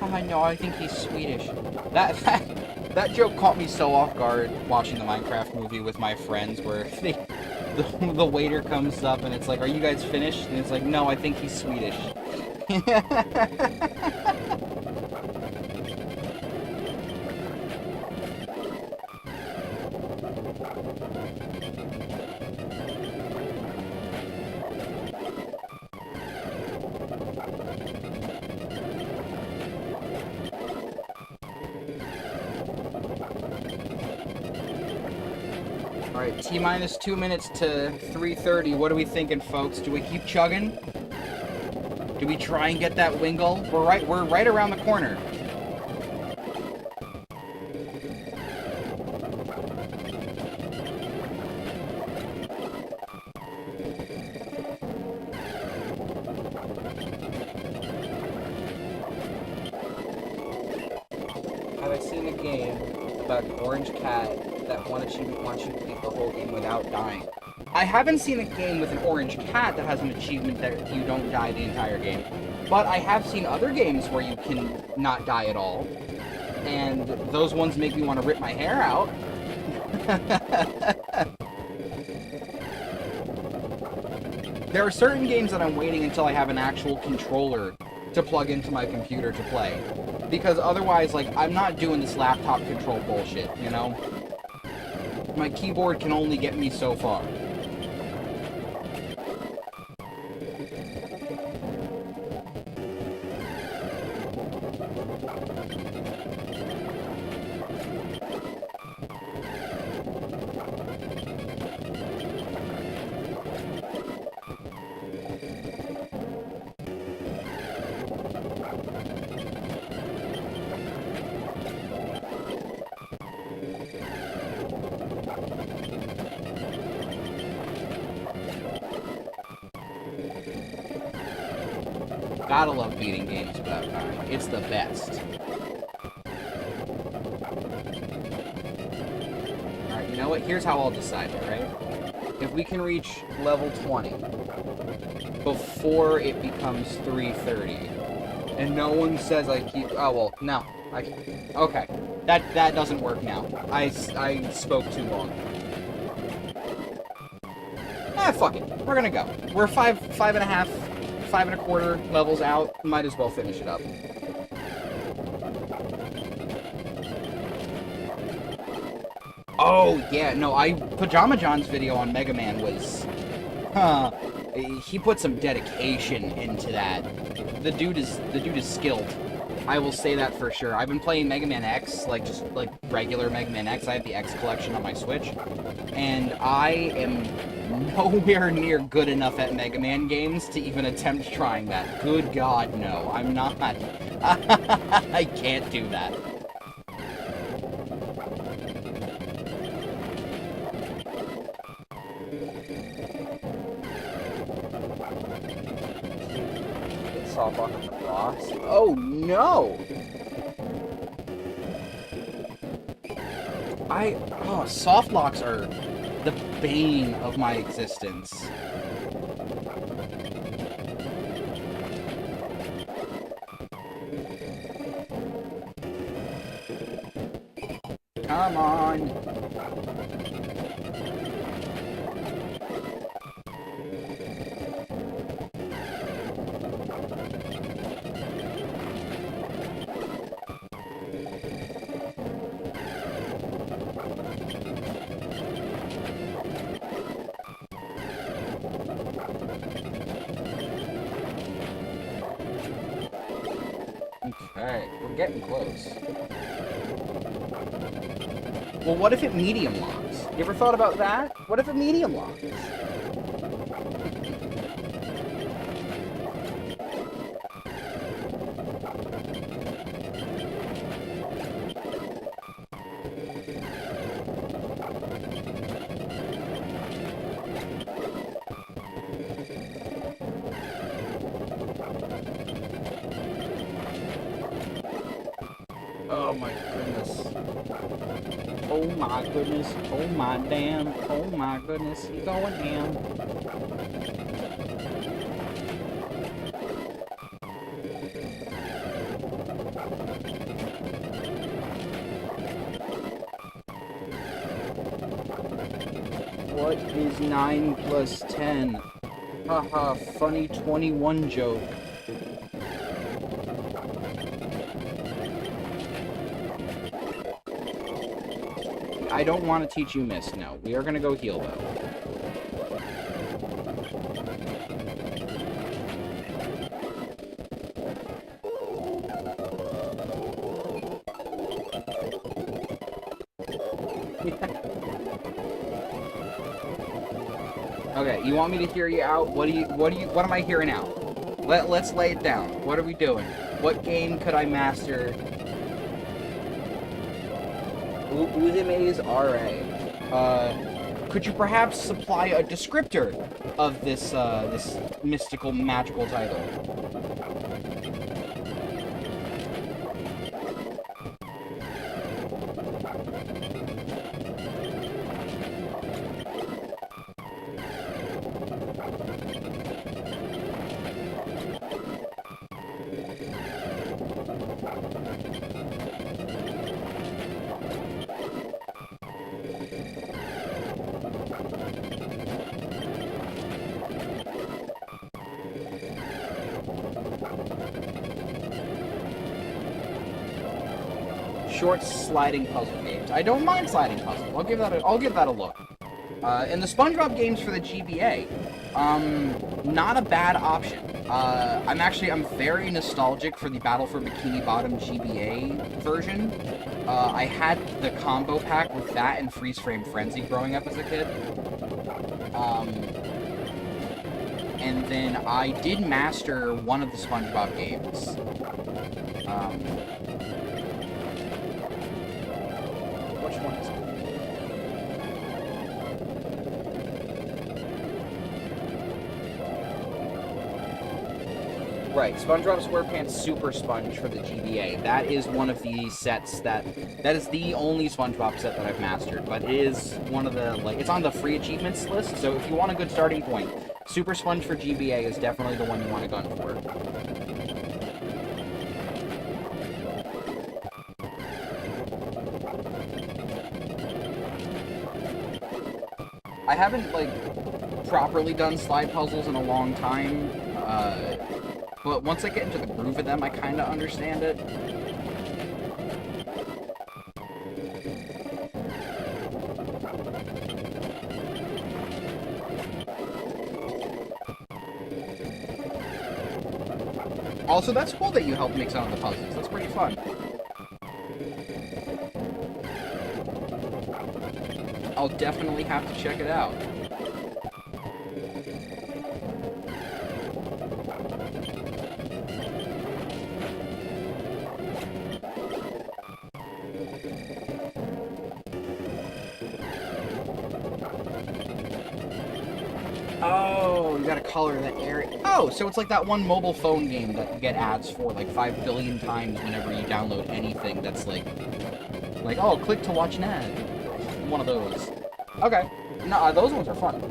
I know, I think he's Swedish. That joke caught me so off guard watching the Minecraft movie with my friends, where the waiter comes up and it's like, "Are you guys finished?" And it's like, "No, I think he's Swedish." Alright, T-minus 2 minutes to 3:30. What are we thinking, folks? Do we keep chugging? Do we try and get that Wingull? We're right around the corner. Have I seen a game about an orange cat that one achievement wants you to beat the whole game without dying? I haven't seen a game with an orange cat that has an achievement that you don't die the entire game. But I have seen other games where you can not die at all. And those ones make me want to rip my hair out. There are certain games that I'm waiting until I have an actual controller to plug into my computer to play. Because otherwise, like, I'm not doing this laptop control bullshit, you know? My keyboard can only get me so far. Gotta love beating games without dying. It's the best. Alright, you know what? Here's how I'll decide it, right? If we can reach level 20 before it becomes 330, and no one says I keep... Oh, well, no. Okay. That doesn't work now. I spoke too long. Ah, fuck it. We're gonna go. We're 5 and a quarter levels out. Might as well finish it up. Oh, yeah, no, Pajama John's video on Mega Man was... he put some dedication into that. The dude is skilled. I will say that for sure. I've been playing Mega Man X, just regular Mega Man X. I have the X collection on my Switch. And I am nowhere near good enough at Mega Man games to even attempt trying that. Good God, no. I'm not. I can't do that. Get soft lock on the boss. Oh, no! Soft locks are the bane of my existence. Come on. Okay, we're getting close. Well, what if it medium locks? You ever thought about that? What if it medium locks? Oh my goodness. Oh my goodness. Oh my damn. Oh my goodness. He's going ham. What is 9 plus 10? Haha, funny 21 joke. I don't want to teach you Mist, no. We are going to go heal, though. Okay, you want me to hear you out? What am I hearing out? Let's lay it down. What are we doing? What game could I master? Uzime's RA. Could you perhaps supply a descriptor of this this mystical, magical title? short sliding puzzle games. I don't mind sliding puzzles. I'll give that a look. And the SpongeBob games for the GBA, not a bad option. I'm very nostalgic for the Battle for Bikini Bottom GBA version. I had the combo pack with that and Freeze Frame Frenzy growing up as a kid. And then I did master one of the SpongeBob games. Which one is it? Right, SpongeBob SquarePants Super Sponge for the GBA. That is one of the sets that is the only SpongeBob set that I've mastered, but it is one of the, like, it's on the free achievements list, so if you want a good starting point, Super Sponge for GBA is definitely the one you want to gun for. I haven't, like, properly done slide puzzles in a long time, but once I get into the groove of them, I kind of understand it. Also, that's cool that you helped make some of the puzzles. That's pretty fun. I'll definitely have to check it out. Oh, you gotta color that area. Oh, so it's like that one mobile phone game that you get ads for like 5 billion times whenever you download anything that's like, oh, click to watch an ad. One of those. Okay. No, those ones are fun.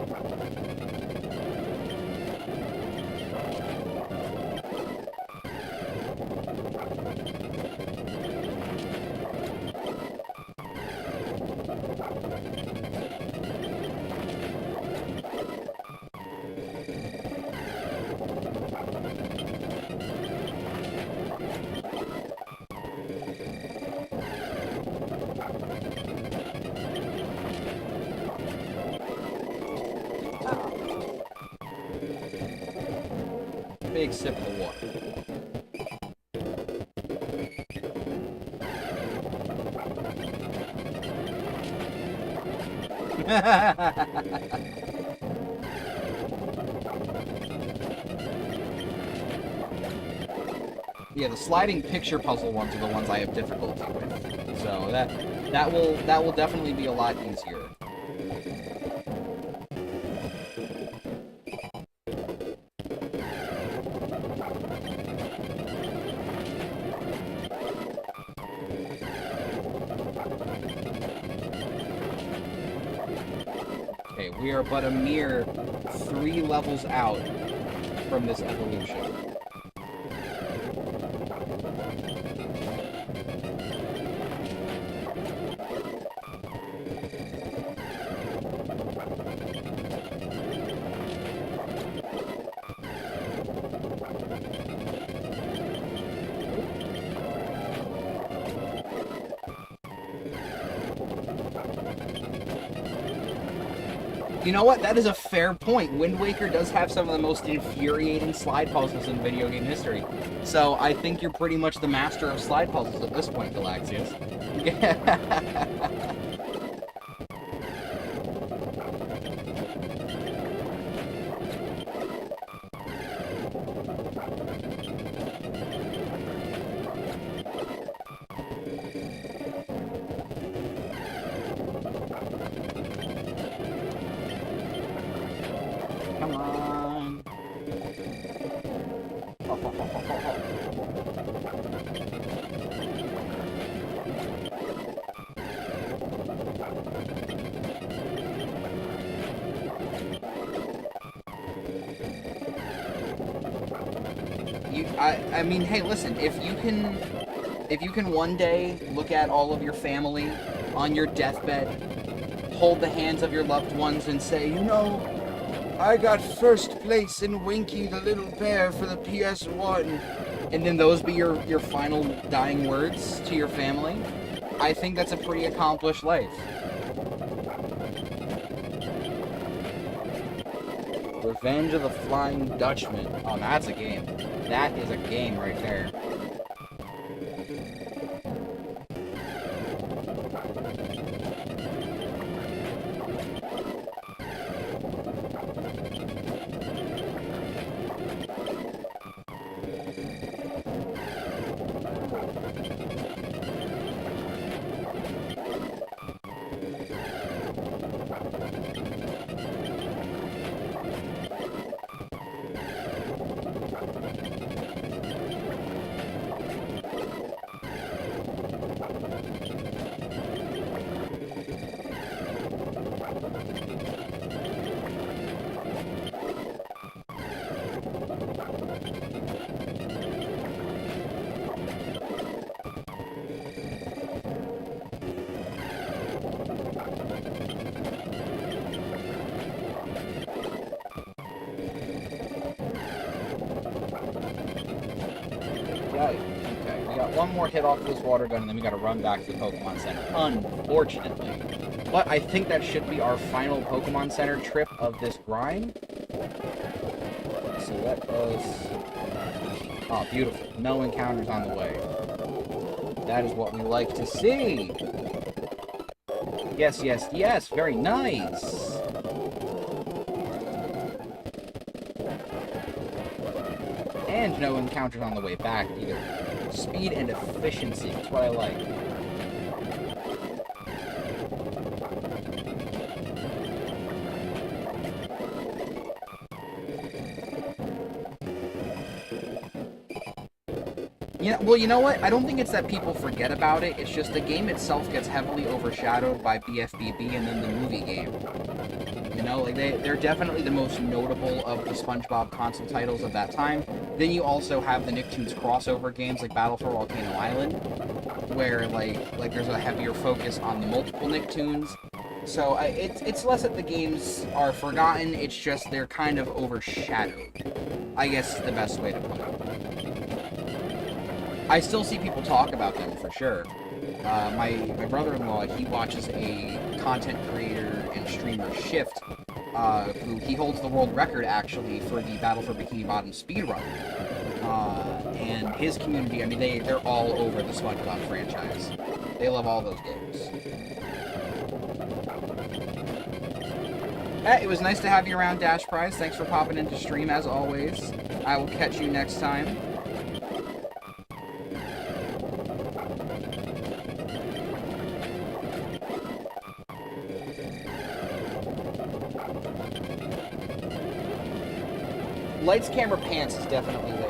Big sip of the water. Yeah, the sliding picture puzzle ones are the ones I have difficulty with. So that will definitely be a lot easier. We are but a mere 3 levels out from this evolution. You know what? That is a fair point. Wind Waker does have some of the most infuriating slide puzzles in video game history. So I think you're pretty much the master of slide puzzles at this point, Galaxius. Come on. I mean, hey, listen, if you can one day look at all of your family on your deathbed, hold the hands of your loved ones and say, you know, I got first place in Winky the Little Bear for the PS1. And then those be your final dying words to your family. I think that's a pretty accomplished life. Revenge of the Flying Dutchman. Oh, that's a game. That is a game right there. Okay, we got one more hit off this water gun, and then we gotta run back to the Pokemon Center, unfortunately. But I think that should be our final Pokemon Center trip of this grind. So let us... Oh, beautiful. No encounters on the way. That is what we like to see! Yes, yes, yes! Very nice! And no encounters on the way back, either. Speed and efficiency, that's what I like. Yeah, well, you know what? I don't think it's that people forget about it. It's just the game itself gets heavily overshadowed by BFBB and then the movie game. You know, like they're definitely the most notable of the SpongeBob console titles of that time. Then you also have the Nicktoons crossover games like Battle for Volcano Island, where like there's a heavier focus on the multiple Nicktoons. So it's less that the games are forgotten. It's just they're kind of overshadowed. I guess is the best way to put it. I still see people talk about them for sure. My brother-in-law, he watches a content creator and streamer, Shift, who he holds the world record actually for the Battle for Bikini Bottom speedrun. And his community, I mean, they're all over the SpongeBob franchise. They love all those games. It was nice to have you around, Dash Prize. Thanks for popping into stream as always. I will catch you next time. Lights, Camera, Pants is definitely there.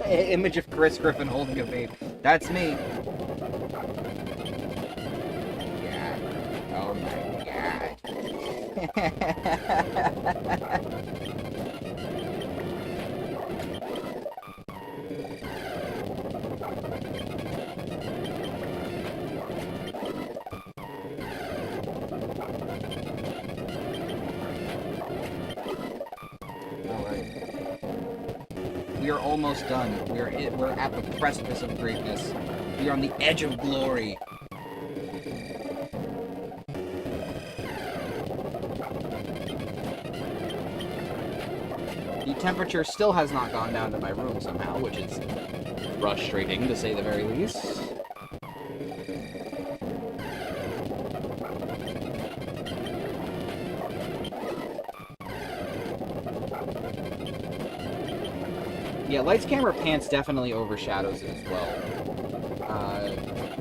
Image of Chris Griffin holding a vape. That's me. God. Oh my god. We are almost done. We're at the precipice of greatness. We are on the edge of glory. The temperature still has not gone down to my room somehow, which is frustrating to say the very least. Yeah, Lights, Camera, Pants definitely overshadows it as well.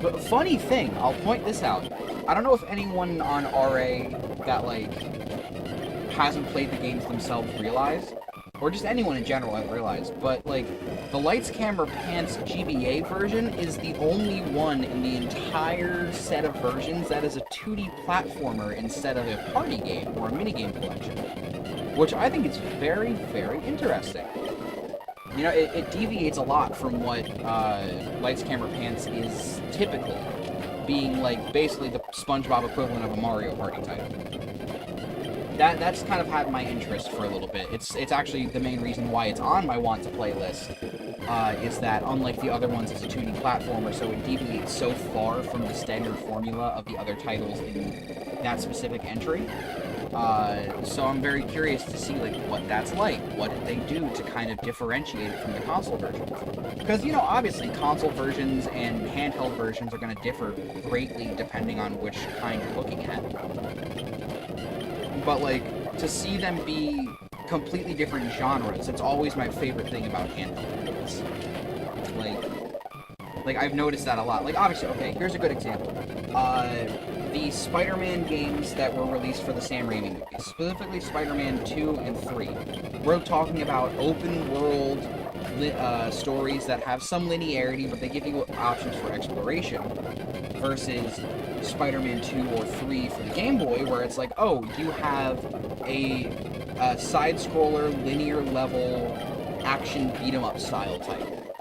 But funny thing, I'll point this out. I don't know if anyone on RA that, like, hasn't played the games themselves realized, or just anyone in general hasn't realized, but, like, the Lights, Camera, Pants GBA version is the only one in the entire set of versions that is a 2D platformer instead of a party game or a minigame collection, which I think is very, very interesting. You know, it deviates a lot from what Lights, Camera, Pants is typically, being, like, basically the SpongeBob equivalent of a Mario Party title. that's kind of had my interest for a little bit. It's actually the main reason why it's on my want to play list. Is that unlike the other ones, it's a 2D platformer, so it deviates so far from the standard formula of the other titles in that specific entry. So I'm very curious to see like what that's like. What did they do to kind of differentiate it from the console versions? Because, you know, obviously console versions and handheld versions are going to differ greatly depending on which kind you're looking at. But like, to see them be completely different genres, it's always my favorite thing about handheld games. Like I've noticed that a lot. Like, obviously, okay, here's a good example. The Spider-Man games that were released for the Sam Raimi movies, specifically Spider-Man 2 and 3, we're talking about open-world stories that have some linearity, but they give you options for exploration, versus Spider-Man 2 or 3 for the Game Boy, where it's like, oh, you have a side-scroller, linear-level, action beat-em-up style title.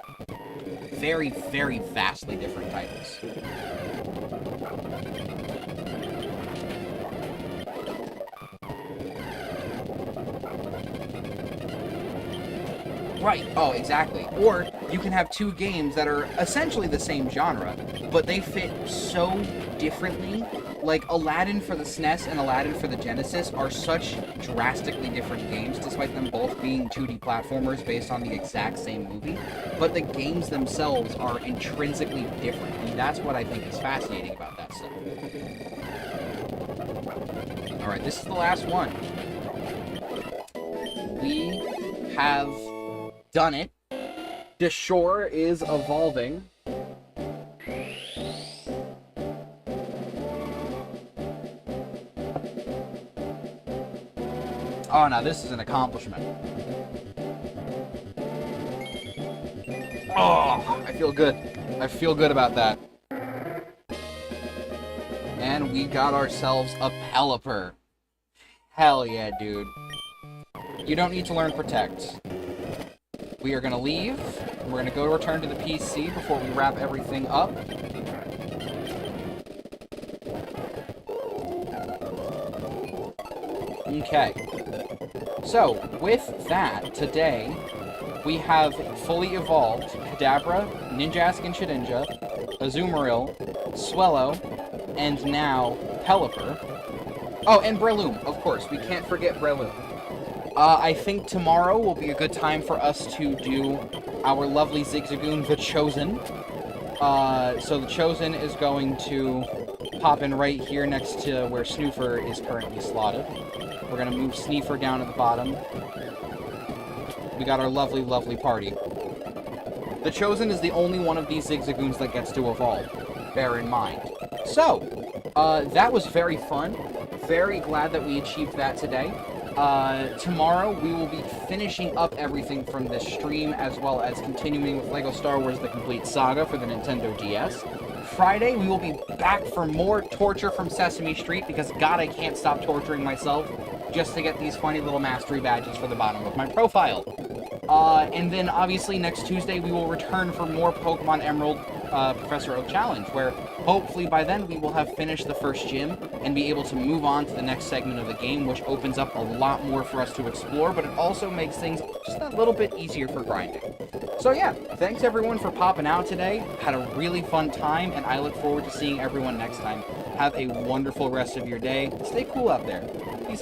Very, very vastly different titles. Right, oh, exactly. Or you can have two games that are essentially the same genre, but they fit so differently. Like, Aladdin for the SNES and Aladdin for the Genesis are such drastically different games, despite them both being 2D platformers based on the exact same movie. But the games themselves are intrinsically different, and that's what I think is fascinating about that stuff. Alright, this is the last one. We have done it. The shore is evolving. Oh, now this is an accomplishment. Oh, I feel good. I feel good about that. And we got ourselves a Pelipper. Hell yeah, dude. You don't need to learn Protect. We are going to leave. We're going to go return to the PC before we wrap everything up. Okay. So, with that, today, we have fully evolved Kadabra, Ninjask and Shedinja, Azumarill, Swellow, and now Pelipper. Oh, and Breloom, of course. We can't forget Breloom. I think tomorrow will be a good time for us to do our lovely Zigzagoon, the Chosen. So the Chosen is going to pop in right here next to where Snoofer is currently slotted. We're going to move Sneefer down at the bottom. We got our lovely, lovely party. The Chosen is the only one of these Zigzagoons that gets to evolve. Bear in mind. So, that was very fun. Very glad that we achieved that today. Tomorrow we will be finishing up everything from this stream, as well as continuing with LEGO Star Wars The Complete Saga for the Nintendo DS. Friday we will be back for more torture from Sesame Street, because God, I can't stop torturing myself just to get these funny little mastery badges for the bottom of my profile. And then obviously next Tuesday we will return for more Pokemon Emerald Professor Oak Challenge, where hopefully by then we will have finished the first gym and be able to move on to the next segment of the game, which opens up a lot more for us to explore, but it also makes things just a little bit easier for grinding. So yeah, thanks everyone for popping out today. Had a really fun time, and I look forward to seeing everyone next time. Have a wonderful rest of your day. Stay cool out there. Peace.